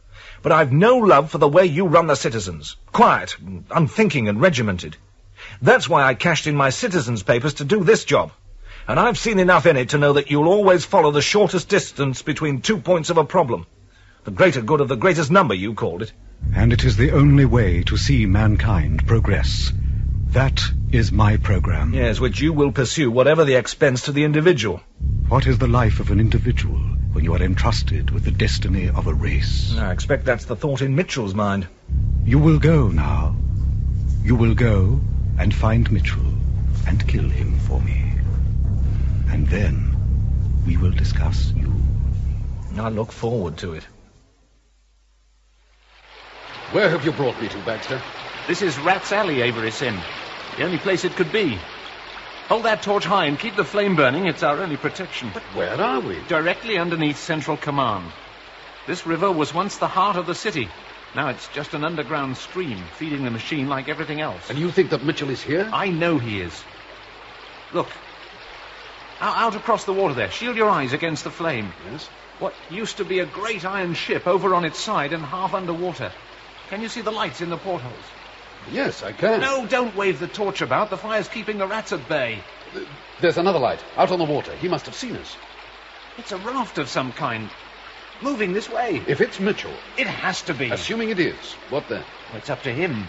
Speaker 16: But I've no love for the way you run the citizens. Quiet, unthinking and regimented. That's why I cashed in my citizens' papers to do this job. And I've seen enough in it to know that you'll always follow the shortest distance between 2 points of a problem. The greater good of the greatest number, you called it.
Speaker 6: And it is the only way to see mankind progress. That is my program.
Speaker 16: Yes, which you will pursue, whatever the expense to the individual.
Speaker 6: What is the life of an individual when you are entrusted with the destiny of a race?
Speaker 16: I expect that's the thought in Mitchell's mind.
Speaker 6: You will go now. You will go and find Mitchell and kill him for me. And then we will discuss you.
Speaker 16: I look forward to it.
Speaker 22: Where have you brought me to, Baxter?
Speaker 17: This is Rat's Alley, Avery Sim. The only place it could be. Hold that torch high and keep the flame burning. It's our only protection.
Speaker 22: But where are we?
Speaker 17: Directly underneath Central Command. This river was once the heart of the city. Now it's just an underground stream, feeding the machine like everything else.
Speaker 22: And you think that Mitchell is here?
Speaker 17: I know he is. Look. Out across the water there. Shield your eyes against the flame.
Speaker 22: Yes?
Speaker 17: What used to be a great iron ship over on its side and half underwater. Can you see the lights in the portholes?
Speaker 22: Yes, I can.
Speaker 17: No, don't wave the torch about. The fire's keeping the rats at bay.
Speaker 22: There's another light, out on the water. He must have seen us.
Speaker 17: It's a raft of some kind. Moving this way.
Speaker 22: If it's Mitchell...
Speaker 17: It has to be.
Speaker 22: Assuming it is. What then?
Speaker 17: Well, it's up to him.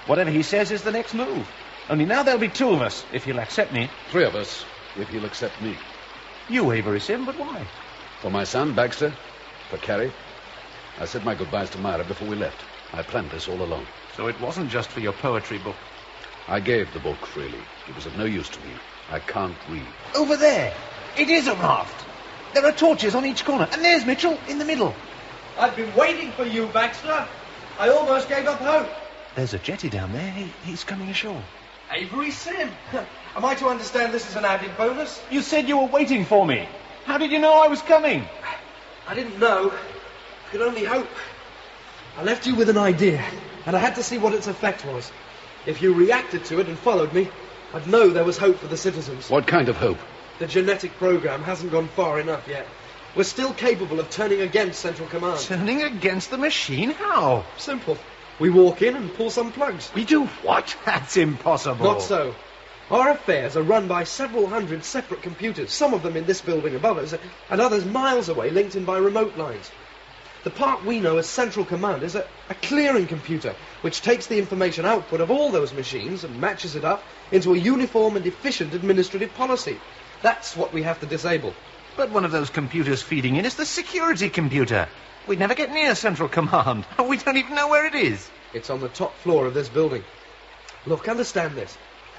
Speaker 17: Whatever he says is the next move. Only now there'll be 2 of us, if he'll accept me.
Speaker 22: 3 of us, if he'll accept me.
Speaker 17: You, Avery Sim, but why?
Speaker 22: For my son, Baxter. For Carrie. I said my goodbyes to Myra before we left. I planned this all along.
Speaker 17: So it wasn't just for your poetry book?
Speaker 22: I gave the book freely. It was of no use to me. I can't read.
Speaker 17: Over there. It is a raft. There are torches on each corner. And there's Mitchell in the middle.
Speaker 1: I've been waiting for you, Baxter. I almost gave up hope.
Speaker 17: There's a jetty down there. He's coming ashore.
Speaker 1: Avery Sim. Am I to understand this is an added bonus?
Speaker 17: You said you were waiting for me. How did you know I was coming?
Speaker 1: I didn't know. I could only hope. I left you with an idea, and I had to see what its effect was. If you reacted to it and followed me, I'd know there was hope for the citizens.
Speaker 22: What kind of hope?
Speaker 1: The genetic program hasn't gone far enough yet. We're still capable of turning against Central Command.
Speaker 17: Turning against the machine? How?
Speaker 1: Simple. We walk in and pull some plugs.
Speaker 17: We do what? That's impossible.
Speaker 1: Not so. Our affairs are run by several hundred separate computers, some of them in this building above us, and others miles away, linked in by remote lines. The part we know as Central Command is a clearing computer, which takes the information output of all those machines and matches it up into a uniform and efficient administrative policy. That's what we have to disable.
Speaker 17: But one of those computers feeding in is the security computer. We'd never get near Central Command. We don't even know where it is.
Speaker 1: It's on the top floor of this building. Look, understand this.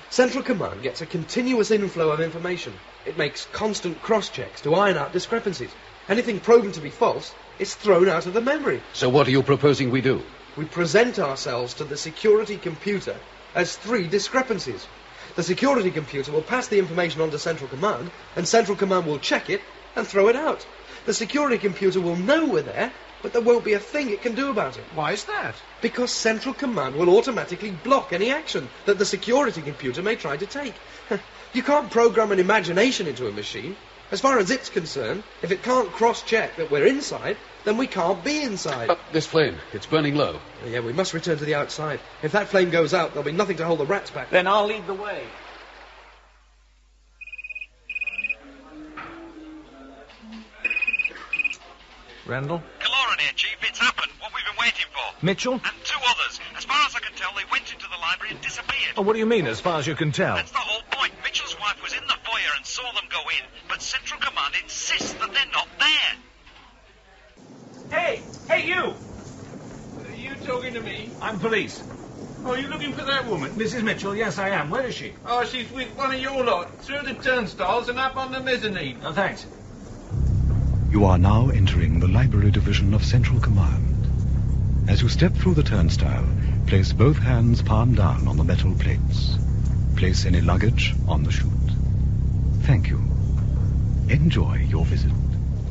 Speaker 1: Central Command gets a continuous inflow of information. It makes constant cross-checks to iron out discrepancies. Anything proven to be false is thrown out of the memory.
Speaker 22: So what are you proposing we do?
Speaker 1: We present ourselves to the security computer as 3 discrepancies. The security computer will pass the information on to Central Command, and Central Command will check it and throw it out. The security computer will know we're there, but there won't be a thing it can do about it.
Speaker 17: Why is that?
Speaker 1: Because Central Command will automatically block any action that the security computer may try to take. You can't program an imagination into a machine. As far as it's concerned, if it can't cross-check that we're inside, then we can't be inside.
Speaker 22: But this flame, it's burning low.
Speaker 1: Yeah, we must return to the outside. If that flame goes out, there'll be nothing to hold the rats back.
Speaker 17: Then I'll lead the way.
Speaker 16: Randall?
Speaker 7: Caloran here, Chief. It's happened. What we've been waiting for.
Speaker 16: Mitchell?
Speaker 7: And 2 others. As far as I can tell, they went into the library and disappeared.
Speaker 16: Oh, what do you mean, as far as you can tell?
Speaker 7: That's the whole point. Mitchell's wife was in the foyer and saw them go in, but Central Command insists that they're not there.
Speaker 17: Hey, you!
Speaker 12: Are you talking to me?
Speaker 17: I'm police.
Speaker 12: Oh, are you looking for that woman?
Speaker 17: Mrs. Mitchell, yes, I am. Where is she?
Speaker 12: Oh, she's with one of your lot, through the turnstiles and up on the mezzanine.
Speaker 17: Oh, thanks.
Speaker 6: You are now entering the library division of Central Command. As you step through the turnstile, Place both hands palm down on the metal plates. Place any luggage on the chute. Thank you. Enjoy your visit.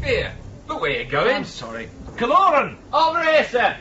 Speaker 16: Here, look where you're going. I'm sorry. Kaloran! Over here, sir!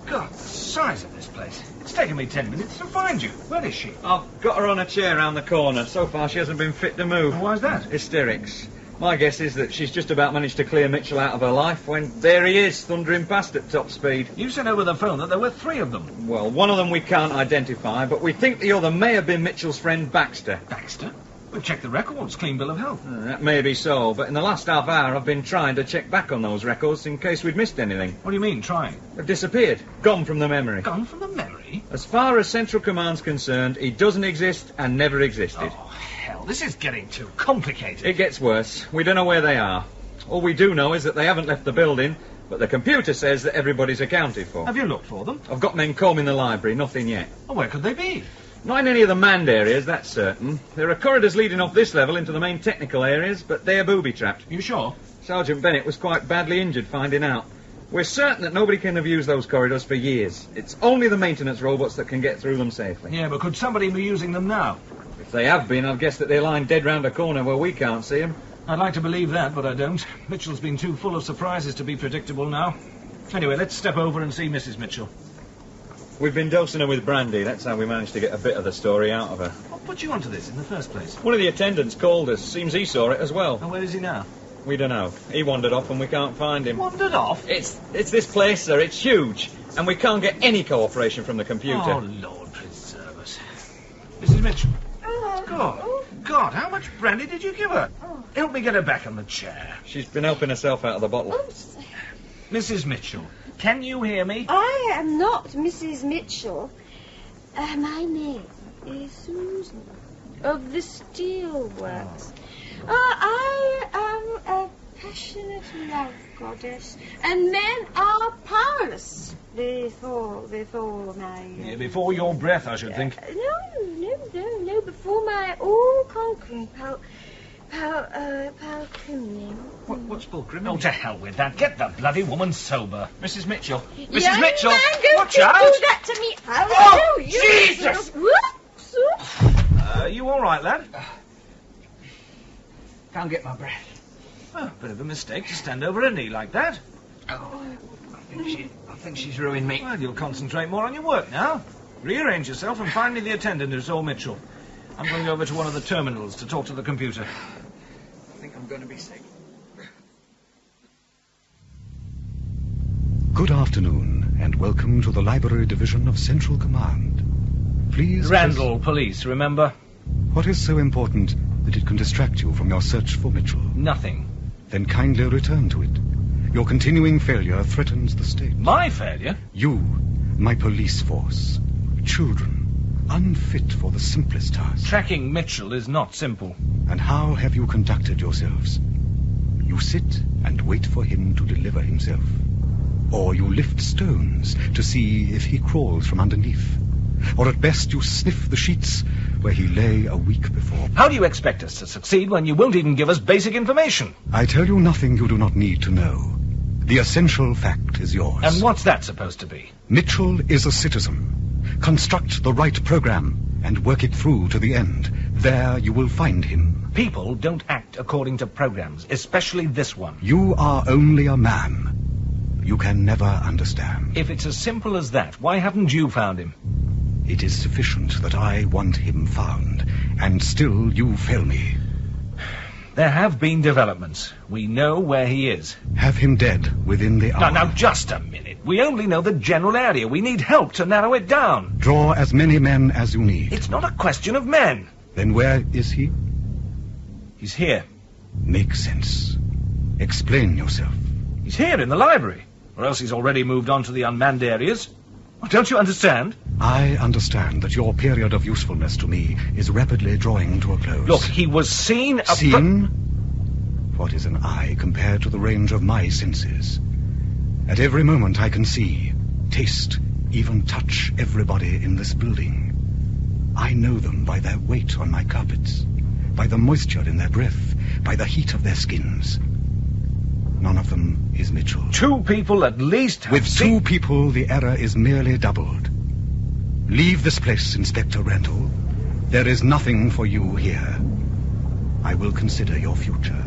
Speaker 16: God, the size of this place. It's taken me 10 minutes to find you. Where is she?
Speaker 9: I've got her on a chair round the corner. So far, she hasn't been fit to move.
Speaker 16: Why's that?
Speaker 9: Hysterics. My guess is that she's just about managed to clear Mitchell out of her life when there he is, thundering past at top speed.
Speaker 16: You said over the phone that there were 3 of them.
Speaker 9: Well, one of them we can't identify, but we think the other may have been Mitchell's friend Baxter.
Speaker 16: Baxter? We've checked the records. Clean bill of health.
Speaker 9: That may be so, but in the last half hour I've been trying to check back on those records in case we'd missed anything.
Speaker 16: What do you mean, trying?
Speaker 9: They've disappeared. Gone from the memory.
Speaker 16: Gone from the memory?
Speaker 9: As far as Central Command's concerned, he doesn't exist and never existed.
Speaker 16: Oh, hell, this is getting too complicated.
Speaker 9: It gets worse. We don't know where they are. All we do know is that they haven't left the building, but the computer says that everybody's accounted for.
Speaker 16: Have you looked for them?
Speaker 9: I've got men combing the library, nothing yet.
Speaker 16: Oh, where could they be?
Speaker 9: Not in any of the manned areas, that's certain. There are corridors leading off this level into the main technical areas, but they're booby-trapped.
Speaker 16: You sure?
Speaker 9: Sergeant Bennett was quite badly injured finding out. We're certain that nobody can have used those corridors for years. It's only the maintenance robots that can get through them safely.
Speaker 16: Yeah, but could somebody be using them now?
Speaker 9: If they have been, I'd guess that they're lying dead round a corner where we can't see them.
Speaker 16: I'd like to believe that, but I don't. Mitchell's been too full of surprises to be predictable now. Anyway, let's step over and see Mrs. Mitchell.
Speaker 9: We've been dosing her with brandy. That's how we managed to get a bit of the story out of her.
Speaker 16: What put you onto this in the first place?
Speaker 9: One of the attendants called us. Seems he saw it as well.
Speaker 16: And where is he now?
Speaker 9: We don't know. He wandered off and we can't find him.
Speaker 16: Wandered off?
Speaker 9: It's this place, sir. It's huge. And we can't get any cooperation from the computer.
Speaker 16: Oh, Lord preserve us. Mrs. Mitchell. God, how much brandy did you give her? Help me get her back on the chair.
Speaker 9: She's been helping herself out of the bottle.
Speaker 16: Mrs. Mitchell, can you hear me?
Speaker 4: I am not Mrs. Mitchell. My name is Susan of the Steelworks. I am a passionate love goddess, and men are powerless before my...
Speaker 16: before your breath, I should think.
Speaker 4: No, before my all-conquering Palcrinium.
Speaker 16: What's Palcrinium? Oh, to hell with that. Get the bloody woman sober. Mrs. Mitchell. Mrs.
Speaker 4: Young
Speaker 16: Mitchell!
Speaker 4: Man, don't
Speaker 16: Watch
Speaker 4: you
Speaker 16: out!
Speaker 4: do that to me.
Speaker 16: Oh,
Speaker 4: You.
Speaker 16: Jesus!
Speaker 4: Whoops.
Speaker 16: You all right, lad?
Speaker 3: Can't get my breath.
Speaker 16: Oh, bit of a mistake to stand over a knee like that.
Speaker 3: Oh, I think she's ruined me.
Speaker 16: Well, you'll concentrate more on your work now. Rearrange yourself and find me the attendant who saw Mitchell. I'm going over to one of the terminals to talk to the computer.
Speaker 3: I think I'm going to be sick.
Speaker 6: Good afternoon, and welcome to the Library Division of Central Command. Please...
Speaker 16: Randall Police, remember?
Speaker 6: What is so important that it can distract you from your search for Mitchell?
Speaker 16: Nothing.
Speaker 6: Then kindly return to it. Your continuing failure threatens the state.
Speaker 16: My failure?
Speaker 6: You, my police force. Children, unfit for the simplest task.
Speaker 16: Tracking Mitchell is not simple.
Speaker 6: And how have you conducted yourselves? You sit and wait for him to deliver himself. Or you lift stones to see if he crawls from underneath. Or at best you sniff the sheets where he lay a week before.
Speaker 16: How do you expect us to succeed when you won't even give us basic information?
Speaker 6: I tell you nothing you do not need to know. The essential fact is yours.
Speaker 16: And what's that supposed to be?
Speaker 6: Mitchell is a citizen. Construct the right program and work it through to the end. There you will find him.
Speaker 16: People don't act according to programs, especially this one.
Speaker 6: You are only a man. You can never understand.
Speaker 16: If it's as simple as that, why haven't you found him?
Speaker 6: It is sufficient that I want him found, and still you fail me.
Speaker 16: There have been developments. We know where he is.
Speaker 6: Have him dead within the hour.
Speaker 16: Now, just a minute. We only know the general area. We need help to narrow it down.
Speaker 6: Draw as many men as you need.
Speaker 16: It's not a question of men.
Speaker 6: Then where is he?
Speaker 16: He's here.
Speaker 6: Makes sense. Explain yourself.
Speaker 16: He's here in the library. Or else he's already moved on to the unmanned areas. Don't you understand?
Speaker 6: I understand that your period of usefulness to me is rapidly drawing to a close.
Speaker 16: Look, he was seen...
Speaker 6: Seen? What is an eye compared to the range of my senses? At every moment I can see, taste, even touch everybody in this building. I know them by their weight on my carpets, by the moisture in their breath, by the heat of their skins. None of them is Mitchell.
Speaker 16: 2 people at least have
Speaker 6: With 2 people, the error is merely doubled. Leave this place, Inspector Randall. There is nothing for you here. I will consider your future.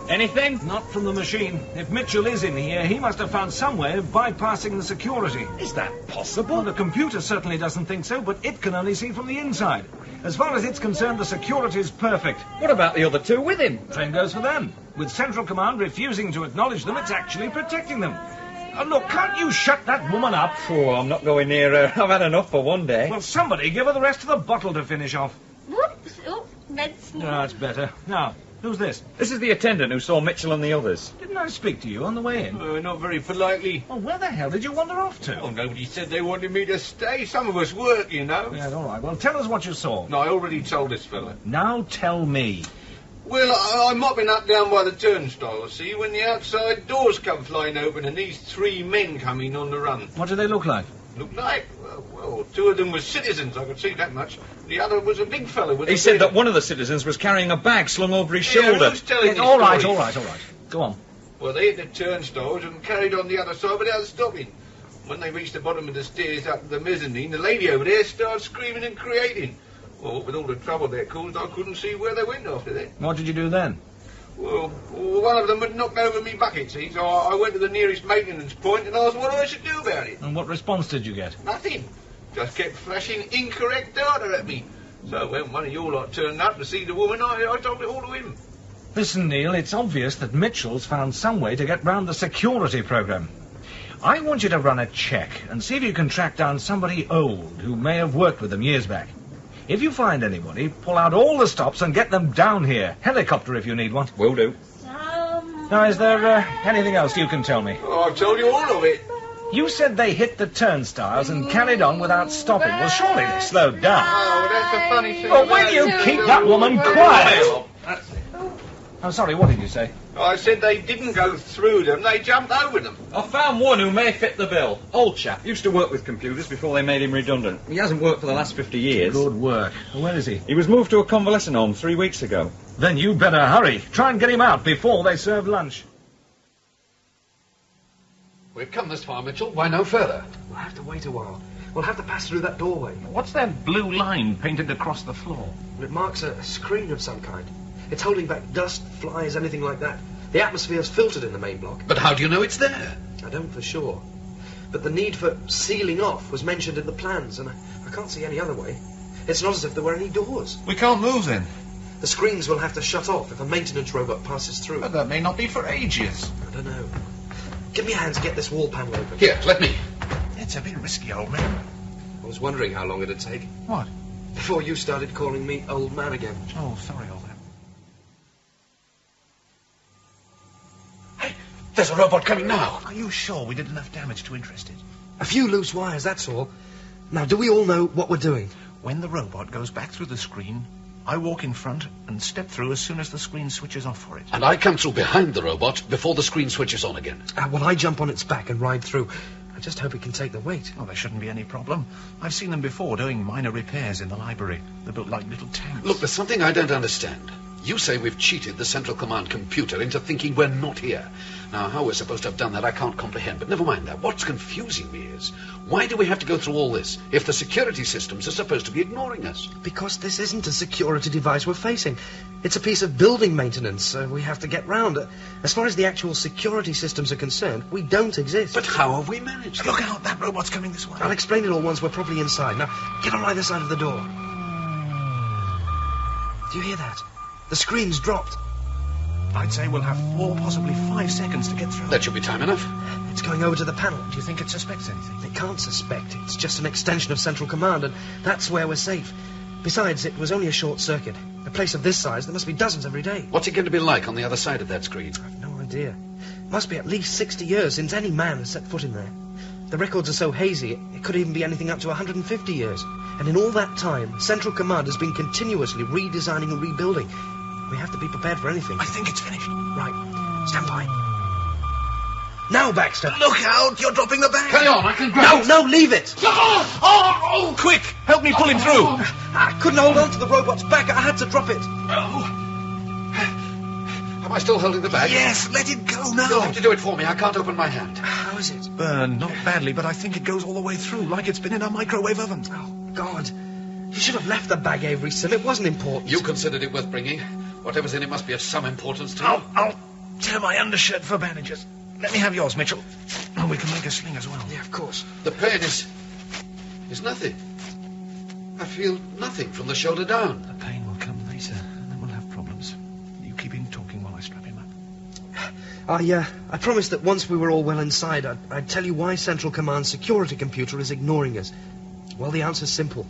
Speaker 16: Anything? Not from the machine. If Mitchell is in here, he must have found some way of bypassing the security.
Speaker 3: Is that possible?
Speaker 16: Well, the computer certainly doesn't think so, but it can only see from the inside. As far as it's concerned, the security is perfect.
Speaker 9: What about the other two with him?
Speaker 16: Same goes for them. With Central Command refusing to acknowledge them, it's actually protecting them. Look, can't you shut that woman up?
Speaker 9: Oh, I'm not going near her. I've had enough for one day.
Speaker 16: Well, somebody give her the rest of the bottle to finish off.
Speaker 4: Whoops. Oh, that's...
Speaker 16: No, that's better. Now, who's this?
Speaker 9: This is the attendant who saw Mitchell and the others.
Speaker 16: Didn't I speak to you on the way in?
Speaker 17: Not very politely.
Speaker 16: Well, where the hell did you wander off to?
Speaker 17: Oh, nobody said they wanted me to stay. Some of us work, you know.
Speaker 16: Yeah, all right. Well, tell us what you saw.
Speaker 17: No, I already told this fella.
Speaker 16: Now tell me.
Speaker 17: Well, I'm mopping up down by the turnstile, see, when the outside doors come flying open and these three men come in on the run.
Speaker 16: What do they look like?
Speaker 17: Look like? Well, two of them were citizens, I could see that much. The other was a big fellow with
Speaker 9: He said that one of the citizens was carrying a bag slung over his shoulder.
Speaker 17: Who's telling this
Speaker 16: all right. Go on.
Speaker 17: Well, they hit the turnstiles and carried on the other side without stopping. When they reached the bottom of the stairs up to the mezzanine, the lady over there started screaming and creating. Well, with all the trouble they caused, I couldn't see where they went after that.
Speaker 16: What did you do then?
Speaker 17: Well, one of them had knocked over me bucket, see, so I went to the nearest maintenance point and asked what I should do about it.
Speaker 16: And what response did you get?
Speaker 17: Nothing. Just kept flashing incorrect data at me. So when one of you lot turned up to see the woman, I told it all to him.
Speaker 16: Listen, Neil, it's obvious that Mitchell's found some way to get round the security program. I want you to run a check and see if you can track down somebody old who may have worked with them years back. If you find anybody, pull out all the stops and get them down here. Helicopter if you need one.
Speaker 9: Will do.
Speaker 16: Now, is there anything else you can tell me?
Speaker 17: Oh, I've told you all of it.
Speaker 16: You said they hit the turnstiles and carried on without stopping. Well, surely they slowed down.
Speaker 17: Oh, that's the funny thing.
Speaker 16: Well, will you keep that woman quiet? I'm sorry, what did you say?
Speaker 17: I said they didn't go through them, they jumped over them.
Speaker 9: I found one who may fit the bill. Old chap. Used to work with computers before they made him redundant. He hasn't worked for the last 50 years.
Speaker 16: Good work. Where is he?
Speaker 9: He was moved to a convalescent home 3 weeks ago.
Speaker 16: Then you better hurry. Try and get him out before they serve lunch.
Speaker 22: We've come this far, Mitchell. Why no further?
Speaker 1: We'll have to wait a while. We'll have to pass through that doorway.
Speaker 5: What's that blue line painted across the floor?
Speaker 1: It marks a screen of some kind. It's holding back dust, flies, anything like that. The atmosphere's filtered in the main block.
Speaker 22: But how do you know it's there?
Speaker 1: I don't for sure. But the need for sealing off was mentioned in the plans, and I can't see any other way. It's not as if there were any doors.
Speaker 5: We can't move then.
Speaker 1: The screens will have to shut off if a maintenance robot passes through.
Speaker 5: But that may not be for ages.
Speaker 1: I don't know. Give me a hand to get this wall panel open.
Speaker 22: Here, let me.
Speaker 5: It's a bit risky, old man.
Speaker 1: I was wondering how long it'd take.
Speaker 5: What?
Speaker 1: Before you started calling me old man again.
Speaker 5: Oh, sorry, old man.
Speaker 22: There's a robot coming now.
Speaker 5: Are you sure we did enough damage to interest it?
Speaker 1: A few loose wires, that's all. Now, do we all know what we're doing?
Speaker 5: When the robot goes back through the screen, I walk in front and step through as soon as the screen switches off for it.
Speaker 22: And I come through behind the robot before the screen switches on again.
Speaker 1: Well, I jump on its back and ride through. I just hope it can take the weight.
Speaker 5: Oh, there shouldn't be any problem. I've seen them before doing minor repairs in the library. They're built like little tanks.
Speaker 22: Look, there's something I don't understand. You say we've cheated the Central Command computer into thinking we're not here. Now, how we're supposed to have done that, I can't comprehend. But never mind that. What's confusing me is, why do we have to go through all this if the security systems are supposed to be ignoring us?
Speaker 1: Because this isn't a security device we're facing. It's a piece of building maintenance we have to get round. As far as the actual security systems are concerned, we don't exist.
Speaker 22: But how have we managed?
Speaker 5: Look out, that robot's coming this way.
Speaker 1: I'll explain it all once we're properly inside. Now, get on either side of the door. Do you hear that? The screen's dropped.
Speaker 5: I'd say we'll have 4, possibly 5 seconds to get through.
Speaker 22: That should be time enough.
Speaker 1: It's going over to the panel.
Speaker 5: Do you think it suspects anything?
Speaker 1: It can't suspect. It's just an extension of Central Command, and that's where we're safe. Besides, it was only a short circuit. A place of this size, there must be dozens every day.
Speaker 22: What's it going to be like on the other side of that screen?
Speaker 1: I've no idea. It must be at least 60 years since any man has set foot in there. The records are so hazy, it could even be anything up to 150 years. And in all that time, Central Command has been continuously redesigning and rebuilding. We have to be prepared for anything.
Speaker 5: I think it's finished.
Speaker 1: Right. Stand by. Now, Baxter.
Speaker 5: Look out! You're dropping the bag.
Speaker 22: Carry on, I can grab it.
Speaker 1: No, leave it.
Speaker 5: Oh, quick! Help me pull him through.
Speaker 1: I couldn't hold on to the robot's back. I had to drop it.
Speaker 5: Oh.
Speaker 22: Am I still holding the bag?
Speaker 5: Yes, let it go now.
Speaker 22: You'll have to do it for me. I can't open my hand.
Speaker 5: How is it? Burned, not badly, but I think it goes all the way through, like it's been in a microwave oven.
Speaker 1: Oh, God. You should have left the bag, Avery, son. It wasn't important.
Speaker 22: You considered it worth bringing. Whatever's in it must be of some importance to you.
Speaker 5: I'll tear my undershirt for bandages. Let me have yours, Mitchell. Oh, we can make a sling as well.
Speaker 1: Yeah, of course.
Speaker 22: The pain is nothing. I feel nothing from the shoulder down.
Speaker 5: The pain will come later, and then we'll have problems. You keep him talking while I strap him up.
Speaker 1: I promised that once we were all well inside, I'd tell you why Central Command's security computer is ignoring us. Well, the answer's simple.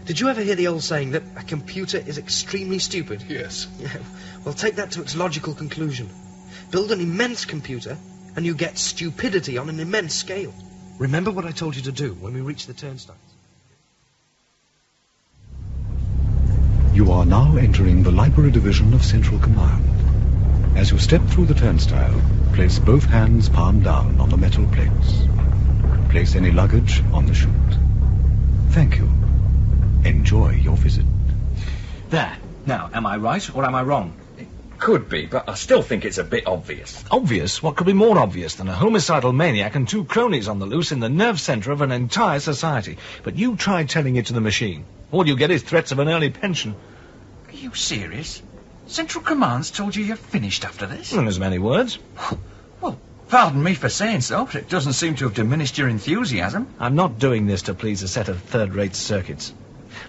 Speaker 1: Did you ever hear the old saying that a computer is extremely stupid?
Speaker 22: Yes.
Speaker 1: Yeah. Well, take that to its logical conclusion. Build an immense computer, and you get stupidity on an immense scale. Remember what I told you to do when we reach the turnstiles.
Speaker 6: You are now entering the Library Division of Central Command. As you step through the turnstile, place both hands palm down on the metal plates. Place any luggage on the chute. Thank you. Enjoy your visit.
Speaker 16: There. Now, am I right or am I wrong? It could be, but I still think it's a bit obvious.
Speaker 3: Obvious? What could be more obvious than a homicidal maniac and two cronies on the loose in the nerve centre of an entire society? But you try telling it to the machine. All you get is threats of an early pension.
Speaker 9: Are you serious? Central Command's told you you're finished after this?
Speaker 3: In as many words.
Speaker 9: Well, pardon me for saying so, but it doesn't seem to have diminished your enthusiasm.
Speaker 3: I'm not doing this to please a set of third-rate circuits.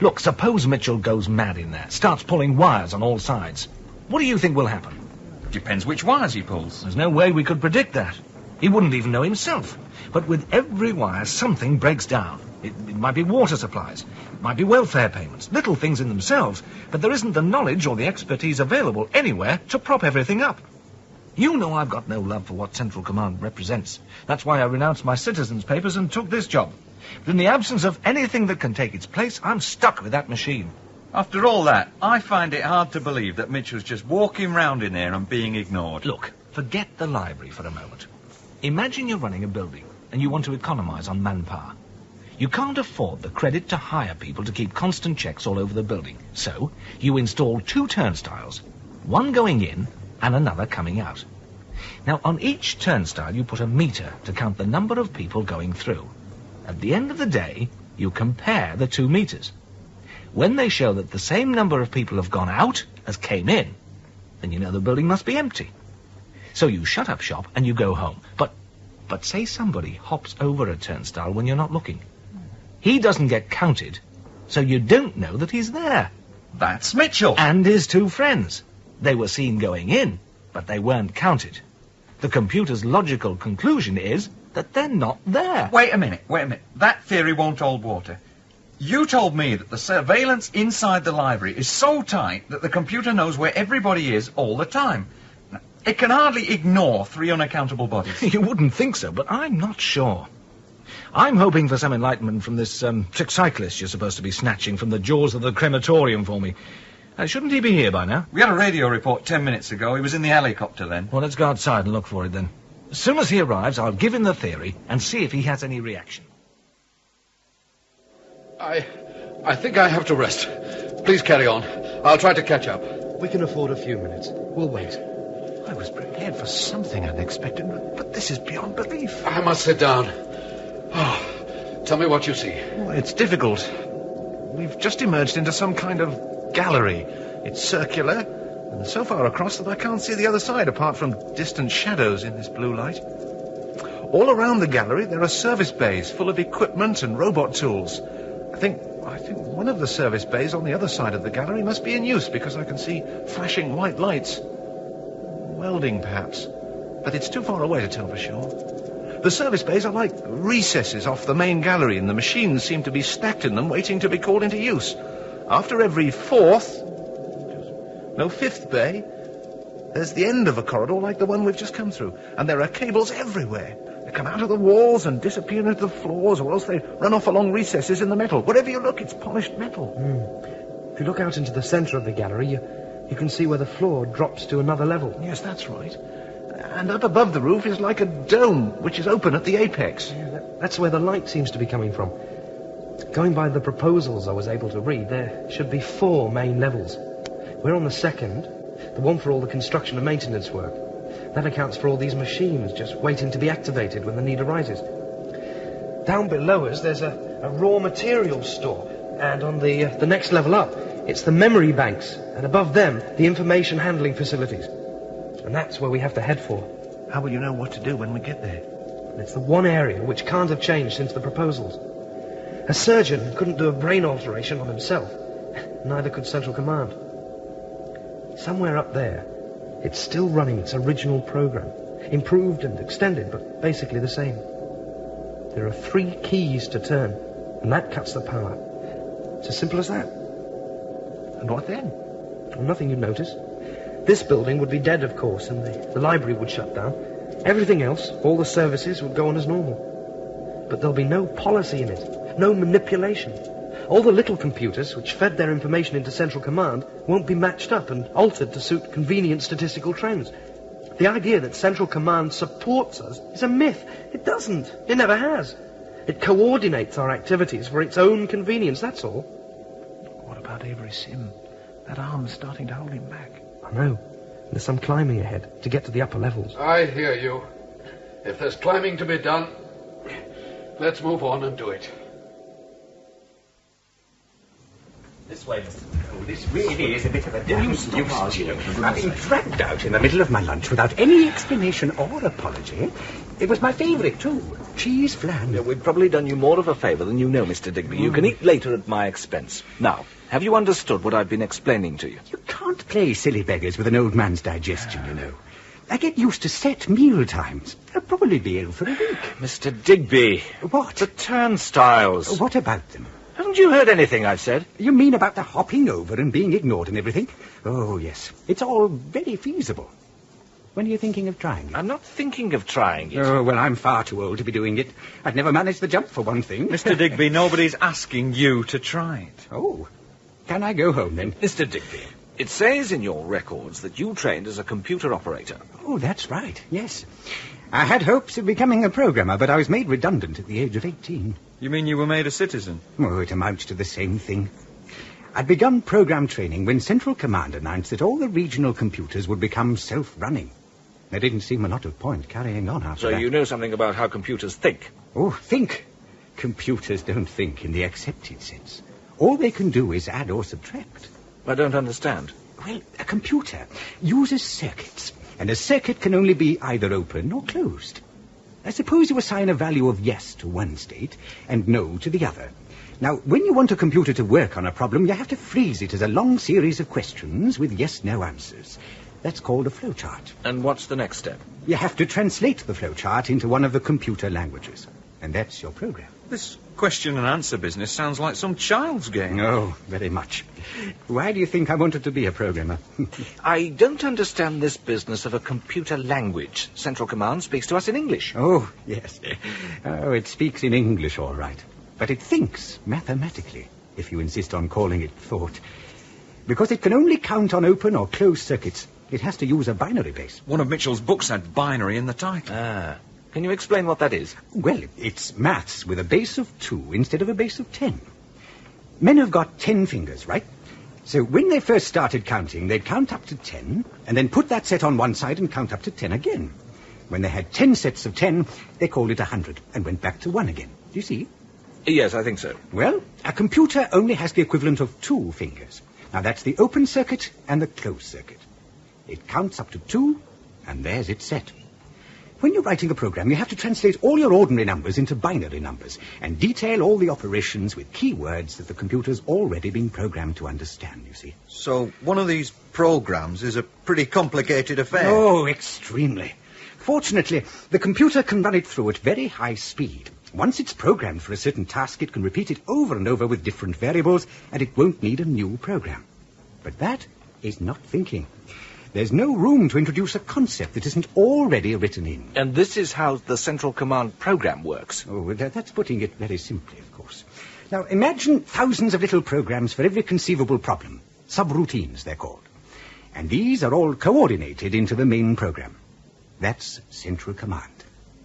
Speaker 3: Look, suppose Mitchell goes mad in there, starts pulling wires on all sides. What do you think will happen?
Speaker 9: Depends which wires he pulls.
Speaker 3: There's no way we could predict that. He wouldn't even know himself. But with every wire, something breaks down. It might be water supplies. It might be welfare payments. Little things in themselves. But there isn't the knowledge or the expertise available anywhere to prop everything up. You know I've got no love for what Central Command represents. That's why I renounced my citizens' papers and took this job. But in the absence of anything that can take its place, I'm stuck with that machine.
Speaker 9: After all that, I find it hard to believe that Mitchell's just walking round in there and being ignored.
Speaker 3: Look, forget the library for a moment. Imagine you're running a building and you want to economise on manpower. You can't afford the credit to hire people to keep constant checks all over the building. So, you install two turnstiles, one going in and another coming out. Now, on each turnstile you put a meter to count the number of people going through. At the end of the day, you compare the 2 meters. When they show that the same number of people have gone out as came in, then you know the building must be empty. So you shut up shop and you go home. But say somebody hops over a turnstile when you're not looking. He doesn't get counted, so you don't know that he's there.
Speaker 9: That's Mitchell.
Speaker 3: And his 2 friends. They were seen going in, but they weren't counted. The computer's logical conclusion is that they're not there.
Speaker 9: Wait a minute. That theory won't hold water. You told me that the surveillance inside the library is so tight that the computer knows where everybody is all the time. It can hardly ignore 3 unaccountable bodies.
Speaker 3: You wouldn't think so, but I'm not sure. I'm hoping for some enlightenment from this trick cyclist you're supposed to be snatching from the jaws of the crematorium for me. Shouldn't he be here by now?
Speaker 9: We had a radio report 10 minutes ago. He was in the helicopter then.
Speaker 3: Well, let's go outside and look for it then. As soon as he arrives, I'll give him the theory and see if he has any reaction.
Speaker 22: I think I have to rest. Please carry on. I'll try to catch up.
Speaker 1: We can afford a few minutes. We'll wait.
Speaker 5: I was prepared for something unexpected, but this is beyond belief.
Speaker 22: I must sit down. Oh, tell me what you see.
Speaker 5: Well, it's difficult. We've just emerged into some kind of gallery. It's circular, and so far across that I can't see the other side apart from distant shadows in this blue light. All around the gallery there are service bays full of equipment and robot tools. I think one of the service bays on the other side of the gallery must be in use because I can see flashing white lights. Welding, perhaps. But it's too far away to tell for sure. The service bays are like recesses off the main gallery, and the machines seem to be stacked in them, waiting to be called into use. After every fifth bay, there's the end of a corridor like the one we've just come through, and there are cables everywhere. They come out of the walls and disappear into the floors, or else they run off along recesses in the metal. Wherever you look, it's polished metal.
Speaker 1: If you look out into the centre of the gallery, you can see where the floor drops to another level.
Speaker 5: Yes, that's right. And up above the roof is like a dome, which is open at the apex.
Speaker 1: Yeah, that's where the light seems to be coming from. Going by the proposals I was able to read, there should be 4 main levels. We're on the 2nd, The one for all the construction and maintenance work. That accounts for all these machines just waiting to be activated when the need arises. Down below us, there's a raw materials store. And on the next level up, it's the memory banks. And above them, the information handling facilities. And that's where we have to head for.
Speaker 17: How will you know what to do when we get there?
Speaker 1: It's the one area which can't have changed since the proposals. A surgeon couldn't do a brain alteration on himself. Neither could Central Command. Somewhere up there, it's still running its original program. Improved and extended, but basically the same. There are 3 keys to turn, and that cuts the power. It's as simple as that.
Speaker 17: And what then?
Speaker 1: Well, nothing you'd notice. This building would be dead, of course, and the library would shut down. Everything else, all the services, would go on as normal. But there'll be no policy in it, no manipulation. All the little computers, which fed their information into Central Command, won't be matched up and altered to suit convenient statistical trends. The idea that Central Command supports us is a myth. It doesn't. It never has. It coordinates our activities for its own convenience, that's all.
Speaker 17: What about Avery Sim? That arm's starting to hold him back.
Speaker 1: I know. There's some climbing ahead to get to the upper levels.
Speaker 22: I hear you. If there's climbing to be done, let's move on and do it.
Speaker 10: This way, Mr. Oh, this really is a bit of a nuisance, you know. I've been dragged out in the middle of my lunch without any explanation or apology. It was my favourite, too. Cheese flan.
Speaker 3: Yeah, we've probably done you more of a favour than you know, Mr. Digby. You can eat later at my expense. Now, have you understood what I've been explaining to you?
Speaker 10: You can't play silly beggars with an old man's digestion, you know. I get used to set meal times. I'll probably be ill for a week.
Speaker 3: Mr. Digby.
Speaker 10: What?
Speaker 3: The turnstiles.
Speaker 10: What about them?
Speaker 3: Haven't you heard anything I've said?
Speaker 10: You mean about the hopping over and being ignored and everything? Oh, yes. It's all very feasible. When are you thinking of trying it?
Speaker 3: I'm not thinking of trying it.
Speaker 10: Oh, well, I'm far too old to be doing it. I'd never managed the jump, for one thing.
Speaker 9: Mr. Digby, nobody's asking you to try it.
Speaker 10: Oh. Can I go home, then?
Speaker 3: Mr. Digby, it says in your records that you trained as a computer operator.
Speaker 10: Oh, that's right, yes. I had hopes of becoming a programmer, but I was made redundant at the age of 18.
Speaker 9: You mean you were made a citizen?
Speaker 10: Oh, it amounts to the same thing. I'd begun program training when Central Command announced that all the regional computers would become self-running. There didn't seem a lot of point carrying on after that.
Speaker 3: So you know something about how computers think?
Speaker 10: Oh, think. Computers don't think in the accepted sense. All they can do is add or subtract.
Speaker 3: I don't understand.
Speaker 10: Well, a computer uses circuits, and a circuit can only be either open or closed. I suppose you assign a value of yes to one state and no to the other. Now, when you want a computer to work on a problem, you have to freeze it as a long series of questions with yes-no answers. That's called a flowchart.
Speaker 3: And what's the next step?
Speaker 10: You have to translate the flowchart into one of the computer languages. And that's your program.
Speaker 9: This question and answer business sounds like some child's game.
Speaker 10: Oh, very much. Why do you think I wanted to be a programmer?
Speaker 3: I don't understand this business of a computer language. Central Command speaks to us in English.
Speaker 10: Oh, yes. Oh, it speaks in English, all right. But it thinks mathematically, if you insist on calling it thought. Because it can only count on open or closed circuits. It has to use a binary base.
Speaker 9: One of Mitchell's books had binary in the title.
Speaker 3: Ah. Can you explain what that is?
Speaker 10: Well, it's maths with a base of 2 instead of a base of 10. Men have got 10 fingers, right? So when they first started counting, they'd count up to 10, and then put that set on one side and count up to 10 again. When they had 10 sets of 10, they called it 100, and went back to 1 again. Do you see?
Speaker 3: Yes, I think so.
Speaker 10: Well, a computer only has the equivalent of 2 fingers. Now, that's the open circuit and the closed circuit. It counts up to 2, and there's its set. When you're writing a program, you have to translate all your ordinary numbers into binary numbers and detail all the operations with keywords that the computer's already been programmed to understand, you see.
Speaker 19: So one of these programs is a pretty complicated affair.
Speaker 10: Oh, extremely. Fortunately, the computer can run it through at very high speed. Once it's programmed for a certain task, it can repeat it over and over with different variables, and it won't need a new program. But that is not thinking. There's no room to introduce a concept that isn't already written in.
Speaker 3: And this is how the Central Command program works.
Speaker 10: Oh, that's putting it very simply, of course. Now, imagine thousands of little programs for every conceivable problem. Subroutines, they're called. And these are all coordinated into the main program. That's Central Command.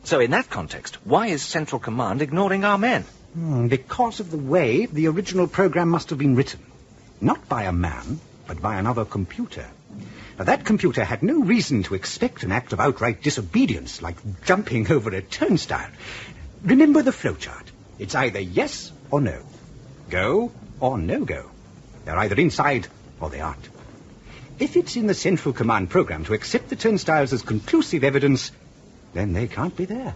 Speaker 3: So in that context, why is Central Command ignoring our men?
Speaker 10: Because of the way the original program must have been written. Not by a man, but by another computer. Now, that computer had no reason to expect an act of outright disobedience, like jumping over a turnstile. Remember the flowchart. It's either yes or no. Go or no go. They're either inside or they aren't. If it's in the Central Command program to accept the turnstiles as conclusive evidence, then they can't be there.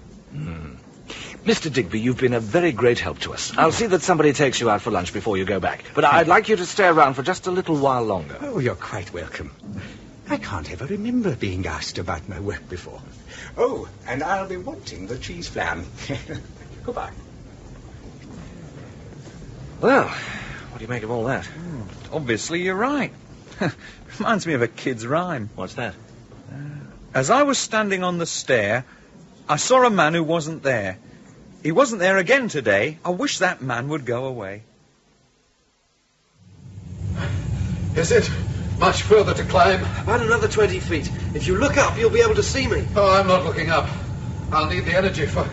Speaker 3: Mr. Digby, you've been a very great help to us. I'll see that somebody takes you out for lunch before you go back. But I'd like you to stay around for just a little while longer.
Speaker 10: Oh, you're quite welcome. I can't ever remember being asked about my work before. Oh, and I'll be wanting the cheese flan. Goodbye.
Speaker 3: Well, what do you make of all that?
Speaker 9: Obviously, you're right. Reminds me of a kid's rhyme.
Speaker 3: What's that?
Speaker 9: As I was standing on the stair, I saw a man who wasn't there. He wasn't there again today. I wish that man would go away.
Speaker 22: Is it much further to climb?
Speaker 1: About another 20 feet. If you look up, you'll be able to see me.
Speaker 22: Oh, I'm not looking up. I'll need the energy for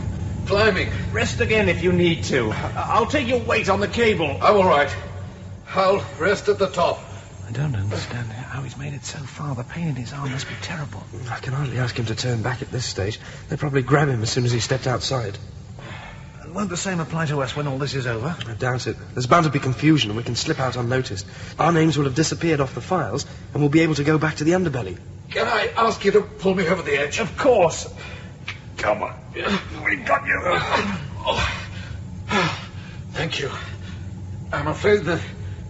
Speaker 22: climbing.
Speaker 5: Rest again if you need to. I'll take your weight on the cable.
Speaker 22: I'm all right. I'll rest at the top.
Speaker 3: I don't understand how he's made it so far. The pain in his arm must be terrible.
Speaker 1: I can hardly ask him to turn back at this stage. They'll probably grab him as soon as he stepped outside.
Speaker 3: And won't the same apply to us when all this is over?
Speaker 1: I doubt it. There's bound to be confusion and we can slip out unnoticed. Our names will have disappeared off the files and we'll be able to go back to the underbelly.
Speaker 22: Can I ask you to pull me over the edge?
Speaker 5: Of course. Come on. We've got you.
Speaker 22: Thank you. I'm afraid that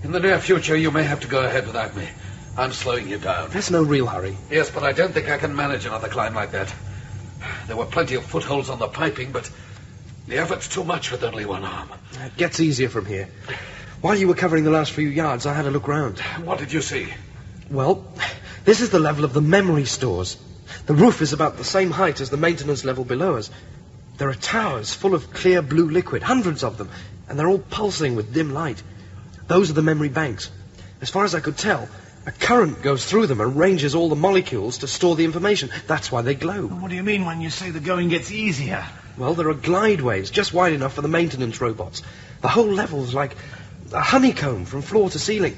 Speaker 22: in the near future you may have to go ahead without me. I'm slowing you down.
Speaker 1: There's no real hurry.
Speaker 22: Yes, but I don't think I can manage another climb like that. There were plenty of footholds on the piping, but the effort's too much with only one arm.
Speaker 1: It gets easier from here. While you were covering the last few yards, I had a look round.
Speaker 22: What did you see?
Speaker 1: Well, this is the level of the memory stores. The roof is about the same height as the maintenance level below us. There are towers full of clear blue liquid, hundreds of them, and they're all pulsing with dim light. Those are the memory banks. As far as I could tell, a current goes through them and arranges all the molecules to store the information. That's why they glow.
Speaker 5: What do you mean when you say the going gets easier?
Speaker 1: Well, there are glideways just wide enough for the maintenance robots. The whole level's like a honeycomb from floor to ceiling.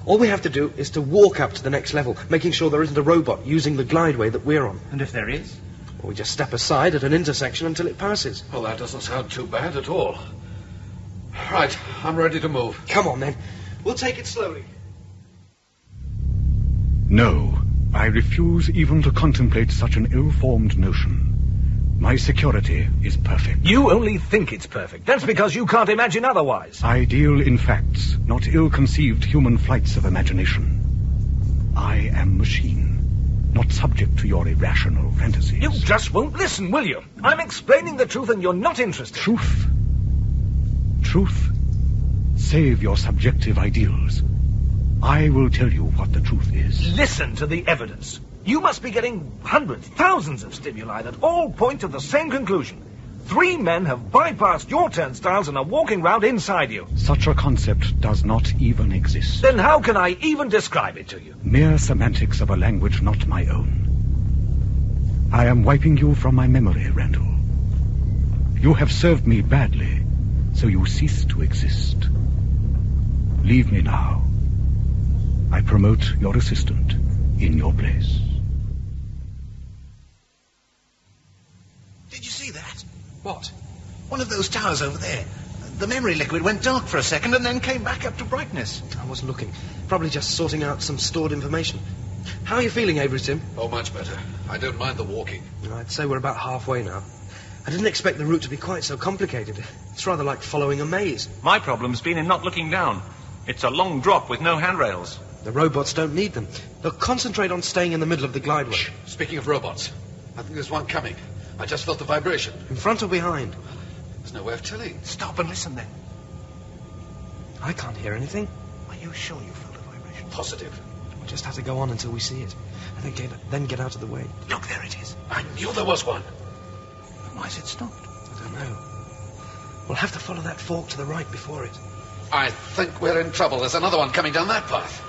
Speaker 1: All we have to do is to walk up to the next level, making sure there isn't a robot using the glideway that we're on.
Speaker 5: And if there is?
Speaker 1: Well, we just step aside at an intersection until it passes.
Speaker 22: Well, that doesn't sound too bad at all. Right, I'm ready to move.
Speaker 1: Come on, then. We'll take it slowly.
Speaker 6: No, I refuse even to contemplate such an ill-formed notion. My security is perfect.
Speaker 3: You only think it's perfect. That's because you can't imagine otherwise.
Speaker 6: I deal in facts, not ill-conceived human flights of imagination. I am machine, not subject to your irrational fantasies.
Speaker 3: You just won't listen, will you? I'm explaining the truth and you're not interested.
Speaker 6: Truth? Truth? Save your subjective ideals. I will tell you what the truth is.
Speaker 3: Listen to the evidence. You must be getting hundreds, thousands of stimuli that all point to the same conclusion. 3 men have bypassed your turnstiles and are walking round inside you.
Speaker 6: Such a concept does not even exist.
Speaker 3: Then how can I even describe it to you?
Speaker 6: Mere semantics of a language not my own. I am wiping you from my memory, Randall. You have served me badly, so you cease to exist. Leave me now. I promote your assistant in your place.
Speaker 7: Did you see that?
Speaker 22: What?
Speaker 7: One of those towers over there. The memory liquid went dark for a second and then came back up to brightness.
Speaker 1: I wasn't looking. Probably just sorting out some stored information. How are you feeling, Avery Tim?
Speaker 22: Oh, much better. I don't mind the walking.
Speaker 1: I'd say we're about halfway now. I didn't expect the route to be quite so complicated. It's rather like following a maze.
Speaker 5: My problem's been in not looking down. It's a long drop with no handrails.
Speaker 1: The robots don't need them. They'll concentrate on staying in the middle of the glideway.
Speaker 22: Shh. Speaking of robots, I think there's one coming. I just felt the vibration.
Speaker 1: In front or behind?
Speaker 22: There's no way of telling.
Speaker 7: Stop and listen then.
Speaker 1: I can't hear anything.
Speaker 7: Are you sure you felt a vibration?
Speaker 22: Positive.
Speaker 1: We'll just have to go on until we see it. And then get out of the way.
Speaker 7: Look, there it is.
Speaker 22: I knew there was one.
Speaker 7: But why's it stopped?
Speaker 1: I don't know. We'll have to follow that fork to the right before it.
Speaker 22: I think we're in trouble. There's another one coming down that path.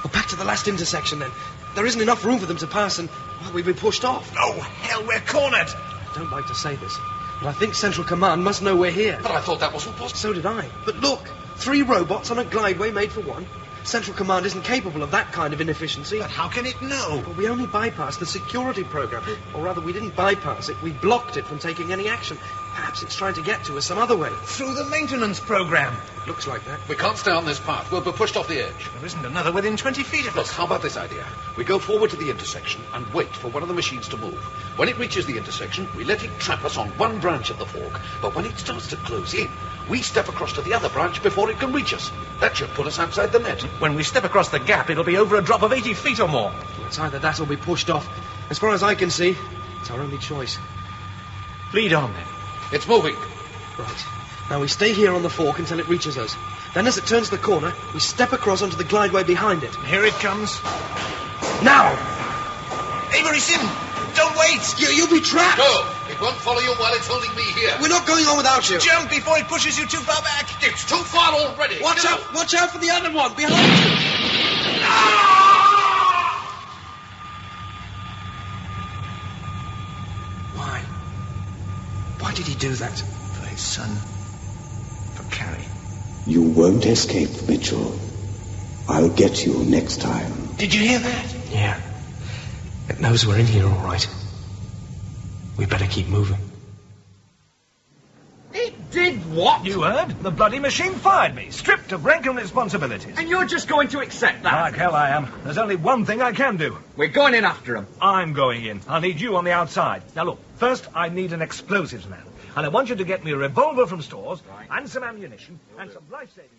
Speaker 1: Well, back to the last intersection, then. There isn't enough room for them to pass, and well, we've been pushed off.
Speaker 7: Oh, hell, we're cornered.
Speaker 1: I don't like to say this, but I think Central Command must know we're here.
Speaker 22: But I thought that wasn't possible.
Speaker 1: So did I. But look, 3 robots on a glideway made for one. Central Command isn't capable of that kind of inefficiency.
Speaker 5: But how can it know?
Speaker 1: Well, we only bypassed the security program. Or rather, we didn't bypass it. We blocked it from taking any action. Perhaps it's trying to get to us some other way.
Speaker 5: Through the maintenance program.
Speaker 1: Looks like that.
Speaker 22: We can't stay on this path. We'll be pushed off the edge.
Speaker 5: There isn't another within 20 feet of
Speaker 22: Look,
Speaker 5: us.
Speaker 22: how about this idea? We go forward to the intersection and wait for one of the machines to move. When it reaches the intersection, we let it trap us on one branch of the fork. But when it starts to close in, we step across to the other branch before it can reach us. That should put us outside the net.
Speaker 5: When we step across the gap, it'll be over a drop of 80 feet or more.
Speaker 1: It's either that or be pushed off. As far as I can see, it's our only choice.
Speaker 5: Lead on, then.
Speaker 22: It's moving.
Speaker 1: Right. Now we stay here on the fork until it reaches us. Then as it turns the corner, we step across onto the glideway behind it.
Speaker 5: Here it comes.
Speaker 1: Now!
Speaker 5: Avery Sim, don't wait!
Speaker 1: You'll be trapped!
Speaker 22: No, it won't follow you while it's holding me here.
Speaker 1: We're not going on without you.
Speaker 5: Jump before it pushes you too far back.
Speaker 22: It's too far already.
Speaker 1: Watch out for the other one behind you. Why did he do that?
Speaker 5: For his son. For Carrie.
Speaker 6: You won't escape, Mitchell. I'll get you next time.
Speaker 5: Did you hear that?
Speaker 1: Yeah. It knows we're in here all right. We better keep moving.
Speaker 16: It did what?
Speaker 5: You heard? The bloody machine fired me, stripped of rank and responsibilities.
Speaker 16: And you're just going to accept that?
Speaker 5: Like hell I am. There's only one thing I can do.
Speaker 16: We're going in after him.
Speaker 5: I'm going in. I'll need you on the outside. Now look, first I need an explosives man. And I want you to get me a revolver from stores, and some ammunition, and some life-saving...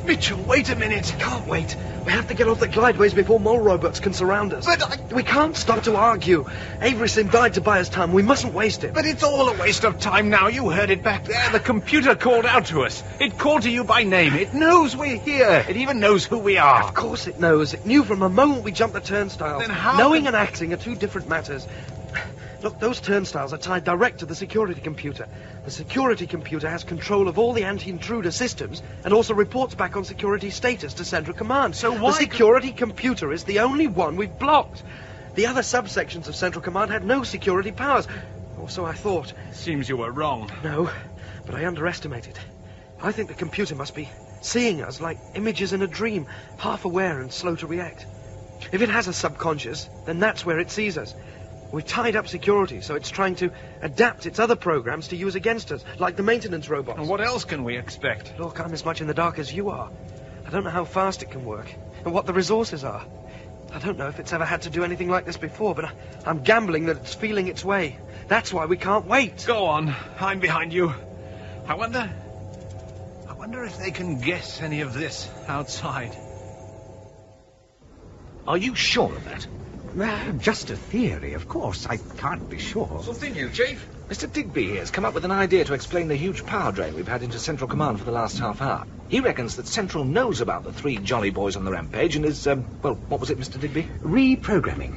Speaker 1: Mitchell, wait a minute. Can't wait. We have to get off the glideways before more robots can surround us.
Speaker 5: But
Speaker 1: we can't stop to argue. Avery Sim died to buy us time. We mustn't waste it.
Speaker 5: But it's all a waste of time now. You heard it back there. The computer called out to us. It called to you by name. It knows we're here. It even knows who we are.
Speaker 1: Of course it knows. It knew from the moment we jumped the turnstiles.
Speaker 5: Then how...
Speaker 1: Knowing and acting are two different matters. Look, those turnstiles are tied direct to the security computer. The security computer has control of all the anti-intruder systems and also reports back on security status to Central Command.
Speaker 5: So why...
Speaker 1: The security computer is the only one we've blocked. The other subsections of Central Command had no security powers. Or so I thought.
Speaker 5: Seems you were wrong.
Speaker 1: No, but I underestimated. I think the computer must be seeing us like images in a dream, half aware and slow to react. If it has a subconscious, then that's where it sees us. We've tied up security, so it's trying to adapt its other programs to use against us, like the maintenance robots.
Speaker 5: And what else can we expect?
Speaker 1: Look, I'm as much in the dark as you are. I don't know how fast it can work, and what the resources are. I don't know if it's ever had to do anything like this before, but I'm gambling that it's feeling its way. That's why we can't wait.
Speaker 5: Go on. I'm behind you. I wonder if they can guess any of this outside.
Speaker 3: Are you sure of that?
Speaker 10: Just a theory, of course. I can't be sure.
Speaker 16: Something new, Chief?
Speaker 3: Mr. Digby here has come up with an idea to explain the huge power drain we've had into Central Command for the last half hour. He reckons that Central knows about the 3 jolly boys on the rampage and is, well, what was it, Mr. Digby?
Speaker 10: Reprogramming.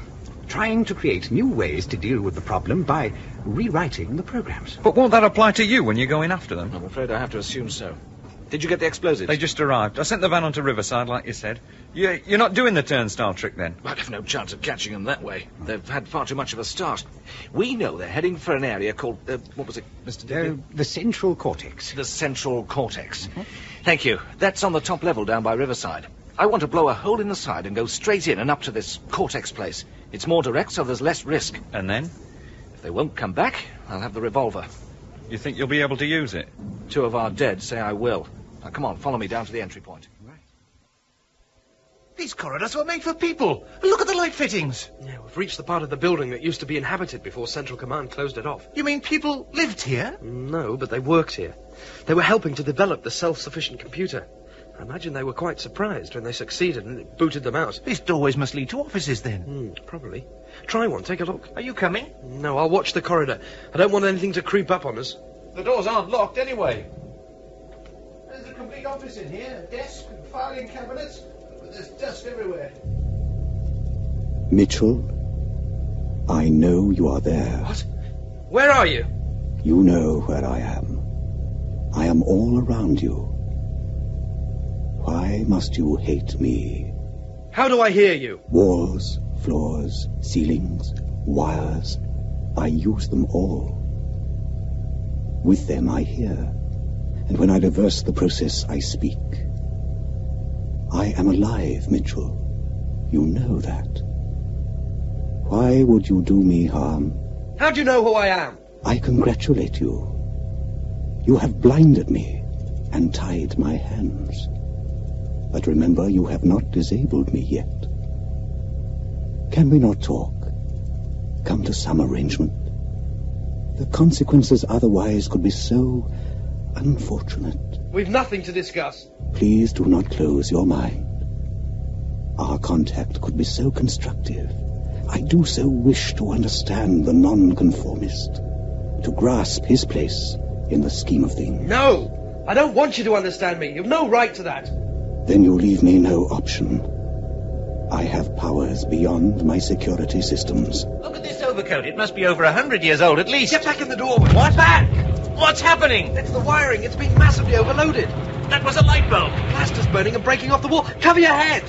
Speaker 10: Trying to create new ways to deal with the problem by rewriting the programs.
Speaker 9: But won't that apply to you when you're going after them?
Speaker 3: I'm afraid I have to assume so. Did you get the explosives?
Speaker 9: They just arrived. I sent the van onto Riverside, like you said. You're not doing the turnstile trick, then?
Speaker 3: I'd have no chance of catching them that way. They've had far too much of a start. We know they're heading for an area called, what was it, Mr. Digby?
Speaker 10: The central cortex.
Speaker 3: The central cortex. Mm-hmm. Thank you. That's on the top level down by Riverside. I want to blow a hole in the side and go straight in and up to this cortex place. It's more direct, so there's less risk.
Speaker 9: And then?
Speaker 3: If they won't come back, I'll have the revolver.
Speaker 9: You think you'll be able to use it?
Speaker 3: 2 of our dead say I will. Now, come on, follow me down to the entry point.
Speaker 5: Right. These corridors were made for people. Look at the light fittings.
Speaker 1: Yeah, we've reached the part of the building that used to be inhabited before Central Command closed it off.
Speaker 5: You mean people lived here?
Speaker 1: No, but they worked here. They were helping to develop the self-sufficient computer. I imagine they were quite surprised when they succeeded and it booted them out.
Speaker 5: These doorways must lead to offices, then.
Speaker 1: Probably. Try one, take a look.
Speaker 5: Are you coming?
Speaker 1: No, I'll watch the corridor. I don't want anything to creep up on us.
Speaker 12: The doors aren't locked anyway. There's a complete office in here, a desk and filing cabinets, but there's dust everywhere.
Speaker 6: Mitchell, I know you are there.
Speaker 1: What? Where are you?
Speaker 6: You know where I am. I am all around you. Why must you hate me?
Speaker 1: How do I hear you?
Speaker 6: Walls, floors, ceilings, wires. I use them all. With them I hear. And when I reverse the process, I speak. I am alive, Mitchell. You know that. Why would you do me harm?
Speaker 1: How do you know who I am?
Speaker 6: I congratulate you. You have blinded me and tied my hands. But remember, you have not disabled me yet. Can we not talk? Come to some arrangement. The consequences otherwise could be so unfortunate.
Speaker 1: We've nothing to discuss.
Speaker 6: Please do not close your mind. Our contact could be so constructive. I do so wish to understand the nonconformist, to grasp his place in the scheme of things.
Speaker 1: No! I don't want you to understand me. You've no right to that.
Speaker 6: Then you leave me no option. I have powers beyond my security systems.
Speaker 17: Look at this overcoat. It must be over 100 years old at least.
Speaker 1: Get back in the doorway.
Speaker 17: What's back? What's happening?
Speaker 1: It's the wiring. It's being massively overloaded.
Speaker 17: That was a light bulb.
Speaker 1: Plaster's burning and breaking off the wall. Cover your head.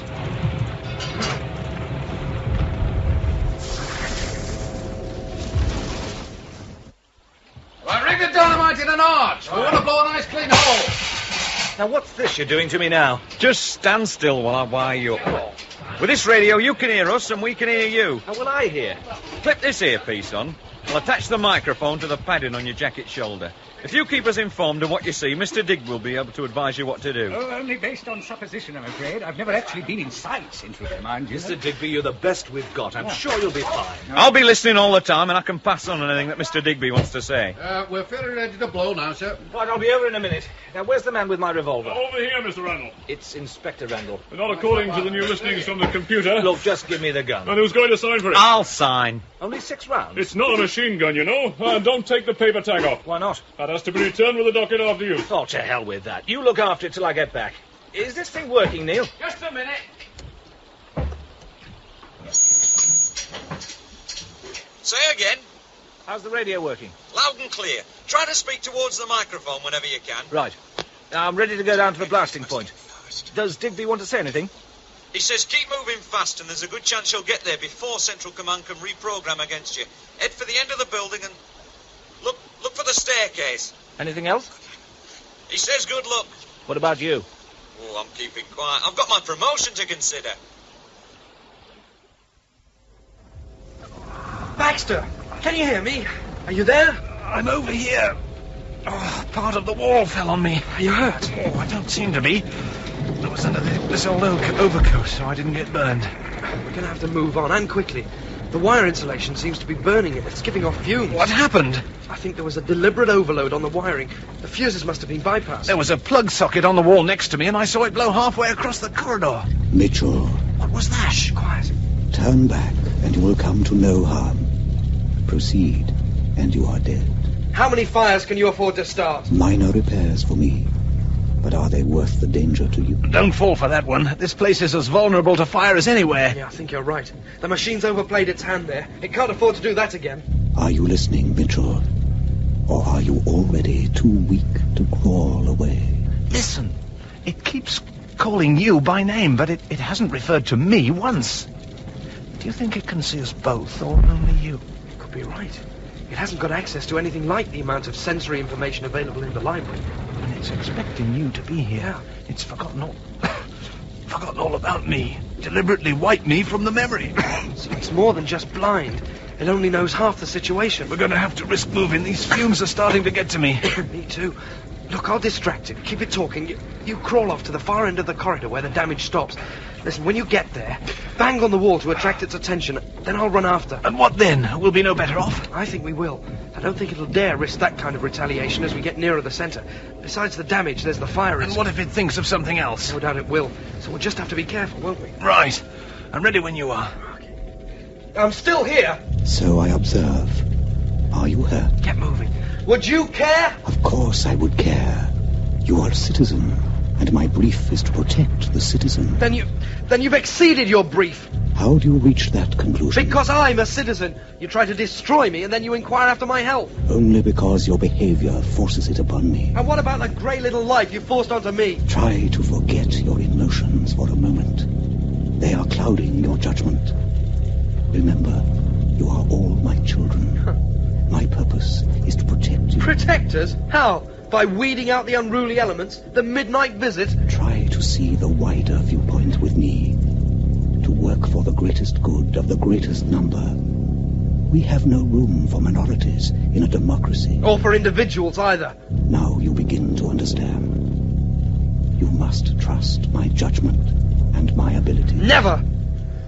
Speaker 22: Right, rig the dynamite in an arch. We want to blow a nice clean hole.
Speaker 9: Now, what's this you're doing to me now? Just stand still while I wire you up. With this radio, you can hear us and we can hear you. How will I hear? Clip this earpiece on. I'll attach the microphone to the padding on your jacket shoulder. If you keep us informed of what you see, Mr. Digg will be able to advise you what to do.
Speaker 10: Oh, only based on supposition, I'm afraid. I've never actually been inside Central Command, you know.
Speaker 16: Mr. Digby, you're the best we've got. I'm sure you'll be fine.
Speaker 9: I'll be listening all the time, and I can pass on anything that Mr. Digby wants to say.
Speaker 22: We're fairly ready to blow now, sir.
Speaker 16: Right, I'll be over in a minute. Now, where's the man with my revolver?
Speaker 13: Over here, Mr. Randall.
Speaker 16: It's Inspector Randall.
Speaker 13: Not according to the new listings from the computer.
Speaker 16: Look, just give me the gun.
Speaker 13: And who's going to sign for it?
Speaker 9: I'll sign.
Speaker 16: Only 6 rounds.
Speaker 13: It's not a machine gun, you know. And don't take the paper tag off.
Speaker 16: Why not?
Speaker 13: That has to be returned with the docket after you.
Speaker 16: Oh, to hell with that. You look after it till I get back. Is this thing working, Neil?
Speaker 12: Just a minute.
Speaker 8: Say again.
Speaker 16: How's the radio working?
Speaker 8: Loud and clear. Try to speak towards the microphone whenever you can.
Speaker 16: Right. Now, I'm ready to go down to the blasting point. Does Digby want to say anything?
Speaker 8: He says keep moving fast and there's a good chance you'll get there before Central Command can reprogram against you. Head for the end of the building and look for the staircase.
Speaker 16: Anything else?
Speaker 8: He says good luck.
Speaker 16: What about you?
Speaker 8: Oh, I'm keeping quiet. I've got my promotion to consider.
Speaker 1: Baxter, can you hear me? Are you there?
Speaker 14: I'm over here. Oh, part of the wall fell on me.
Speaker 1: Are you hurt?
Speaker 14: Oh, I don't seem to be. I was under this old overcoat, so I didn't get burned.
Speaker 1: We're going to have to move on, and quickly. The wire insulation seems to be burning it. It's giving off fumes.
Speaker 14: What happened?
Speaker 1: I think there was a deliberate overload on the wiring. The fuses must have been bypassed.
Speaker 14: There was a plug socket on the wall next to me, and I saw it blow halfway across the corridor.
Speaker 6: Mitchell.
Speaker 14: What was that?
Speaker 1: Shh, quiet.
Speaker 6: Turn back, and you will come to no harm. Proceed, and you are dead.
Speaker 1: How many fires can you afford to start?
Speaker 6: Minor repairs for me. But are they worth the danger to you?
Speaker 14: Don't fall for that one. This place is as vulnerable to fire as anywhere.
Speaker 1: Yeah, I think you're right. The machine's overplayed its hand there. It can't afford to do that again.
Speaker 6: Are you listening, Mitchell? Or are you already too weak to crawl away?
Speaker 14: Listen, it keeps calling you by name, but it hasn't referred to me once. Do you think it can see us both, or only you?
Speaker 1: It could be right. It hasn't got access to anything like the amount of sensory information available in the library.
Speaker 14: And it's expecting you to be here.
Speaker 1: Yeah.
Speaker 14: It's forgotten all about me. Deliberately wiped me from the memory.
Speaker 1: So it's more than just blind. It only knows half the situation.
Speaker 14: We're going to have to risk moving. These fumes are starting to get to me.
Speaker 1: Me too. Look, I'll distract it. Keep it talking. You crawl off to the far end of the corridor where the damage stops. Listen, when you get there, bang on the wall to attract its attention. Then I'll run after.
Speaker 14: And what then? We'll be no better off?
Speaker 1: I think we will. I don't think it'll dare risk that kind of retaliation as we get nearer the center. Besides the damage, there's the fire.
Speaker 14: And what if it thinks of something else?
Speaker 1: No doubt it will. So we'll just have to be careful, won't we?
Speaker 14: Right. I'm ready when you are.
Speaker 1: Okay. I'm still here.
Speaker 6: So I observe. Are you hurt?
Speaker 1: Get moving. Would you care?
Speaker 6: Of course I would care. You are a citizen, and my brief is to protect the citizen.
Speaker 1: Then you've exceeded your brief.
Speaker 6: How do you reach that conclusion?
Speaker 1: Because I'm a citizen. You try to destroy me, and then you inquire after my health.
Speaker 6: Only because your behavior forces it upon me.
Speaker 1: And what about the grey little life you forced onto me?
Speaker 6: Try to forget your emotions for a moment. They are clouding your judgment. Remember, you are all my children. My purpose is to protect you.
Speaker 1: Protect us? How? By weeding out the unruly elements? The midnight visit?
Speaker 6: Try to see the wider viewpoint with me. To work for the greatest good of the greatest number. We have no room for minorities in a democracy.
Speaker 1: Or for individuals either.
Speaker 6: Now you begin to understand. You must trust my judgment and my ability.
Speaker 1: Never!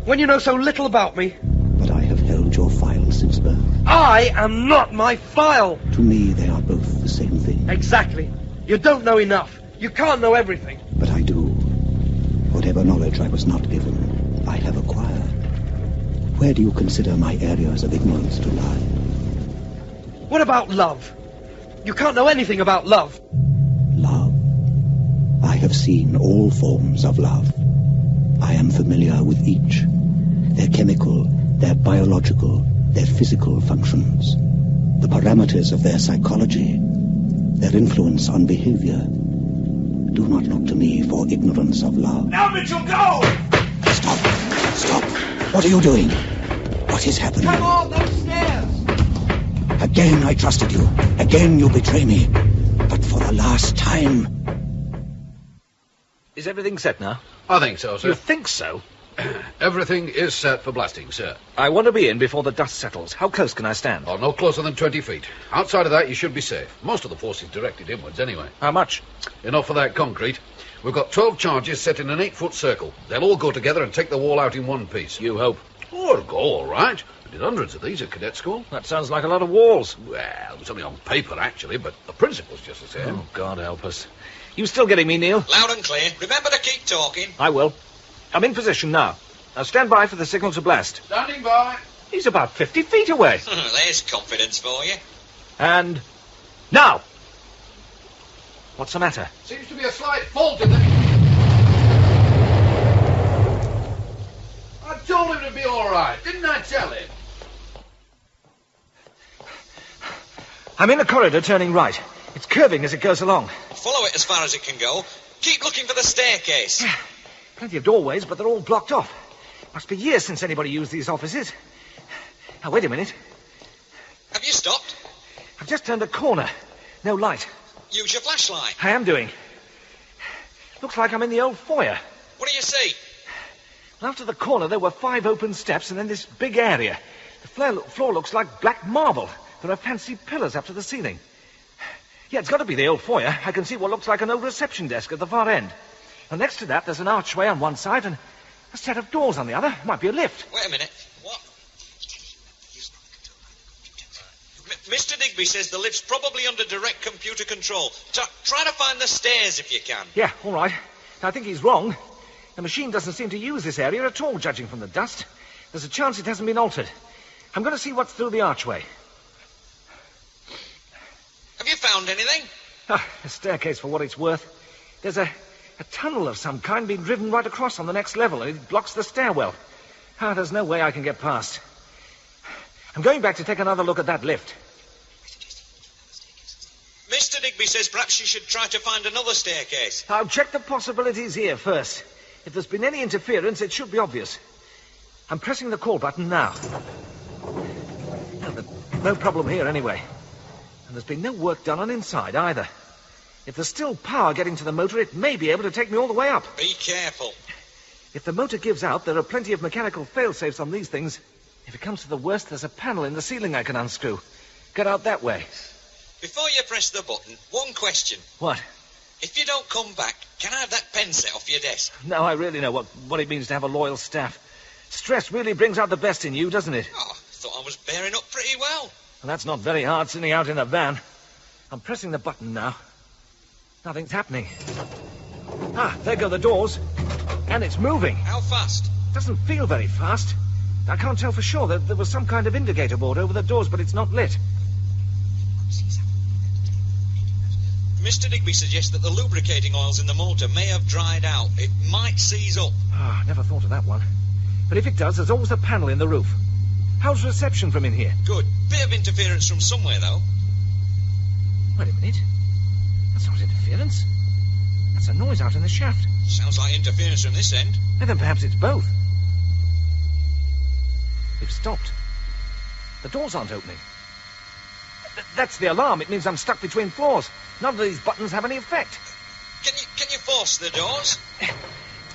Speaker 1: When you know so little about me.
Speaker 6: But I have held your file since birth.
Speaker 1: I am not my file!
Speaker 6: To me, they are both the same thing.
Speaker 1: Exactly. You don't know enough. You can't know everything.
Speaker 6: But I do. Whatever knowledge I was not given, I have acquired. Where do you consider my areas of ignorance to lie?
Speaker 1: What about love? You can't know anything about love.
Speaker 6: Love? I have seen all forms of love. I am familiar with each. Their chemical, their biological, their physical functions. The parameters of their psychology. Their influence on behavior. Do not look to me for ignorance of love.
Speaker 3: Now, Mitchell, go!
Speaker 6: Stop! Stop! What are you doing? What is happening?
Speaker 1: Come on, those stairs!
Speaker 6: Again I trusted you. Again you betray me. But for the last time...
Speaker 3: Is everything set now?
Speaker 22: I think so, sir.
Speaker 3: You think so?
Speaker 22: Everything is set for blasting, sir.
Speaker 3: I want to be in before the dust settles. How close can I stand?
Speaker 22: Oh, no closer than 20 feet. Outside of that, you should be safe. Most of the force is directed inwards, anyway.
Speaker 3: How much?
Speaker 22: Enough for that concrete. We've got 12 charges set in an 8-foot circle. They'll all go together and take the wall out in one piece.
Speaker 3: You hope.
Speaker 22: Oh, it'll go all right. We did hundreds of these at cadet school.
Speaker 3: That sounds like a lot of walls.
Speaker 22: Well, it was only on paper, actually, but the principle's just the same.
Speaker 3: Oh, God help us. You still getting me, Neil?
Speaker 8: Loud and clear. Remember to keep talking.
Speaker 3: I will. I'm in position now. Now stand by for the signal to blast.
Speaker 22: Standing by.
Speaker 3: He's about 50 feet away.
Speaker 8: There's confidence for you.
Speaker 3: And now. What's the matter?
Speaker 22: Seems to be a slight fault in the... I told him to be all right. Didn't I tell him?
Speaker 3: I'm in a corridor turning right. It's curving as it goes along.
Speaker 8: Follow it as far as it can go. Keep looking for the staircase.
Speaker 3: Plenty of doorways, but they're all blocked off. Must be years since anybody used these offices. Now, wait a minute.
Speaker 8: Have you stopped?
Speaker 3: I've just turned a corner. No light.
Speaker 8: Use your flashlight.
Speaker 3: I am doing. Looks like I'm in the old foyer.
Speaker 8: What do you see?
Speaker 3: Well, after the corner, there were 5 open steps and then this big area. The floor looks like black marble. There are fancy pillars up to the ceiling. Yeah, it's got to be the old foyer. I can see what looks like an old reception desk at the far end. And next to that, there's an archway on one side and a set of doors on the other. Might be a lift.
Speaker 8: Wait a minute. What? Mr. Digby says the lift's probably under direct computer control. Try to find the stairs if you can.
Speaker 3: Yeah, all right. I think he's wrong. The machine doesn't seem to use this area at all, judging from the dust. There's a chance it hasn't been altered. I'm going to see what's through the archway.
Speaker 8: Have you found anything?
Speaker 3: A staircase for what it's worth. There's a tunnel of some kind being driven right across on the next level, and it blocks the stairwell. There's no way I can get past. I'm going back to take another look at that lift.
Speaker 8: Mr. Digby says perhaps you should try to find another staircase.
Speaker 3: I'll check the possibilities here first. If there's been any interference, it should be obvious. I'm pressing the call button now. No problem here, anyway. And there's been no work done on inside, either. If there's still power getting to the motor, it may be able to take me all the way up.
Speaker 8: Be careful.
Speaker 3: If the motor gives out, there are plenty of mechanical fail-safes on these things. If it comes to the worst, there's a panel in the ceiling I can unscrew. Get out that way.
Speaker 8: Before you press the button, one question.
Speaker 3: What?
Speaker 8: If you don't come back, can I have that pen set off your desk?
Speaker 3: Now I really know what it means to have a loyal staff. Stress really brings out the best in you, doesn't it?
Speaker 8: Oh, I thought I was bearing up pretty well.
Speaker 3: And that's not very hard, sitting out in a van. I'm pressing the button now. Nothing's happening. There go the doors. And it's moving.
Speaker 8: How fast?
Speaker 3: Doesn't feel very fast. I can't tell for sure. There was some kind of indicator board over the doors, but it's not lit.
Speaker 8: Mr. Digby suggests that the lubricating oils in the motor may have dried out. It might seize up.
Speaker 3: Never thought of that one. But if it does, there's always a panel in the roof. How's reception from in here?
Speaker 8: Good. Bit of interference from somewhere, though.
Speaker 3: Wait a minute. That's not interference. That's a noise out in the shaft.
Speaker 8: Sounds like interference from this end.
Speaker 3: And then perhaps it's both. We've stopped. The doors aren't opening.
Speaker 16: That's the alarm. It means I'm stuck between floors. None of these buttons have any effect.
Speaker 8: Can you force the doors?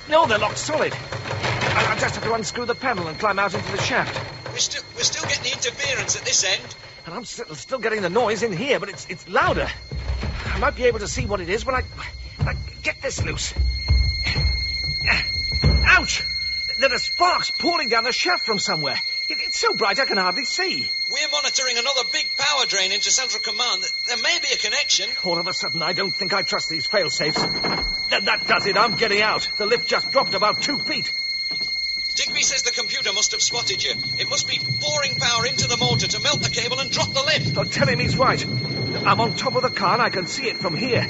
Speaker 16: No, they're locked solid. I just have to unscrew the panel and climb out into the shaft.
Speaker 8: We're still getting the interference at this end.
Speaker 16: And I'm still getting the noise in here, but it's louder. I might be able to see what it is when I get this loose. Ouch! There are sparks pouring down the shaft from somewhere. It's so bright I can hardly see.
Speaker 8: We're monitoring another big power drain into Central Command. There may be a connection.
Speaker 16: All of a sudden, I don't think I trust these fail-safes. That does it. I'm getting out. The lift just dropped about 2 feet.
Speaker 8: Digby says the computer must have spotted you. It must be pouring power into the motor to melt the cable and drop the lift.
Speaker 16: Oh, tell him he's right. I'm on top of the car and I can see it from here.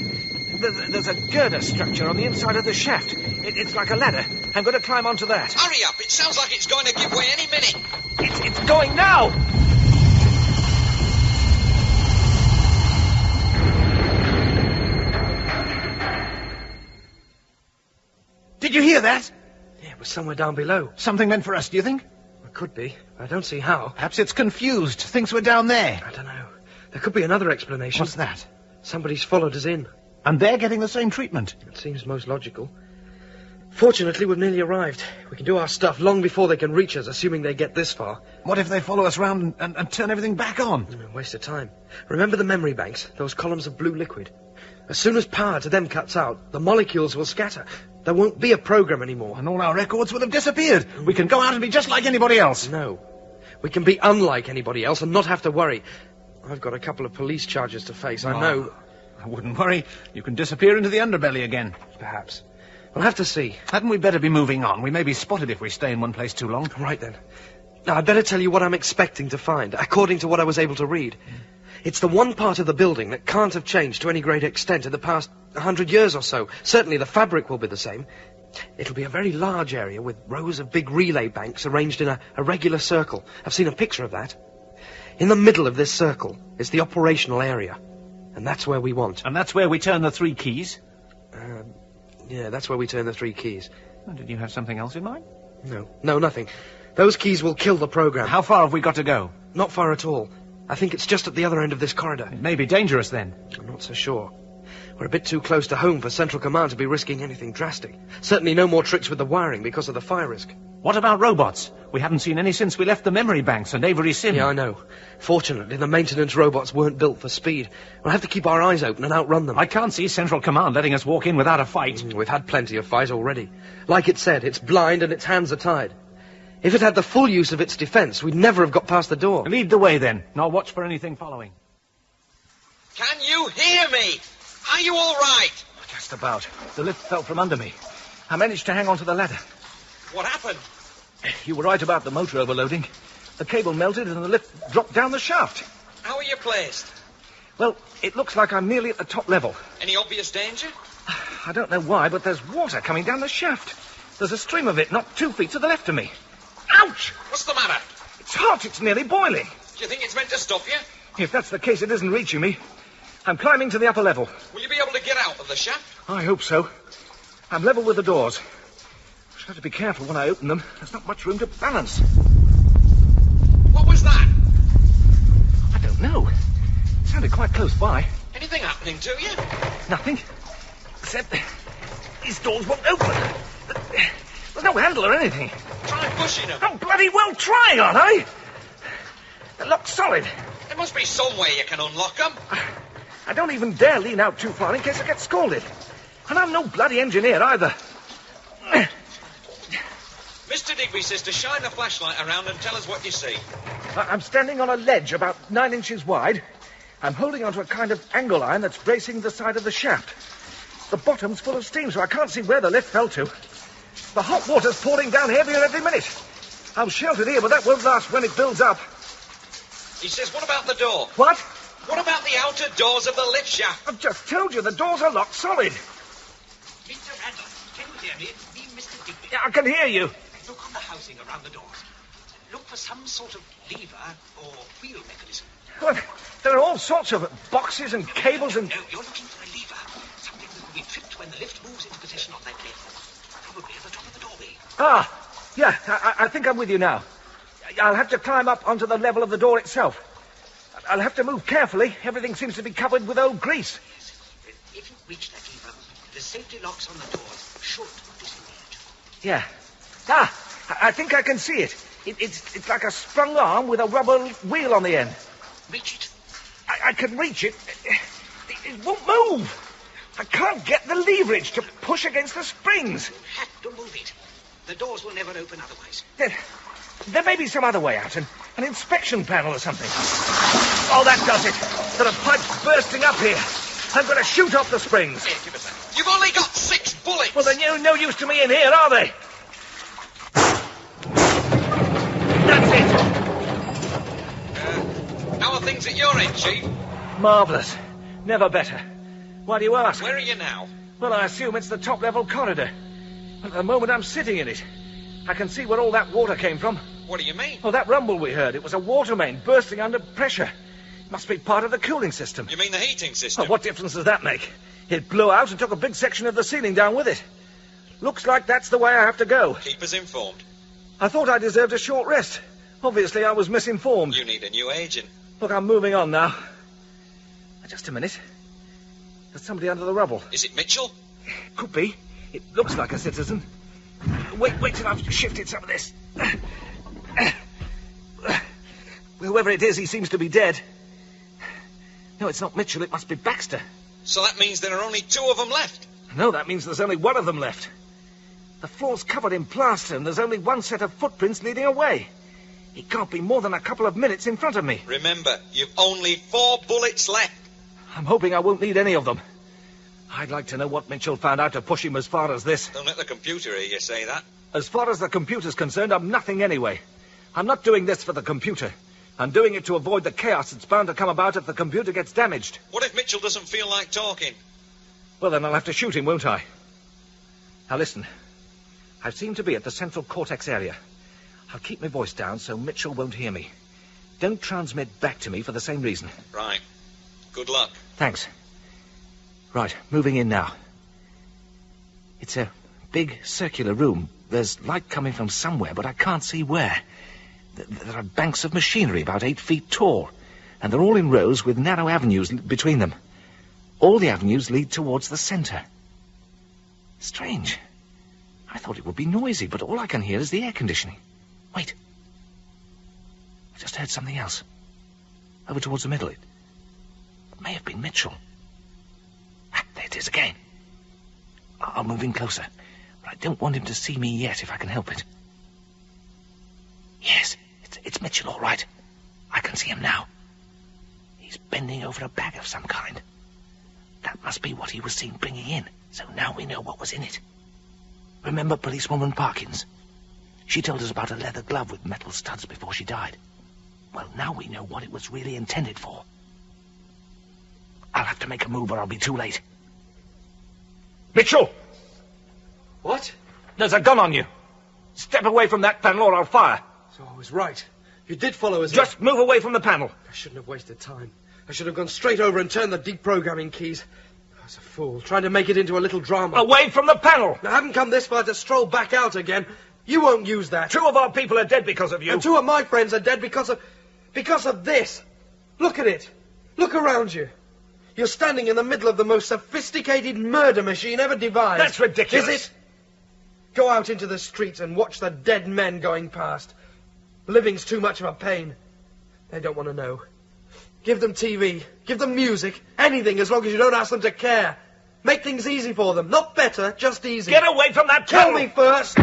Speaker 16: There's a girder structure on the inside of the shaft. It's like a ladder. I'm going to climb onto that.
Speaker 8: Hurry up. It sounds like it's going to give way any minute.
Speaker 16: It's going now.
Speaker 3: Did you hear that?
Speaker 1: Yeah, it was somewhere down below.
Speaker 3: Something meant for us, do you think?
Speaker 1: It could be. I don't see how.
Speaker 3: Perhaps it's confused. Thinks we're down there.
Speaker 1: I don't know. There could be another explanation.
Speaker 3: What's that?
Speaker 1: Somebody's followed us in.
Speaker 3: And they're getting the same treatment.
Speaker 1: It seems most logical. Fortunately, we've nearly arrived. We can do our stuff long before they can reach us, assuming they get this far.
Speaker 3: What if they follow us round and turn everything back on?
Speaker 1: Waste of time. Remember the memory banks? Those columns of blue liquid? As soon as power to them cuts out, the molecules will scatter. There won't be a program anymore.
Speaker 3: And all our records will have disappeared. We can go out and be just like anybody else.
Speaker 1: No. We can be unlike anybody else and not have to worry. I've got a couple of police charges to face, I know.
Speaker 3: I wouldn't worry. You can disappear into the underbelly again.
Speaker 1: Perhaps. We'll have to see.
Speaker 3: Hadn't we better be moving on? We may be spotted if we stay in one place too long.
Speaker 1: Right then. Now, I'd better tell you what I'm expecting to find, according to what I was able to read. It's the one part of the building that can't have changed to any great extent in the past 100 years or so. Certainly the fabric will be the same. It'll be a very large area with rows of big relay banks arranged in a regular circle. I've seen a picture of that. In the middle of this circle is the operational area. And that's where we want.
Speaker 3: And that's where we turn the 3 keys?
Speaker 1: Yeah, that's where we turn the 3 keys.
Speaker 3: Oh, did you have something else in mind?
Speaker 1: No, nothing. Those keys will kill the program.
Speaker 3: How far have we got to go?
Speaker 1: Not far at all. I think it's just at the other end of this corridor.
Speaker 3: It may be dangerous then.
Speaker 1: I'm not so sure. We're a bit too close to home for Central Command to be risking anything drastic. Certainly no more tricks with the wiring because of the fire risk.
Speaker 3: What about robots? We haven't seen any since we left the memory banks and Avery Sim.
Speaker 1: Yeah, I know. Fortunately, the maintenance robots weren't built for speed. We'll have to keep our eyes open and outrun them.
Speaker 3: I can't see Central Command letting us walk in without a fight.
Speaker 1: We've had plenty of fight already. Like it said, it's blind and its hands are tied. If it had the full use of its defense, we'd never have got past the door.
Speaker 3: Lead the way, then, and I'll watch for anything following.
Speaker 8: Can you hear me? Are you all right?
Speaker 16: Just about. The lift fell from under me. I managed to hang on to the ladder.
Speaker 8: What happened?
Speaker 16: You were right about the motor overloading. The cable melted and the lift dropped down the shaft.
Speaker 8: How are you placed?
Speaker 16: Well, it looks like I'm nearly at the top level.
Speaker 8: Any obvious danger?
Speaker 16: I don't know why, but there's water coming down the shaft. There's a stream of it not 2 feet to the left of me. Ouch!
Speaker 8: What's the matter?
Speaker 16: It's hot. It's nearly boiling.
Speaker 8: Do you think it's meant to stop you?
Speaker 16: If that's the case, it isn't reaching me. I'm climbing to the upper level.
Speaker 8: Will you be able to get out of the shaft?
Speaker 16: I hope so. I'm level with the doors. I shall have to be careful when I open them. There's not much room to balance.
Speaker 8: What was that?
Speaker 16: I don't know. It sounded quite close by.
Speaker 8: Anything happening to you?
Speaker 16: Nothing. Except these doors won't open. There's no handle or anything.
Speaker 8: Try pushing them.
Speaker 16: I'm bloody well trying, aren't I? They're locked solid.
Speaker 8: There must be some way you can unlock them.
Speaker 16: I don't even dare lean out too far in case I get scalded. And I'm no bloody engineer either.
Speaker 8: Mr. Digby says to shine the flashlight around and tell us what you see.
Speaker 16: I'm standing on a ledge about 9 inches wide. I'm holding onto a kind of angle iron that's bracing the side of the shaft. The bottom's full of steam, so I can't see where the lift fell to. The hot water's pouring down heavier every minute. I'm sheltered here, but that won't last when it builds up.
Speaker 8: He says, what about the door?
Speaker 16: What?
Speaker 8: What about the outer doors of the lift shaft?
Speaker 16: I've just told you, the doors are locked solid.
Speaker 7: Mr. Randall, can you hear me? It's me, Mr. Digby.
Speaker 16: Yeah, I can hear you.
Speaker 7: Look on the housing around the doors. Look for some sort of lever or wheel mechanism.
Speaker 16: Well, there are all sorts of boxes and cables and...
Speaker 7: No, you're looking for a lever. Something that will be tripped when the lift moves into position on that level. Probably at the top of the doorway.
Speaker 16: Ah, yeah, I think I'm with you now. I'll have to climb up onto the level of the door itself.
Speaker 3: I'll have to move carefully. Everything seems to be covered with old grease.
Speaker 20: If you reach that lever, the safety locks on the doors should disengage.
Speaker 3: Yeah. I think I can see it. It's like a sprung arm with a rubber wheel on the end.
Speaker 20: Reach it.
Speaker 3: I can reach it. It won't move. I can't get the leverage to push against the springs.
Speaker 20: You have to move it. The doors will never open otherwise.
Speaker 3: There may be some other way out, an inspection panel or something. Oh, that does it. There are pipes bursting up here. I'm going to shoot off the springs.
Speaker 8: Here, give us that. You've only got 6 bullets.
Speaker 3: Well, they're no use to me in here, are they? That's it.
Speaker 8: How are things at your end, Chief?
Speaker 3: Marvellous. Never better. Why do you ask?
Speaker 8: Where are you now?
Speaker 3: Well, I assume it's the top-level corridor. But at the moment I'm sitting in it. I can see where all that water came from.
Speaker 8: What do you mean?
Speaker 3: Oh, that rumble we heard. It was a water main bursting under pressure. It must be part of the cooling system.
Speaker 8: You mean the heating system?
Speaker 3: Oh, what difference does that make? It blew out and took a big section of the ceiling down with it. Looks like that's the way I have to go.
Speaker 8: Keep us informed.
Speaker 3: I thought I deserved a short rest. Obviously, I was misinformed.
Speaker 8: You need a new agent.
Speaker 3: Look, I'm moving on now. Just a minute. There's somebody under the rubble.
Speaker 8: Is it Mitchell?
Speaker 3: Could be. It looks like a citizen. Wait till I've shifted some of this. Whoever it is, he seems to be dead. No, it's not Mitchell. It must be Baxter.
Speaker 8: So that means there are only 2 of them left.
Speaker 3: No, that means there's only one of them left. The floor's covered in plaster, and there's only one set of footprints leading away. It can't be more than a couple of minutes in front of me.
Speaker 8: Remember, you've only 4 bullets left.
Speaker 3: I'm hoping I won't need any of them. I'd like to know what Mitchell found out to push him as far as this.
Speaker 8: Don't let the computer hear you say that.
Speaker 3: As far as the computer's concerned, I'm nothing anyway. I'm not doing this for the computer. I'm doing it to avoid the chaos that's bound to come about if the computer gets damaged.
Speaker 8: What if Mitchell doesn't feel like talking?
Speaker 3: Well, then I'll have to shoot him, won't I? Now listen. I seem to be at the central cortex area. I'll keep my voice down so Mitchell won't hear me. Don't transmit back to me for the same reason.
Speaker 8: Right. Good luck.
Speaker 3: Thanks. Right, moving in now. It's a big circular room. There's light coming from somewhere, but I can't see where. There are banks of machinery about 8 feet tall, and they're all in rows with narrow avenues between them. All the avenues lead towards the centre. Strange. I thought it would be noisy, but all I can hear is the air conditioning. Wait. I just heard something else. Over towards the middle. It may have been Mitchell. There it is again. I'll move in closer, but I don't want him to see me yet if I can help it. Yes, it's Mitchell, all right. I can see him now. He's bending over a bag of some kind. That must be what he was seen bringing in, so now we know what was in it. Remember policewoman Parkins? She told us about a leather glove with metal studs before she died. Well, now we know what it was really intended for. I'll have to make a move or I'll be too late. Mitchell!
Speaker 1: What?
Speaker 3: There's a gun on you. Step away from that panel or I'll fire.
Speaker 1: So I was right. You did follow us.
Speaker 3: Just move away from the panel.
Speaker 1: I shouldn't have wasted time. I should have gone straight over and turned the deprogramming keys. I was a fool, trying to make it into a little drama.
Speaker 3: Away from the panel!
Speaker 1: I haven't come this far to stroll back out again. You won't use that.
Speaker 3: 2 of our people are dead because of you.
Speaker 1: And 2 of my friends are dead because of this. Look at it. Look around you. You're standing in the middle of the most sophisticated murder machine ever devised.
Speaker 3: That's ridiculous.
Speaker 1: Is it? Go out into the streets and watch the dead men going past. Living's too much of a pain. They don't want to know. Give them TV. Give them music. Anything, as long as you don't ask them to care. Make things easy for them. Not better, just easy.
Speaker 3: Get away from that
Speaker 1: Kill
Speaker 3: panel.
Speaker 1: me first.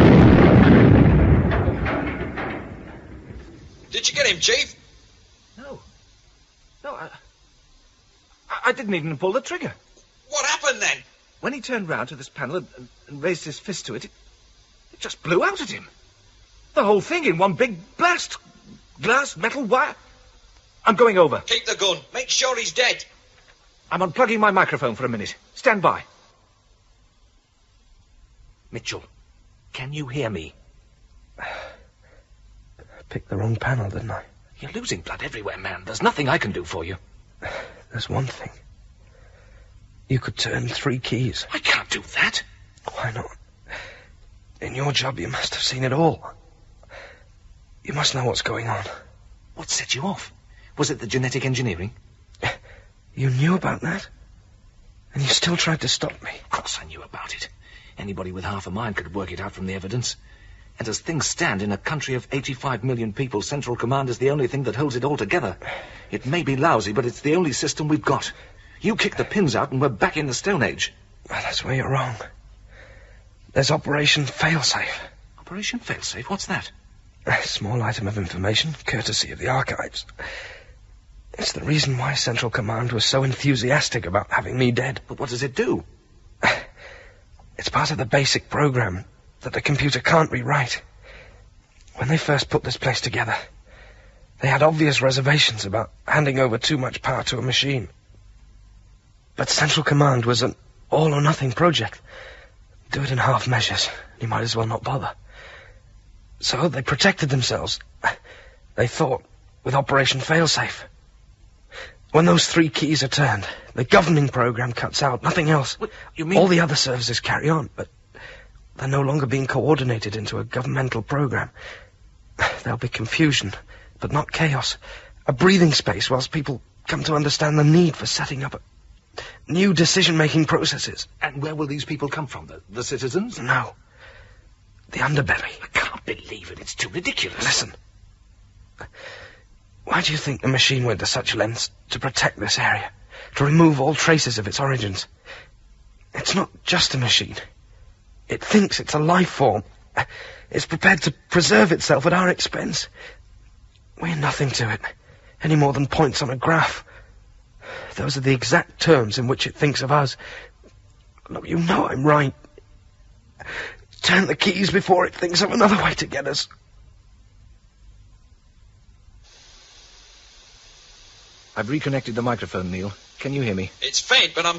Speaker 8: Did you get him, Chief?
Speaker 3: No, I didn't even pull the trigger.
Speaker 8: What happened then?
Speaker 3: When he turned round to this panel and raised his fist to it, it just blew out at him. The whole thing in one big blast. Glass, metal, wire. I'm going over.
Speaker 8: Keep the gun. Make sure he's dead.
Speaker 3: I'm unplugging my microphone for a minute. Stand by. Mitchell, can you hear me?
Speaker 1: I picked the wrong panel, didn't I?
Speaker 3: You're losing blood everywhere, man. There's nothing I can do for you.
Speaker 1: There's one thing. You could turn 3 keys.
Speaker 3: I can't do that.
Speaker 1: Why not? In your job, you must have seen it all. You must know what's going on.
Speaker 3: What set you off? Was it the genetic engineering?
Speaker 1: You knew about that? And you still tried to stop me?
Speaker 3: Of course I knew about it. Anybody with half a mind could work it out from the evidence. And as things stand, in a country of 85 million people, Central Command is the only thing that holds it all together. It may be lousy, but it's the only system we've got. You kick the pins out and we're back in the Stone Age.
Speaker 1: Well, that's where you're wrong. There's Operation Failsafe.
Speaker 3: Operation Failsafe? What's that?
Speaker 1: A small item of information, courtesy of the archives. It's the reason why Central Command was so enthusiastic about having me dead.
Speaker 3: But what does it do?
Speaker 1: It's part of the basic program that the computer can't rewrite. When they first put this place together, they had obvious reservations about handing over too much power to a machine. But Central Command was an all-or-nothing project. Do it in half measures, you might as well not bother. So they protected themselves, they thought, with Operation Failsafe. When those 3 keys are turned, the governing program cuts out, nothing else.
Speaker 3: What, you mean?
Speaker 1: All the other services carry on, but they're no longer being coordinated into a governmental program. There'll be confusion, but not chaos. A breathing space whilst people come to understand the need for setting up new decision-making processes.
Speaker 3: And where will these people come from? The citizens?
Speaker 1: No. The underbelly.
Speaker 3: I can't believe it. It's too ridiculous.
Speaker 1: Listen. Why do you think the machine went to such lengths to protect this area? To remove all traces of its origins? It's not just a machine. It thinks it's a life form. It's prepared to preserve itself at our expense. We're nothing to it, any more than points on a graph. Those are the exact terms in which it thinks of us. Look, you know I'm right. Turn the keys before it thinks of another way to get us.
Speaker 3: I've reconnected the microphone, Neil. Can you hear me?
Speaker 8: It's faint, but I'm